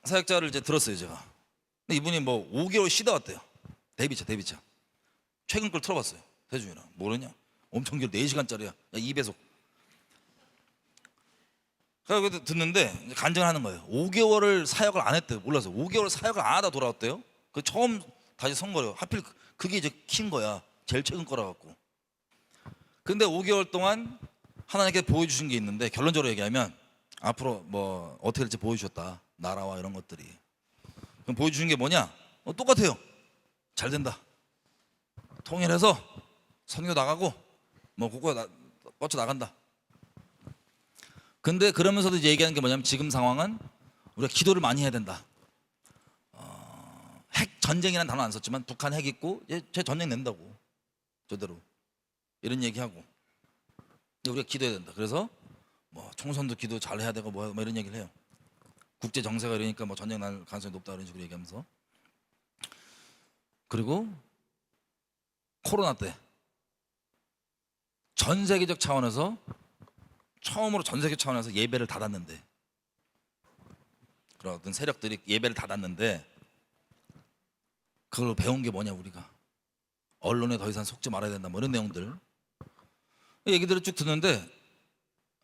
사역자를 이제 들었어요 제가. 근데 이분이 뭐 5개월 쉬다 왔대요. 데뷔차 최근 걸 틀어봤어요. 대중이랑 모르냐? 엄청 길어. 4시간짜리야. 야 2배속. 그래서 듣는데 간증을 하는 거예요. 5개월을 사역을 안 했대요. 몰라서 5개월 사역을 안 하다 돌아왔대요. 그 처음 다시 선거래요. 하필 그게 이제 킨 거야. 제일 최근 거라 갖고. 근데 5개월 동안 하나님께 보여주신 게 있는데, 결론적으로 얘기하면 앞으로 뭐 어떻게 될지 보여주셨다. 나라와 이런 것들이. 그럼 보여주신 게 뭐냐? 똑같아요. 잘 된다. 통일해서 선교 나가고 뭐 그거 뻗쳐 나간다. 근데 그러면서도 이제 얘기하는 게 뭐냐면, 지금 상황은 우리가 기도를 많이 해야 된다. 핵 전쟁이라는 단어 안 썼지만 북한 핵 있고 제 전쟁 낸다고 저대로 이런 얘기하고, 근데 우리가 기도해야 된다. 그래서 뭐 총선도 기도 잘 해야 되고 뭐 이런 얘기를 해요. 국제 정세가 이러니까 뭐 전쟁 날 가능성이 높다 이런 식으로 얘기하면서. 그리고 코로나 때 전 세계적 차원에서 처음으로 전 세계 차원에서 예배를 닫았는데, 그런 어떤 세력들이 예배를 닫았는데, 그걸 배운 게 뭐냐 우리가. 언론에 더 이상 속지 말아야 된다 뭐 이런 내용들 얘기들을 쭉 듣는데,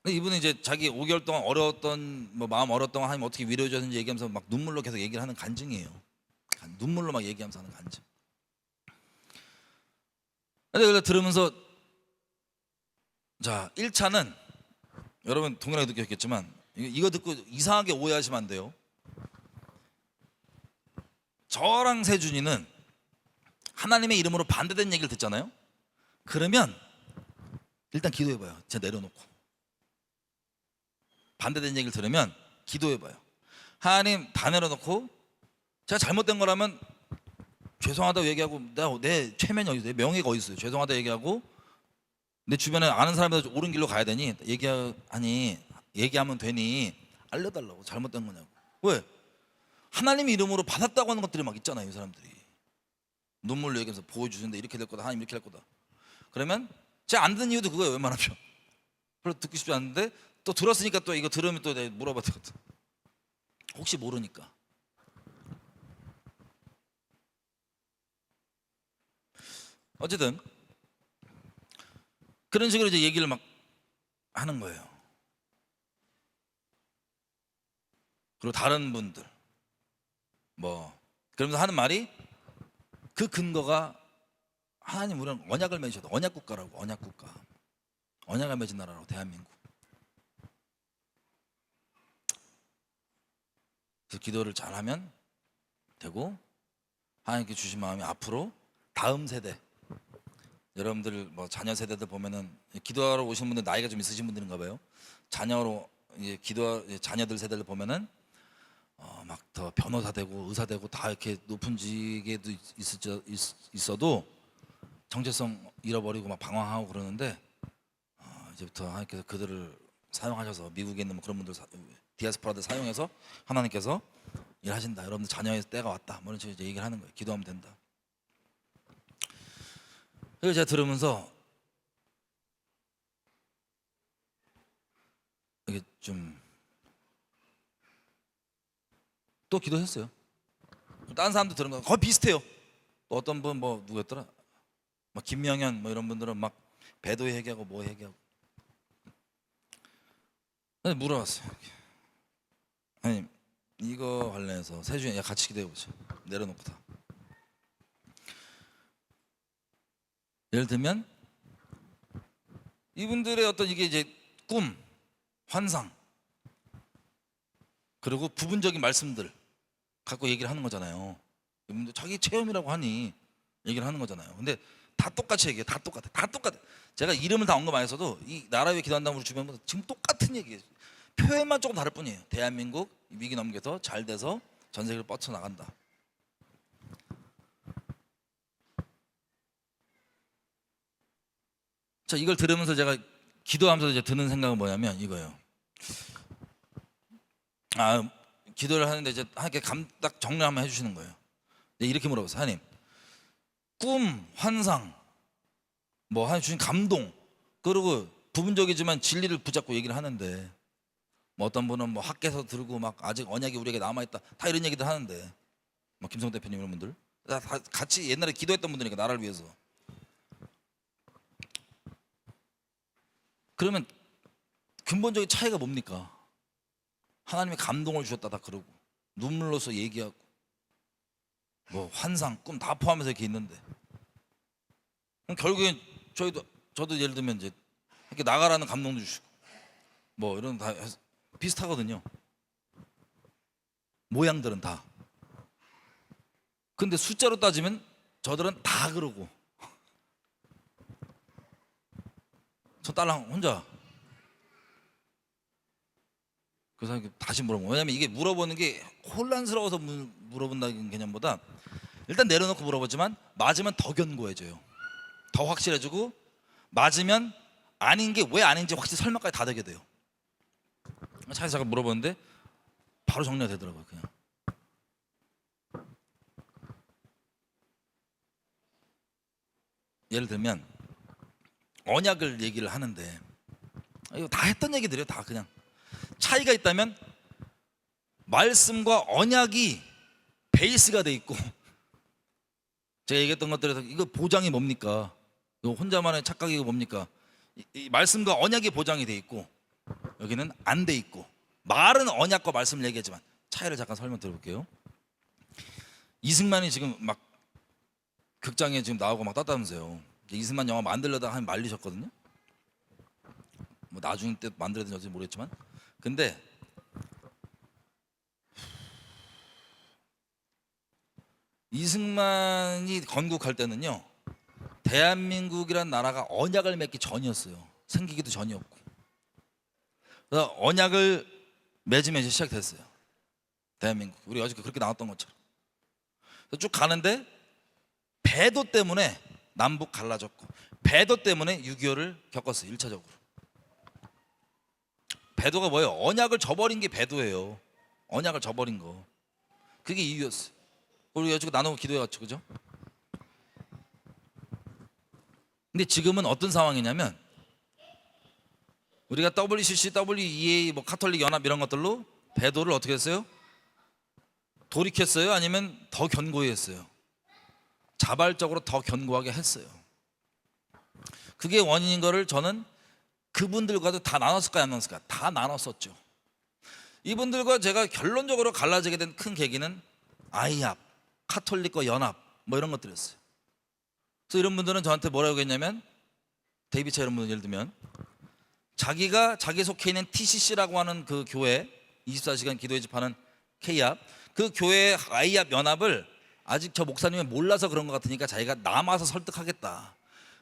이분은 이제 자기 5개월 동안 어려웠던 뭐 마음 어려웠던 하나님 어떻게 위로해 줬는지 얘기하면서 막 눈물로 계속 얘기를 하는 간증이에요. 눈물로 막 얘기하면서 하는 간증. 근데 그걸 들으면서, 자 1차는 여러분 동일하게 느꼈겠지만 이거 듣고 이상하게 오해하시면 안 돼요. 저랑 세준이는 하나님의 이름으로 반대된 얘기를 듣잖아요. 그러면 일단 기도해봐요. 제가 내려놓고 반대된 얘기를 들으면 기도해봐요. 하나님 다 내려놓고, 제가 잘못된 거라면 죄송하다고 얘기하고, 내 체면이 어디 있어요? 내 명예가 어디 있어요? 죄송하다 얘기하고, 내 주변에 아는 사람들 옳은 길로 가야 되니 얘기하면 되니 알려달라고. 잘못된 거냐고. 왜? 하나님 이름으로 받았다고 하는 것들이 막 있잖아요. 이 사람들이 눈물로 얘기하면서 보여주는데 이렇게 될 거다, 하나님 이렇게 할 거다. 그러면 제가 안 듣는 이유도 그거예요. 웬만하면 별로 듣고 싶지 않은데 또 들었으니까 또 이거 들으면 또 내가 물어봐야 되거든. 혹시 모르니까. 어쨌든 그런 식으로 이제 얘기를 막 하는 거예요. 그리고 다른 분들 뭐 그러면서 하는 말이, 그 근거가 하나님 우리는 언약을 맺으셔도, 언약 국가라고. 언약 국가, 언약을 맺은 나라라고. 대한민국. 그래서 기도를 잘하면 되고, 하나님께 주신 마음이 앞으로 다음 세대, 여러분들 뭐 자녀 세대들 보면은 기도하러 오시는 분들 나이가 좀 있으신 분들인가 봐요. 자녀로 이제 자녀들 세대를 보면은 막 더 변호사 되고 의사 되고 다 이렇게 높은 직에도 있어도 정체성 잃어버리고 막 방황하고 그러는데, 이제부터 하나님께서 그들을 사용하셔서 미국에 있는 그런 분들 디아스포라들 사용해서 하나님께서 일하신다. 여러분들 자녀의 때가 왔다. 뭐 이런 식으로 이제 얘기를 하는 거예요. 기도하면 된다. 그래서 제가 들으면서 이게 좀 또 기도했어요. 다른 사람도 들은 거 거의 비슷해요. 또 어떤 분 뭐 누구였더라? 막 김명현 뭐 이런 분들은 막 배도 얘기하고 뭐 얘기하고. 물어봤어요. 아니 이거 관련해서 세 중에 같이 기도해 보죠. 내려놓고 다. 예를 들면 이분들의 어떤 이게 이제 꿈, 환상, 그리고 부분적인 말씀들 갖고 얘기를 하는 거잖아요. 이분들 자기 체험이라고 하니 얘기를 하는 거잖아요. 근데 다 똑같이 얘기해. 다 똑같아. 제가 이름을 다 언급 안 했어도 이 나라 위에 기도한다고 우리 주변 분들 지금 똑같은 얘기예요. 표현만 조금 다를 뿐이에요. 대한민국 위기 넘겨서 잘 돼서 전 세계를 뻗쳐나간다. 자, 이걸 들으면서 제가 기도하면서 이제 드는 생각은 뭐냐면 이거예요. 기도를 하는데 이제 하나님께 딱 정리 한번 해주시는 거예요. 이렇게 물어보세요. 하나님, 꿈, 환상, 뭐 하나님 주신 감동, 그리고 부분적이지만 진리를 붙잡고 얘기를 하는데, 뭐 어떤 분은 뭐 학계에서 들고 막 아직 언약이 우리에게 남아있다, 다 이런 얘기들 하는데, 뭐 김성 대표님 이런 분들 다 같이 옛날에 기도했던 분들이니까 나라를 위해서. 그러면 근본적인 차이가 뭡니까? 하나님이 감동을 주셨다 다 그러고 눈물로서 얘기하고 뭐 환상, 꿈 다 포함해서 이렇게 있는데, 그럼 결국엔 저도 예를 들면 이제 이렇게 나가라는 감동도 주시고 뭐 이런 다 비슷하거든요. 모양들은 다. 근데 숫자로 따지면 저들은 다 그러고 저 딸랑 혼자. 그래서 다시 물어보고, 왜냐면 이게 물어보는 게 혼란스러워서 물어본다는 개념보다 일단 내려놓고 물어보지만 맞으면 더 견고해져요. 더 확실해지고 맞으면 아닌 게 왜 아닌지 확실히 설명까지 다 되게 돼요. 차에서 잠깐 물어보는데 바로 정리가 되더라고요. 그냥 예를 들면 언약을 얘기를 하는데 이거 다 했던 얘기들이에요. 다 그냥 차이가 있다면 말씀과 언약이 베이스가 돼 있고, 제가 얘기했던 것들에서 이거 보장이 뭡니까? 이거 혼자만의 착각이 뭡니까? 이 말씀과 언약이 보장이 돼 있고 여기는 안 돼 있고, 말은 언약과 말씀을 얘기하지만 차이를 잠깐 설명드려볼게요. 이승만이 지금 막 극장에 지금 나오고 막 떴다면서요. 이승만 영화 만들려다가 한 말리셨거든요. 뭐 나중에 때 만들어야 되는지 모르겠지만, 근데 이승만이 건국할 때는요, 대한민국이란 나라가 언약을 맺기 전이었어요. 생기기도 전이었고. 그래서 언약을 맺으면서 시작됐어요. 대한민국. 우리 어저께 그렇게 나왔던 것처럼. 쭉 가는데 배도 때문에 남북 갈라졌고, 배도 때문에 6.25를 겪었어요. 1차적으로. 배도가 뭐예요? 언약을 저버린 게 배도예요. 언약을 저버린 거. 그게 이유였어요. 우리 어저께 나누고 기도해갔죠, 그죠? 근데 지금은 어떤 상황이냐면 우리가 WCC, WEA, 뭐 카톨릭 연합 이런 것들로 배도를 어떻게 했어요? 돌이켰어요? 아니면 더 견고히 했어요? 자발적으로 더 견고하게 했어요. 그게 원인인 거를 저는 그분들과도 다 나눴을까요, 안 나눴을까요? 다 나눴었죠. 이분들과 제가 결론적으로 갈라지게 된 큰 계기는 아이합, 카톨릭과 연합 뭐 이런 것들이었어요. 그래서 이런 분들은 저한테 뭐라고 했냐면, 데이비차 이런 분들 예를 들면 자기가 자기 속해 있는 TCC라고 하는 그 교회 24시간 기도회 집하는 K압. 그 교회 I압 연합을 아직 저 목사님이 몰라서 그런 것 같으니까 자기가 남아서 설득하겠다.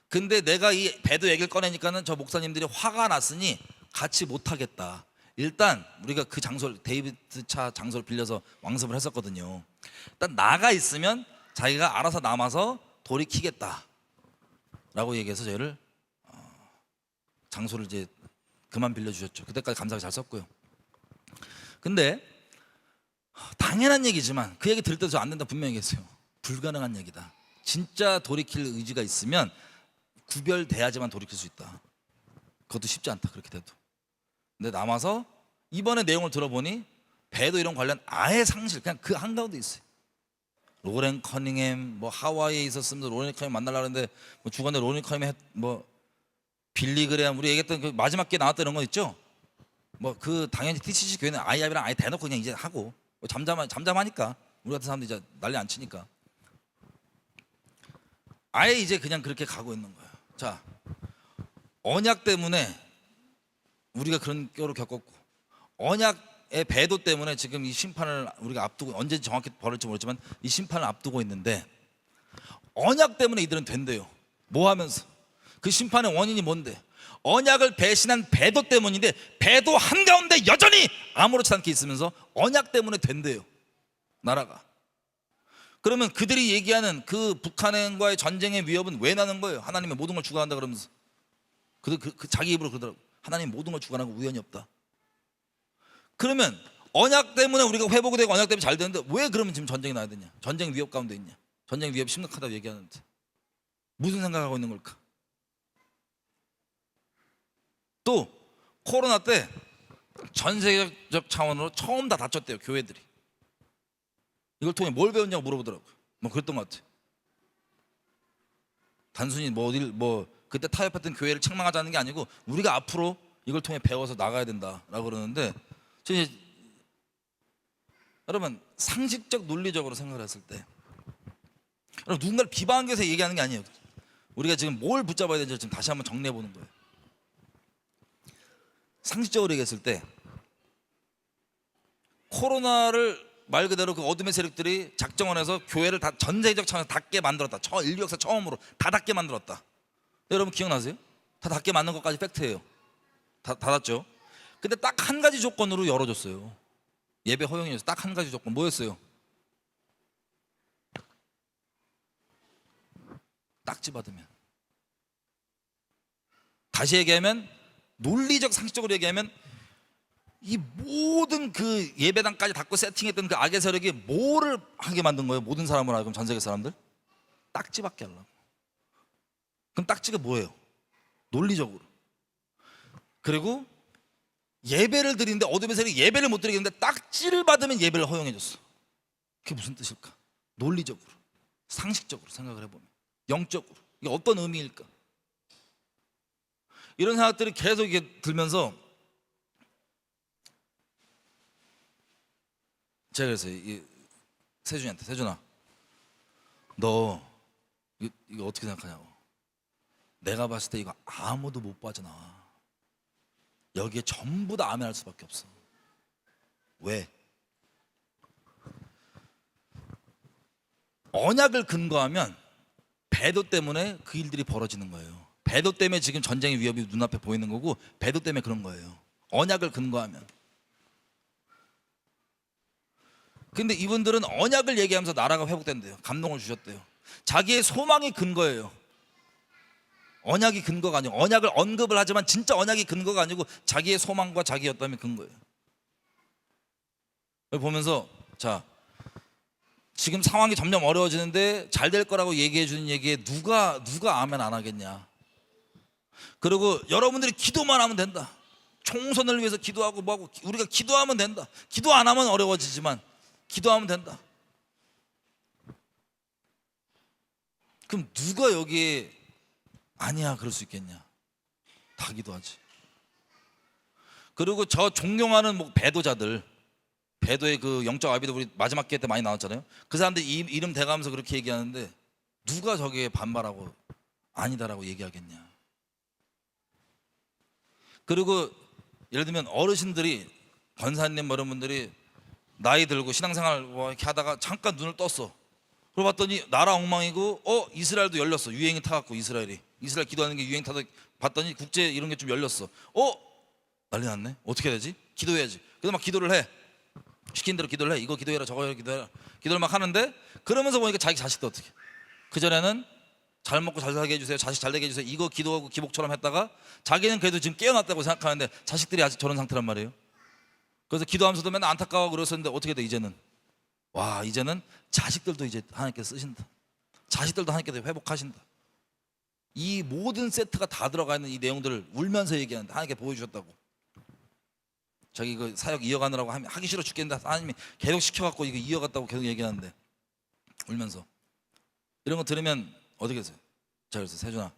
근데 내가 이 배도 얘기를 꺼내니까는 저 목사님들이 화가 났으니 같이 못하겠다. 일단 우리가 그 장소를, 데이비드 차 장소를 빌려서 왕습을 했었거든요. 일단 나가 있으면 자기가 알아서 남아서 돌이키겠다 라고 얘기해서 저희를 장소를 이제 그만 빌려주셨죠. 그때까지 감사하게 잘 썼고요. 근데 당연한 얘기지만 그 얘기 들을 때도 저 안 된다 분명히 얘기했어요. 불가능한 얘기다. 진짜 돌이킬 의지가 있으면 구별돼야지만 돌이킬 수 있다. 그것도 쉽지 않다 그렇게 돼도. 근데 남아서 이번에 내용을 들어보니 배도 이런 관련 아예 상실, 그냥 그 한가운데 있어요. 로렌 커닝햄 뭐 하와이에 있었으면서 로렌 커닝햄 만나려고 했는데 뭐 주간에 로렌 커닝햄 뭐 빌리 그레함 우리 얘기했던 그 마지막 기회에 나왔던 이런 거 있죠. 뭐 그 당연히 TCC 교회는 아이압이랑 아예 대놓고 그냥 이제 하고 뭐 잠잠하니까 우리 같은 사람들 이제 난리 안 치니까 아예 이제 그냥 그렇게 가고 있는 거예요. 자, 언약 때문에 우리가 그런 뼈를 겪었고 언약의 배도 때문에 지금 이 심판을 우리가 앞두고 언제 정확히 벌일지 모르지만 이 심판을 앞두고 있는데 언약 때문에 이들은 된대요. 뭐 하면서? 그 심판의 원인이 뭔데? 언약을 배신한 배도 때문인데 배도 한가운데 여전히 아무렇지 않게 있으면서 언약 때문에 된대요. 나라가. 그러면 그들이 얘기하는 그 북한과의 전쟁의 위협은 왜 나는 거예요? 하나님의 모든 걸 주관한다 그러면서 그 자기 입으로 그러더라고. 하나님 모든 걸 주관하고 우연이 없다. 그러면 언약 때문에 우리가 회복이 되고 언약 때문에 잘 되는데 왜 그러면 지금 전쟁이 나야 되냐? 전쟁 위협 가운데 있냐? 전쟁 위협이 심각하다고 얘기하는데 무슨 생각하고 있는 걸까? 또 코로나 때 전 세계적 차원으로 처음 다 다쳤대요. 교회들이. 이걸 통해 뭘 배웠냐고 물어보더라고요. 뭐 그랬던 것 같아요. 단순히 뭐 어딜 뭐 그때 타협했던 교회를 책망하자는 게 아니고 우리가 앞으로 이걸 통해 배워서 나가야 된다라고 그러는데 저 이제 여러분 상식적 논리적으로 생각을 했을 때 여러분 누군가를 비방하기 위해서 얘기하는 게 아니에요. 우리가 지금 뭘 붙잡아야 되는지 지금 다시 한번 정리해 보는 거예요. 상식적으로 얘기했을 때 코로나를 말 그대로 그 어둠의 세력들이 작정원에서 교회를 다 전세적 차원에서 닫게 만들었다. 인류 역사 처음으로 다 닫게 만들었다. 여러분 기억나세요? 다 닫게 만든 것까지 팩트예요. 다 닫았죠. 근데 딱 한 가지 조건으로 열어줬어요. 예배 허용이었어요. 딱 한 가지 조건 뭐였어요? 딱지 받으면. 다시 얘기하면 논리적 상식적으로 얘기하면 이 모든 그 예배당까지 닫고 세팅했던 그 악의 세력이 뭐를 하게 만든 거예요? 모든 사람을 알고 전 세계 사람들 딱지 받게 하려고. 그럼 딱지가 뭐예요? 논리적으로. 그리고 예배를 드리는데 어둠의 세력이 예배를 못 드리겠는데 딱지를 받으면 예배를 허용해 줬어. 그게 무슨 뜻일까? 논리적으로 상식적으로 생각을 해보면 영적으로 이게 어떤 의미일까? 이런 생각들이 계속 이게 들면서 제가 그랬어요. 세준이한테 세준아 너 이거 어떻게 생각하냐고. 내가 봤을 때 이거 아무도 못 빠져나와. 여기에 전부 다 아멘할 수밖에 없어. 왜? 언약을 근거하면 배도 때문에 그 일들이 벌어지는 거예요. 배도 때문에 지금 전쟁의 위협이 눈앞에 보이는 거고 배도 때문에 그런 거예요. 언약을 근거하면. 근데 이분들은 언약을 얘기하면서 나라가 회복된대요. 감동을 주셨대요. 자기의 소망이 근거예요. 언약이 근거가 아니고 언약을 언급을 하지만 진짜 언약이 근거가 아니고 자기의 소망과 자기 였다면 근거예요. 보면서 자 지금 상황이 점점 어려워지는데 잘 될 거라고 얘기해 주는 얘기에 누가 아멘 안 하겠냐. 그리고 여러분들이 기도만 하면 된다. 총선을 위해서 기도하고 뭐하고 우리가 기도하면 된다. 기도 안 하면 어려워지지만 기도하면 된다. 그럼 누가 여기에 아니야 그럴 수 있겠냐. 다 기도하지. 그리고 저 존경하는 뭐 배도자들 배도의 그 영적 아비도 우리 마지막 기회 때 많이 나왔잖아요. 그 사람들 이름 대가면서 그렇게 얘기하는데 누가 저기에 반발하고 아니다라고 얘기하겠냐. 그리고 예를 들면 어르신들이 권사님 뭐 이런 분들이 나이 들고 신앙생활 뭐 이렇게 하다가 잠깐 눈을 떴어. 그러고 봤더니 나라 엉망이고 이스라엘도 열렸어. 유행이 타갖고 이스라엘 기도하는 게 유행 타다 봤더니 국제 이런 게 좀 열렸어. 난리 났네. 어떻게 해야 되지? 기도해야지. 그래서 막 기도를 해. 시킨 대로 기도를 해. 이거 기도해라 저거 해라 기도해라. 기도를 막 하는데 그러면서 보니까 자기 자식도 어떻게 그전에는 잘 먹고 잘 살게 해주세요, 자식 잘 되게 해주세요, 이거 기도하고 기복처럼 했다가 자기는 그래도 지금 깨어났다고 생각하는데 자식들이 아직 저런 상태란 말이에요. 그래서 기도하면서도 맨날 안타까워 그랬었는데 어떻게 돼 이제는? 이제는 자식들도 이제 하나님께서 쓰신다. 자식들도 하나님께서 회복하신다. 이 모든 세트가 다 들어가 있는 이 내용들을 울면서 얘기하는데 하나님께 보여주셨다고. 자기 그 사역 이어가느라고 하기 싫어 죽겠는데 하나님이 계속 시켜갖고 이거 이어갔다고 계속 얘기하는데 울면서 이런 거 들으면 어떻게 되세요? 자, 그래서 세준아,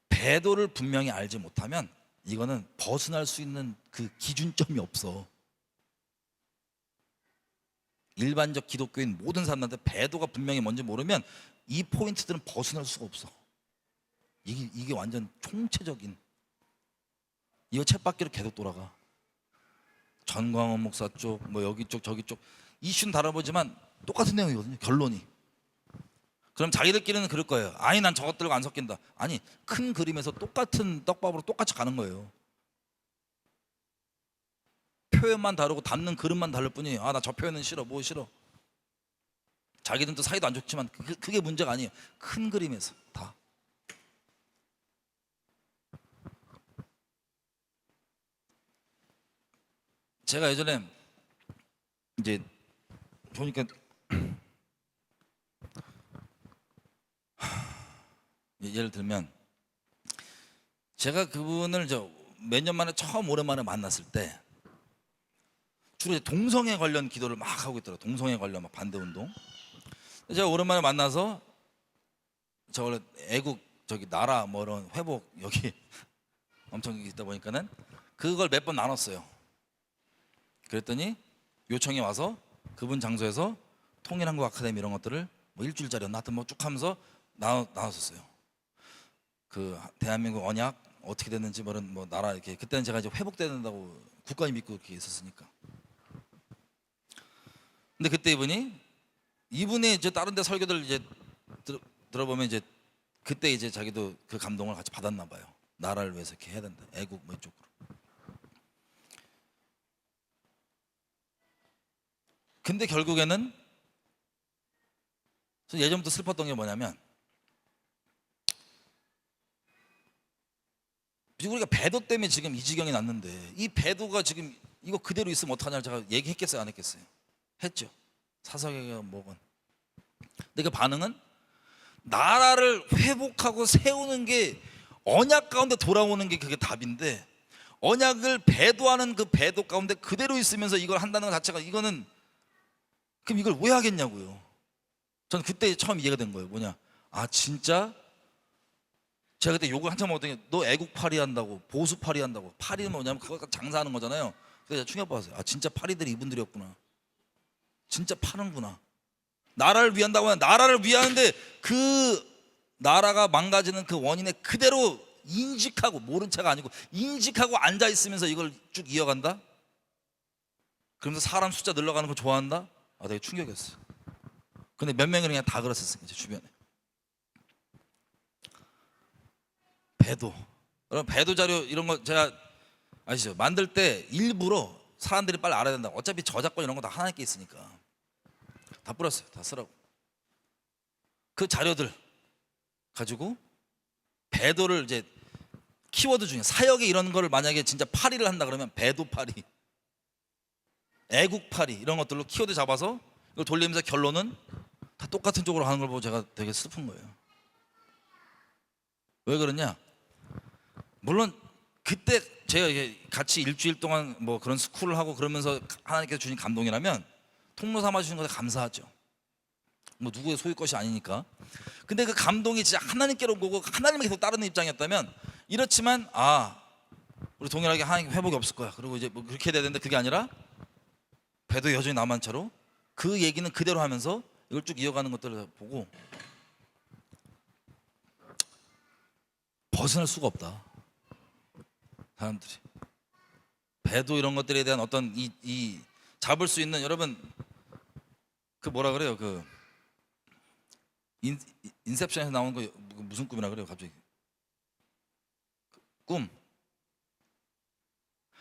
배도를 분명히 알지 못하면 이거는 벗어날 수 있는 그 기준점이 없어. 일반적 기독교인 모든 사람한테 배도가 분명히 뭔지 모르면 이 포인트들은 벗어날 수가 없어. 이게 완전 총체적인, 이거 쳇바퀴로 계속 돌아가. 전광훈 목사 쪽, 뭐 여기 쪽 저기 쪽 이슈는 다뤄보지만 똑같은 내용이거든요. 결론이. 그럼 자기들끼리는 그럴 거예요. 아니 난 저것들과 안 섞인다. 아니 큰 그림에서 똑같은 떡밥으로 똑같이 가는 거예요. 표현만 다르고 담는 그릇만 다를 뿐이에요. 나 저 표현은 싫어, 뭐 싫어. 자기들은 또 사이도 안 좋지만 그게 문제가 아니에요. 큰 그림에서 다. 제가 예전에 이제 보니까 예를 들면 제가 그분을 몇 년 만에 처음 오랜만에 만났을 때 주로 동성애 관련 기도를 막 하고 있더라고요. 동성애 관련 막 반대 운동. 제가 오랜만에 만나서 저 원래 애국 나라 뭐 이런 회복 여기 엄청 있다 보니까는 그걸 몇 번 나눴어요. 그랬더니 요청이 와서 그분 장소에서 통일한국 아카데미 이런 것들을 뭐 일주일짜리였나 하여튼 뭐 쭉 하면서 나눴었어요. 그 대한민국 언약 어떻게 됐는지 뭐 나라 이렇게. 그때는 제가 이제 회복된다고 국가를 믿고 이렇게 있었으니까. 근데 그때 이분이 이제 다른 데 설교들 이제 들어보면 이제 그때 이제 자기도 그 감동을 같이 받았나 봐요. 나라를 위해서 이렇게 해야 된다. 애국 뭐 이쪽으로. 근데 결국에는 예전부터 슬펐던 게 뭐냐면 우리가 배도 때문에 지금 이 지경이 났는데 이 배도가 지금 이거 그대로 있으면 어떡하냐 제가 얘기했겠어요 안 했겠어요? 했죠. 사석에가 뭐건. 근데 그 반응은 나라를 회복하고 세우는 게 언약 가운데 돌아오는 게 그게 답인데 언약을 배도하는 그 배도 가운데 그대로 있으면서 이걸 한다는 것 자체가 이거는 그럼 이걸 왜 하겠냐고요. 저는 그때 처음 이해가 된 거예요. 뭐냐, 진짜 제가 그때 욕을 한참 먹었더니 너 애국파리 한다고 보수파리 한다고. 파리는 뭐냐면 그거 장사하는 거잖아요. 그래서 제가 충격받았어요. 진짜 파리들이 이분들이었구나. 진짜 파는구나. 나라를 위한다고 하면 나라를 위하는데 그 나라가 망가지는 그 원인에 그대로 인식하고 모른 척가 아니고 인식하고 앉아있으면서 이걸 쭉 이어간다? 그러면서 사람 숫자 늘어가는 거 좋아한다? 되게 충격이었어요. 근데 몇 명이 그냥 다 그랬었어요. 제 주변에. 배도. 여러분 배도 자료 이런 거 제가 아시죠? 만들 때 일부러 사람들이 빨리 알아야 된다. 어차피 저작권 이런 거 다 하나님께 있으니까 다 뿌렸어요. 다 쓰라고. 그 자료들 가지고 배도를 이제 키워드 중에 사역에 이런 거를 만약에 진짜 파리를 한다 그러면 배도 파리, 애국 파리 이런 것들로 키워드 잡아서 이걸 돌리면서 결론은 다 똑같은 쪽으로 하는 걸 보고 제가 되게 슬픈 거예요. 왜 그러냐? 물론 그때 제가 같이 일주일 동안 뭐 그런 스쿨을 하고 그러면서 하나님께서 주신 감동이라면 통로 삼아 주신 것에 감사하죠. 뭐 누구의 소유 것이 아니니까. 근데 그 감동이 진짜 하나님께로 온 거고 하나님을 계속 따르는 입장이었다면 이렇지만 우리 동일하게 하나님 회복이 없을 거야. 그리고 이제 뭐 그렇게 돼야 되는데 그게 아니라 배도 여전히 남은 채로 그 얘기는 그대로 하면서 이걸 쭉 이어가는 것들을 보고 벗어날 수가 없다. 사람들이 배도 이런 것들에 대한 어떤 이 잡을 수 있는, 여러분 그 뭐라 그래요? 그 인셉션에서 나오는 거 무슨 꿈이라 그래요? 갑자기 꿈.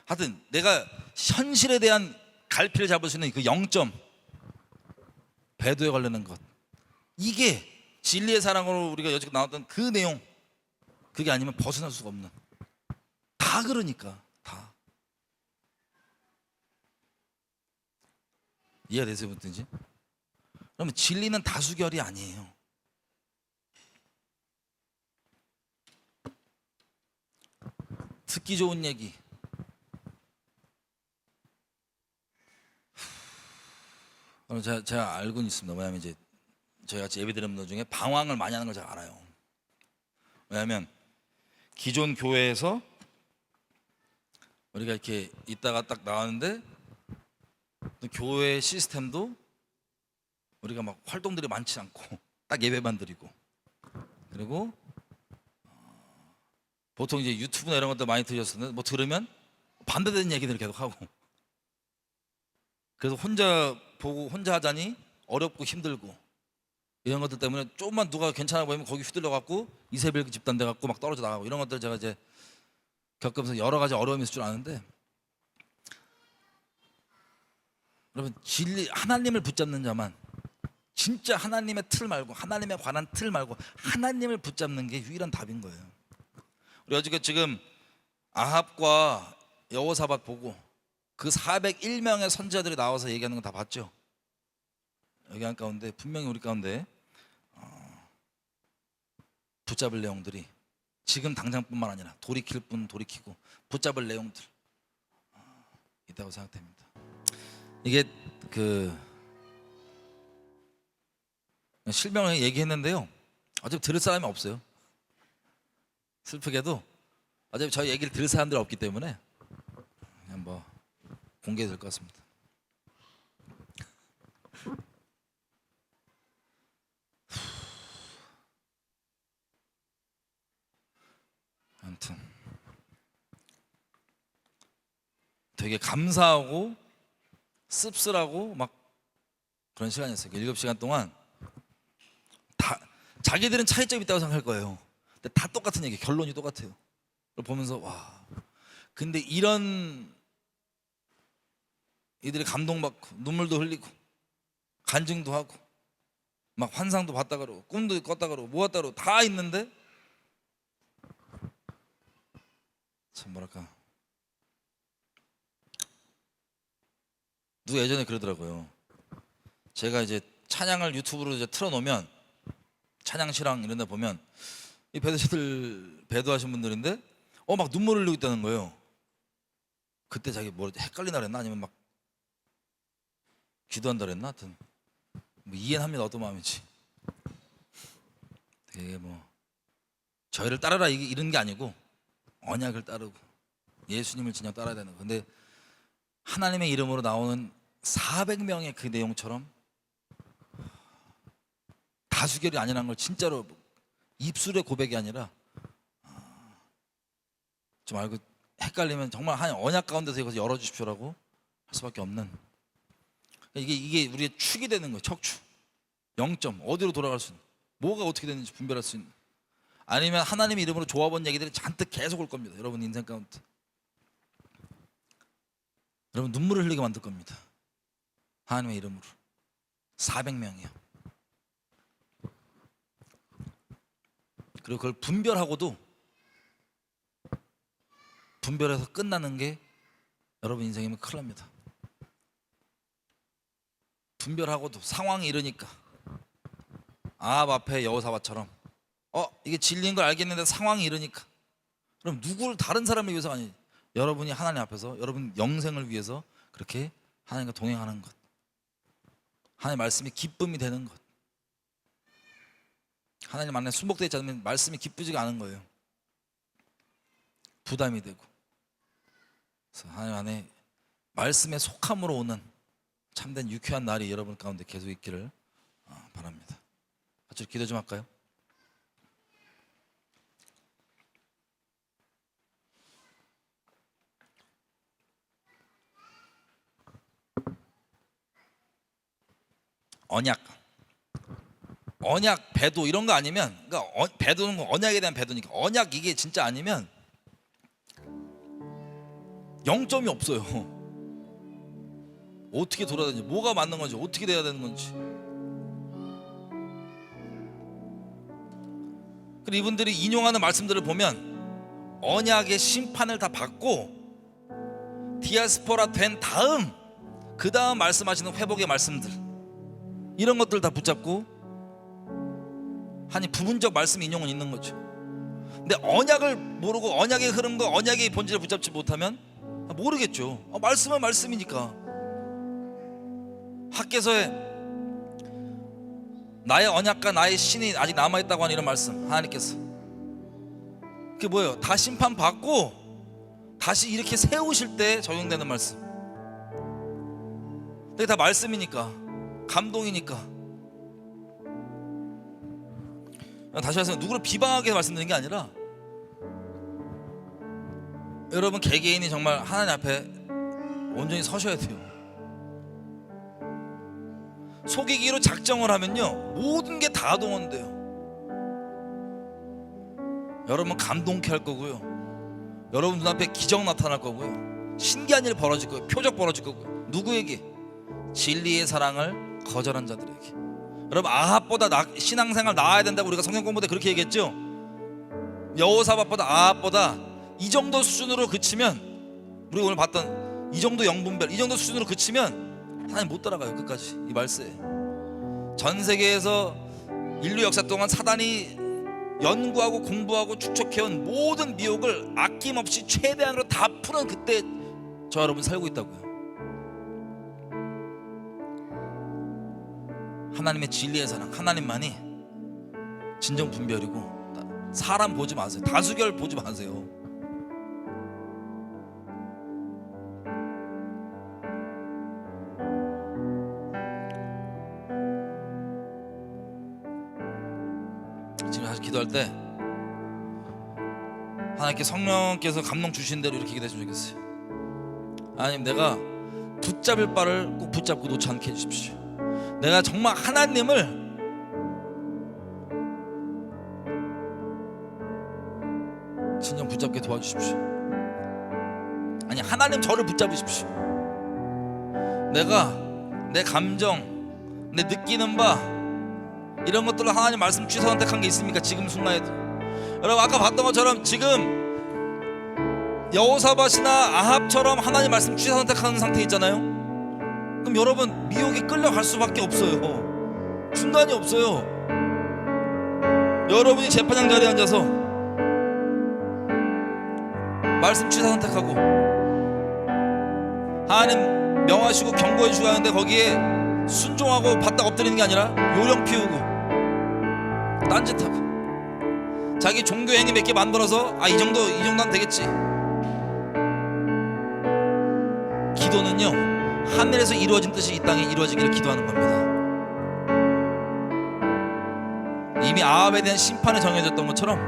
하여튼 내가 현실에 대한 갈피를 잡을 수 있는 그 0점, 배도에 관련된 것, 이게 진리의 사랑으로 우리가 여지껏 나왔던 그 내용, 그게 아니면 벗어날 수가 없는, 다 그러니까 다. 이해가 되세요, 무슨지? 그러면 진리는 다수결이 아니에요. 듣기 좋은 얘기, 제가 알고는 있습니다. 왜냐하면 이제 저희 같이 예배 드리는 분들 중에 방황을 많이 하는 걸 제가 알아요. 왜냐하면 기존 교회에서 우리가 이렇게 있다가 딱 나왔는데, 또 교회 시스템도 우리가 막 활동들이 많지 않고 딱 예배만 드리고, 그리고 보통 이제 유튜브나 이런 것들 많이 들으셨는데, 뭐 들으면 반대되는 얘기들을 계속 하고, 그래서 혼자 보고 혼자 하자니 어렵고 힘들고, 이런 것들 때문에 조금만 누가 괜찮아 보이면 거기 휘둘려 갖고 이세벨 집단 돼 갖고 막 떨어져 나가고, 이런 것들 제가 이제 겪으면서 여러 가지 어려움이 있을 줄 아는데, 여러분 진리 하나님을 붙잡는 자만, 진짜 하나님의 틀 말고, 하나님에 관한 틀 말고 하나님을 붙잡는 게 유일한 답인 거예요. 우리 어저께 지금 아합과 여호사밧 보고 그 401명의 선지자들이 나와서 얘기하는 거 다 봤죠? 여기 한 가운데 분명히 우리 가운데 붙잡을 내용들이 지금 당장뿐만 아니라 돌이킬 분 돌이키고 붙잡을 내용들 있다고 생각됩니다. 이게 그 실명을 얘기했는데요, 어차피 들을 사람이 없어요. 슬프게도 어차피 저희 얘기를 들을 사람들이 없기 때문에 그냥 뭐 공개될 것 같습니다. 아무튼 되게 감사하고 씁쓸하고 막 그런 시간이었어요. 7시간 동안 다 자기들은 차이점이 있다고 생각할 거예요. 근데 다 똑같은 얘기, 결론이 똑같아요. 그걸 보면서 와, 근데 이런 이들이 감동받고 눈물도 흘리고 간증도 하고 막 환상도 봤다 그러고 꿈도 꿨다 그러고 모았다 그러고 다 있는데, 참 뭐랄까, 누가 예전에 그러더라고요. 제가 이제 찬양을 유튜브로 이제 틀어놓으면 찬양시랑 이런 데 보면 이 배도자들 배도하신 분들인데 막 눈물 흘리고 있다는 거예요. 그때 자기 뭐 헷갈리나 그랬나, 아니면 막 기도한다 그랬나, 하여튼 뭐 이해는 합니다, 어떤 마음인지. 되게 뭐 저희를 따르라 이런 게 아니고 언약을 따르고 예수님을 진짜 따라야 되는 거. 근데 하나님의 이름으로 나오는 400명의 그 내용처럼 다수결이 아니라는 걸 진짜로 입술의 고백이 아니라 좀 알고, 헷갈리면 정말 한 언약 가운데서 이것을 열어주십시오라고 할 수밖에 없는, 이게 우리의 축이 되는 거예요. 척추 0점, 어디로 돌아갈 수 있는, 뭐가 어떻게 되는지 분별할 수 있는. 아니면 하나님의 이름으로 좋아본 얘기들이 잔뜩 계속 올 겁니다. 여러분 인생 가운데 여러분 눈물을 흘리게 만들 겁니다. 하나님의 이름으로 400명이요. 그리고 그걸 분별하고도, 분별해서 끝나는 게 여러분 인생이면 큰일 납니다. 분별하고도 상황이 이러니까 아합 앞에 여호사밧처럼 이게 진리인 걸 알겠는데 상황이 이러니까, 그럼 누구를 다른 사람을 위해서 아니, 여러분이 하나님 앞에서 여러분 영생을 위해서 그렇게 하나님과 동행하는 것, 하나님 말씀이 기쁨이 되는 것. 하나님 안에 순복되어 있지 않으면 말씀이 기쁘지가 않은 거예요. 부담이 되고. 그래서 하나님 안에 말씀의 속함으로 오는 참된 유쾌한 날이 여러분 가운데 계속 있기를 바랍니다. 같이 기도 좀 할까요? 언약 배도 이런 거 아니면, 그러니까 배도는 거 언약에 대한 배도니까, 언약 이게 진짜 아니면 0점이 없어요. 어떻게 돌아야 되는지, 뭐가 맞는 건지, 어떻게 돼야 되는 건지. 그리고 이분들이 인용하는 말씀들을 보면 언약의 심판을 다 받고 디아스포라 된 다음, 그 다음 말씀하시는 회복의 말씀들, 이런 것들 다 붙잡고 하나님 부분적 말씀 인용은 있는 거죠. 근데 언약을 모르고 언약의 흐름과 언약의 본질을 붙잡지 못하면 모르겠죠. 말씀은 말씀이니까. 학개서에 나의 언약과 나의 신이 아직 남아있다고 하는 이런 말씀, 하나님께서 그게 뭐예요? 다 심판받고 다시 이렇게 세우실 때 적용되는 말씀. 그게 다 말씀이니까, 감동이니까. 다시 말해서 누구를 비방하게 말씀드리는 게 아니라, 여러분 개개인이 정말 하나님 앞에 온전히 서셔야 돼요. 속이기로 작정을 하면요, 모든 게 다 동원돼요. 여러분 감동케 할 거고요, 여러분 눈앞에 기적 나타날 거고요, 신기한 일 벌어질 거예요, 표적 벌어질 거고요. 누구에게? 진리의 사랑을 거절한 자들에게. 여러분 아합보다 신앙생활 나아야 된다고 우리가 성경 공부 때 그렇게 얘기했죠. 여호사밧보다 아합보다 이 정도 수준으로 그치면, 우리 오늘 봤던 이 정도 영분별, 이 정도 수준으로 그치면 하나님 못 따라가요. 끝까지 이 말씀에. 전 세계에서 인류 역사 동안 사단이 연구하고 공부하고 축적해온 모든 미혹을 아낌없이 최대한으로 다 푸는 그때 저 여러분 살고 있다고요. 하나님의 진리의 사랑, 하나님만이 진정 분별이고, 사람 보지 마세요. 다수결 보지 마세요. 지금 사실 기도할 때 하나님께 성령께서 감동 주신 대로 이렇게 기도했으면 좋겠어요. 하나님, 내가 붙잡을 바를 꼭 붙잡고 놓지 않게 해주십시오. 내가 정말 하나님을 진정 붙잡게 도와주십시오. 아니, 하나님 저를 붙잡으십시오. 내가 내 감정, 내 느끼는 바, 이런 것들로 하나님 말씀 취소 선택한 게 있습니까? 지금 순간에도. 여러분 아까 봤던 것처럼 지금 여호사밧이나 아합처럼 하나님 말씀 취소 선택하는 상태 있잖아요. 그럼 여러분 미혹에 끌려갈 수밖에 없어요. 중간이 없어요. 여러분이 재판장 자리에 앉아서 말씀 취소 선택하고 하나님 명하시고 경고해 주고 하는데 거기에 순종하고 바닥 엎드리는 게 아니라 요령 피우고 딴짓하고 자기 종교 행위 몇 개 만들어서 이 정도는 되겠지. 기도는요, 하늘에서 이루어진 뜻이 이 땅에 이루어지기를 기도하는 겁니다. 이미 아합에 대한 심판이 정해졌던 것처럼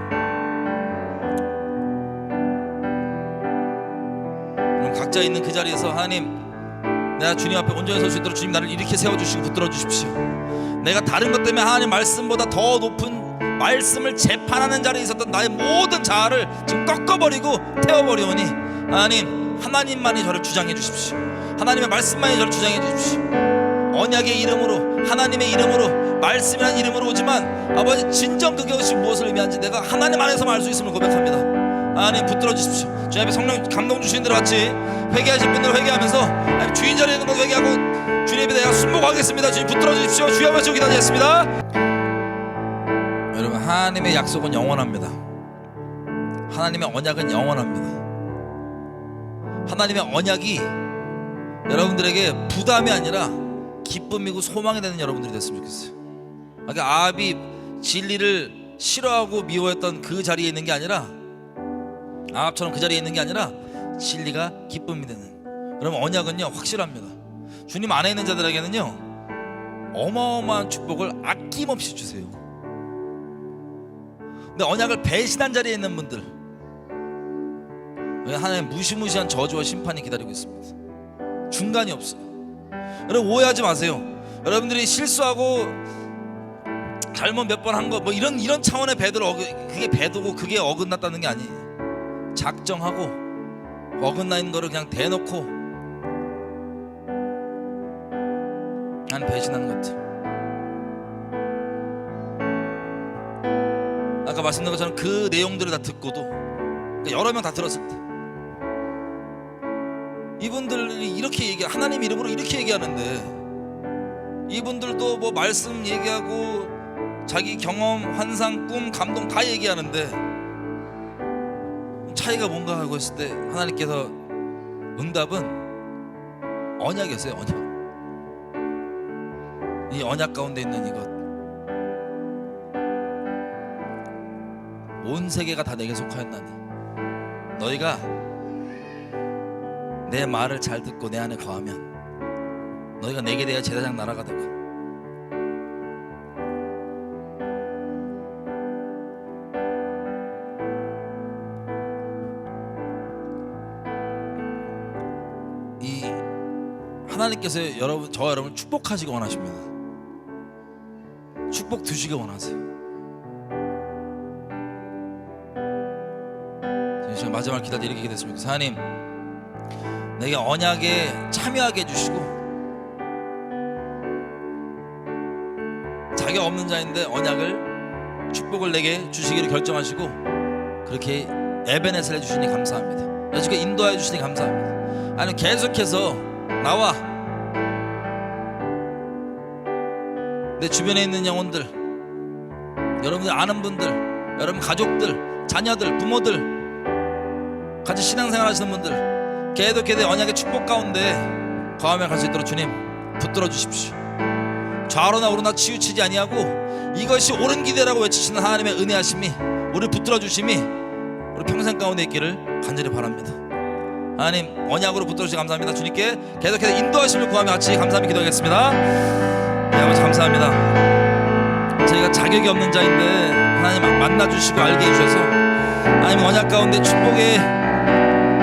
각자 있는 그 자리에서 하나님, 내가 주님 앞에 온전히 설 수 있도록 주님 나를 이렇게 세워주시고 붙들어 주십시오. 내가 다른 것 때문에 하나님 말씀보다 더 높은 말씀을 재판하는 자리에 있었던 나의 모든 자아를 지금 꺾어버리고 태워버리오니 하나님만이 저를 주장해 주십시오. 하나님의 말씀만이 저를 주장해 주십시오. 언약의 이름으로, 하나님의 이름으로, 말씀이라는 이름으로 오지만 아버지, 진정 그것이 무엇을 의미하는지 내가 하나님 안에서만 알 수 있음을 고백합니다. 하나님 붙들어 주십시오. 주님 앞에 성령 감동 주시는 대로 같이 회개하신 분들 회개하면서 주인 자리에 있는 분 회개하고 주님 앞에 내가 순복하겠습니다. 주님 붙들어 주십시오. 주여 한번 기도하겠습니다. 여러분, 하나님의 약속은 영원합니다. 하나님의 언약은 영원합니다. 하나님의 언약이 여러분들에게 부담이 아니라 기쁨이고 소망이 되는 여러분들이 됐으면 좋겠어요. 그러니까 아합이 진리를 싫어하고 미워했던 그 자리에 있는 게 아니라, 아합처럼 그 자리에 있는 게 아니라 진리가 기쁨이 되는. 여러분, 언약은요 확실합니다. 주님 안에 있는 자들에게는요 어마어마한 축복을 아낌없이 주세요. 근데 언약을 배신한 자리에 있는 분들, 하나님 무시무시한 저주와 심판이 기다리고 있습니다. 중간이 없어요. 여러분 오해하지 마세요. 여러분들이 실수하고 잘못 몇 번 한 거 뭐 이런 차원의 배도를 그게 배도고 그게 어긋났다는 게 아니에요. 작정하고 어긋나 있는 거를 그냥 대놓고 난 배신한 것들. 아까 말씀드린 것처럼 그 내용들을 다 듣고도 여러 명 다 들었을 때 이분들이 이렇게 하나님 이름으로 이렇게 얘기하는데 이분들도 뭐 말씀 얘기하고 자기 경험, 환상, 꿈, 감동 다 얘기하는데 차이가 뭔가 하고 있을 때 하나님께서 응답은 언약이었어요. 언약. 이 언약 가운데 있는 이것, 온 세계가 다 내게 속하였나니 너희가 내 말을 잘 듣고 내 안에 거하면 너희가 내게 대하여 제사장 나라가 되고 이 하나님께서 저와 여러분을 축복하시기 원하십니다. 축복 두시기 원하세요. 제가 마지막 기도 때 이렇게 기도했습니다. 하나님, 내게 언약에 참여하게 해주시고 자격 없는 자인데 언약을 축복을 내게 주시기를 결정하시고 그렇게 에베넷을 해주시니 감사합니다. 이렇게 인도해 주시니 감사합니다. 아니 계속해서 나와 내 주변에 있는 영혼들, 여러분들 아는 분들, 여러분 가족들, 자녀들, 부모들, 같이 신앙생활 하시는 분들 계속해서 언약의 축복 가운데 거하며 갈 수 있도록 주님 붙들어 주십시오. 좌로나 우로나 치우치지 아니하고 이것이 옳은 기대라고 외치시는 하나님의 은혜하심이 우리를 붙들어 주심이 우리 평생 가운데 있기를 간절히 바랍니다. 하나님 언약으로 붙들어 주시기 감사합니다. 주님께 계속해서 인도하심을 구하며 같이 감사하며 기도하겠습니다. 네, 아버지 감사합니다. 저희가 자격이 없는 자인데 하나님 만나주시고 알게 해주셔서 하나님 언약 가운데 축복의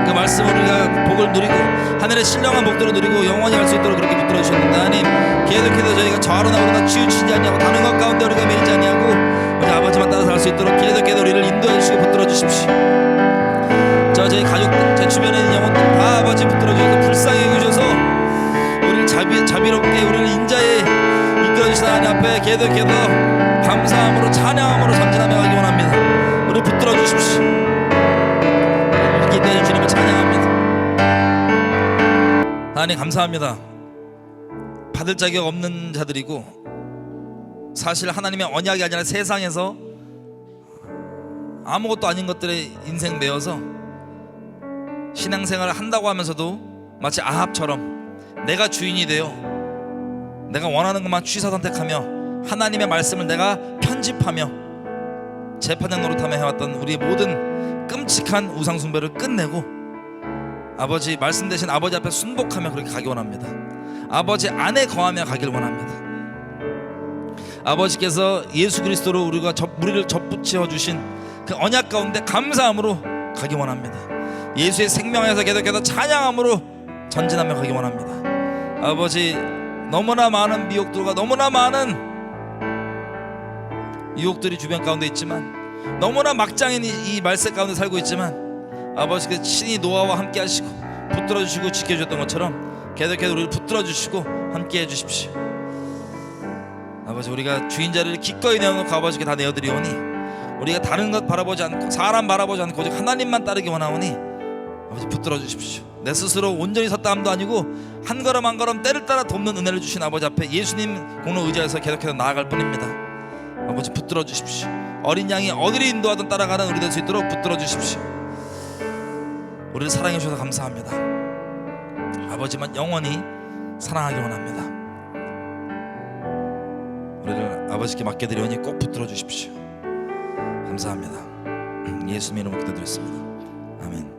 그 말씀을 우리가 복을 누리고 하늘의 신령한 복들을 누리고 영원히 갈 수 있도록 그렇게 붙들어 주셨는데 하나님 계속해서 저희가 좌로나 우로나 치우치지 아니하고 다른 것 가운데 우리가 매이지 아니하고 우리 아버지만 따라서 갈 수 있도록 계속해서 우리를 인도해 주시고 붙들어 주십시오. 저희 가족들, 제 주변에 있는 영혼들 다 아버지 붙들어 주셔서 불쌍히 여기셔서 우리를 자비롭게 우리를 인자에 이끌어 주시는 하나님 앞에 계속해서 감사함으로 찬양함으로 전진하며 가기 원합니다. 우리를 붙들어 주십시오. 기도해 주님을 찬양합니다. 하나님 감사합니다. 받을 자격 없는 자들이고 사실 하나님의 언약이 아니라 세상에서 아무것도 아닌 것들에 인생 매여서 신앙생활을 한다고 하면서도 마치 아합처럼 내가 주인이 되어 내가 원하는 것만 취사 선택하며 하나님의 말씀을 내가 편집하며 재판장 노릇하며 해왔던 우리의 모든 끔찍한 우상숭배를 끝내고 아버지 말씀 대신 아버지 앞에 순복하며 그렇게 가기 원합니다. 아버지 안에 거하며 가길 원합니다. 아버지께서 예수 그리스도로 우리를 접붙여 주신 그 언약 가운데 감사함으로 가기 원합니다. 예수의 생명에서 계속해서 찬양함으로 전진하며 가기 원합니다. 아버지 너무나 많은 미혹들과 너무나 많은 유혹들이 주변 가운데 있지만 너무나 막장인 이 말세 가운데 살고 있지만 아버지께서 친히 노아와 함께 하시고 붙들어 주시고 지켜주셨던 것처럼 계속해서 우리를 붙들어 주시고 함께 해주십시오. 아버지 우리가 주인 자리를 기꺼이 내어놓고 아버지께 다 내어드리오니 우리가 다른 것 바라보지 않고 사람 바라보지 않고 오직 하나님만 따르기 원하오니 아버지 붙들어 주십시오. 내 스스로 온전히 섰다 함도 아니고 한 걸음 한 걸음 때를 따라 돕는 은혜를 주신 아버지 앞에 예수님 공로 의지해서 계속해서 나아갈 뿐입니다. 아버지 붙들어 주십시오. 어린 양이 어디를 인도하든 따라가는 우리 될 수 있도록 붙들어 주십시오. 우리를 사랑해 주셔서 감사합니다. 아버지만 영원히 사랑하기 원합니다. 우리를 아버지께 맡겨드리오니 꼭 붙들어 주십시오. 감사합니다. 예수님 이름으로 기도드렸습니다. 아멘.